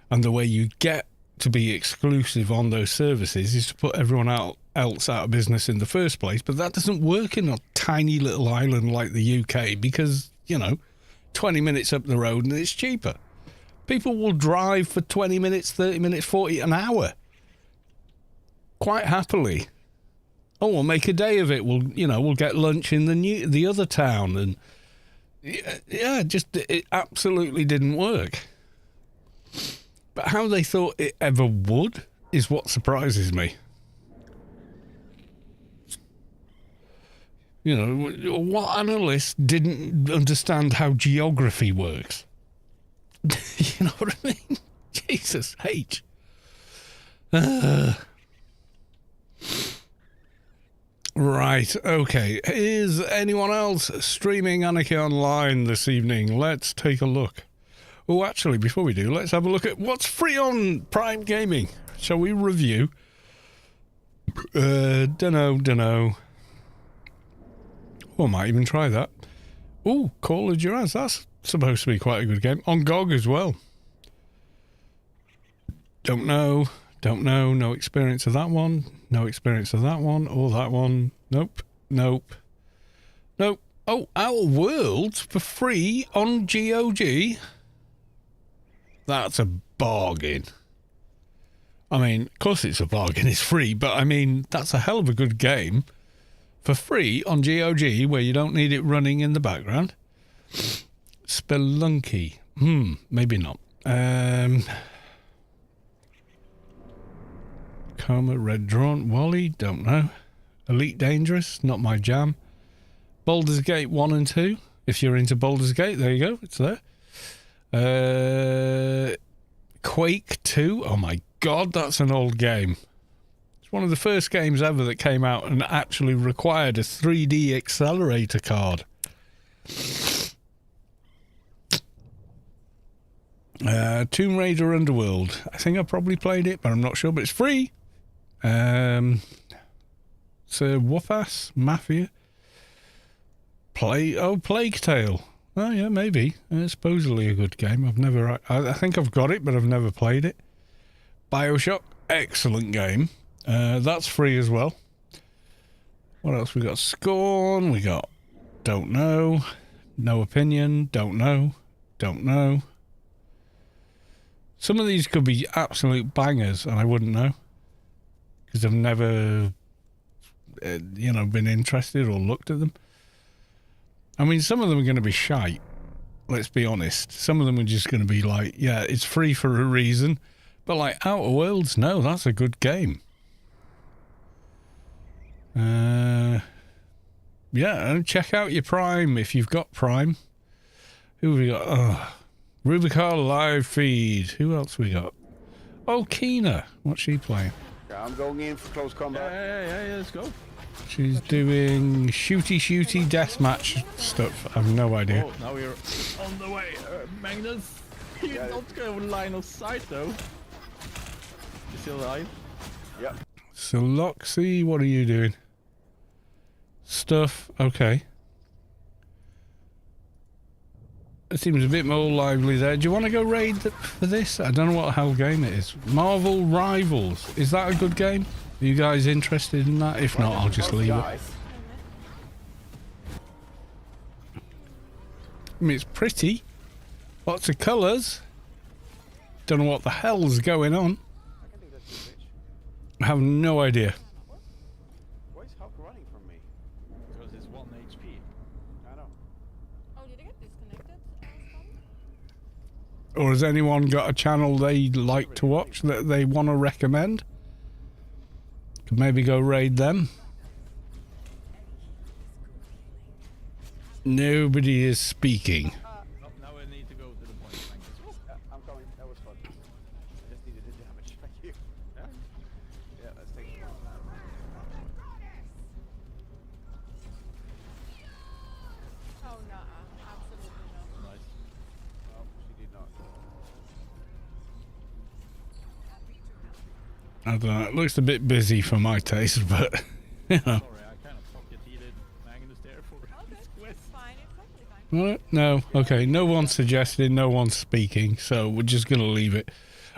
And the way you get to be exclusive on those services is to put everyone else out of business in the first place. But that doesn't work in a tiny little island like the UK because, 20 minutes up the road and it's cheaper. People will drive for 20 minutes, 30 minutes, 40 an hour. Quite happily. Oh, we'll make a day of it. We'll get lunch in the other town. And it absolutely didn't work. But how they thought it ever would is what surprises me. What analyst didn't understand how geography works? You know what I mean? Jesus H. Right, okay. Is anyone else streaming Anarchy online this evening? Let's take a look. Oh, actually, before we do, let's have a look at what's free on Prime Gaming. Shall we review? Dunno. Oh, I might even try that. Oh, Call of Duty. That's supposed to be quite a good game. On GOG as well. Don't know. No experience of that one. No experience of that one or that one. Nope. Oh, Our Worlds for free on GOG. That's a bargain. I mean, of course it's a bargain. It's free, but I mean, that's a hell of a good game for free on GOG where you don't need it running in the background. Spelunky. Maybe not. Coma, Red Drawn, Wally, don't know. Elite Dangerous, not my jam. Baldur's Gate 1 and 2. If you're into Baldur's Gate, there you go, it's there. Quake 2. Oh my god, that's an old game. It's one of the first games ever that came out and actually required a 3D accelerator card. Tomb Raider Underworld. I think I probably played it, but I'm not sure. But it's free. So Whoop-Ass Mafia. Plague Tale. Oh yeah, maybe. It's supposedly a good game. I think I've got it, but I've never played it. BioShock, excellent game. That's free as well. What else we got? Scorn. We got Don't Know. No Opinion. Don't Know. Don't Know. Some of these could be absolute bangers, and I wouldn't know because I've never, been interested or looked at them. I mean, some of them are going to be shite. Let's be honest. Some of them are just going to be like, yeah, it's free for a reason. But like Outer Worlds, no, that's a good game. Yeah, and check out your Prime if you've got Prime. Who have we got? Rubicar live feed. Who else we got? Oh, Keena. What's she playing? Yeah, I'm going in for close combat. Yeah, let's go. She's doing shooty deathmatch stuff. I have no idea. Oh, now we're on the way. Magnus, you don't go line of sight though. You still alive? Yep. So, Loxy, what are you doing? Stuff. Okay. It seems a bit more lively there. Do you want to go raid for this? I don't know what the hell game it is. Marvel Rivals. Is that a good game? Are you guys interested in that? If not, I'll just leave it. I mean, it's pretty. Lots of colours. Don't know what the hell's going on. I have no idea. Why is Hulk running from me? Because it's 1 HP. I know. Oh, did I get disconnected? Or has anyone got a channel they like to watch that they want to recommend? Could maybe go raid them. Nobody is speaking. Now we need to go to the point. I'm coming. That was fun. I just needed the damage. Thank you. Yeah, let's take it. Oh, no, absolutely not. Nice. No, she did not. I don't know. It looks a bit busy for my taste, but you know. Sorry, I kind of pocket-heated Magnus there for this quest. Fine, it's totally fine. What? No. Okay. No one's suggested. No one's speaking. So we're just going to leave it.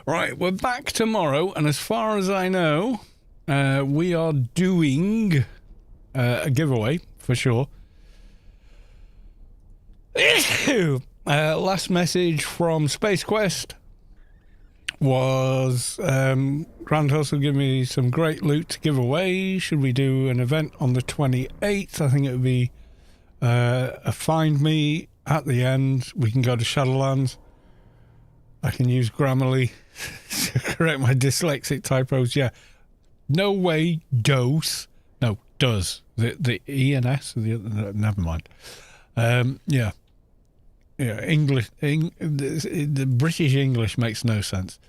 Right. We're back tomorrow. And as far as I know, we are doing a giveaway for sure. Last message from Space Quest was Grand Hustle give me some great loot to give away. Should we do an event on the 28th? I think it would be a find me at the end. We can go to Shadowlands. I can use Grammarly to correct my dyslexic typos. Yeah. No way does. No, does. The E and S? Never mind. Yeah. Yeah, English. The British English makes no sense.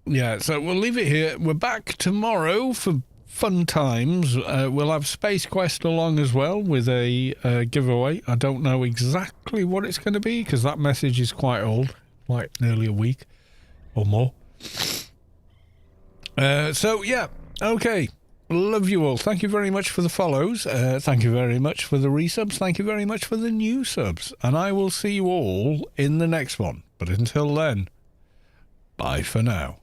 Yeah, so we'll leave it here. We're back tomorrow for fun times. We'll have Space Quest along as well with a giveaway. I don't know exactly what it's going to be because that message is quite old, like nearly a week or more. So yeah, okay. Love you all. Thank you very much for the follows. Thank you very much for the resubs. Thank you very much for the new subs. And I will see you all in the next one. But until then, bye for now.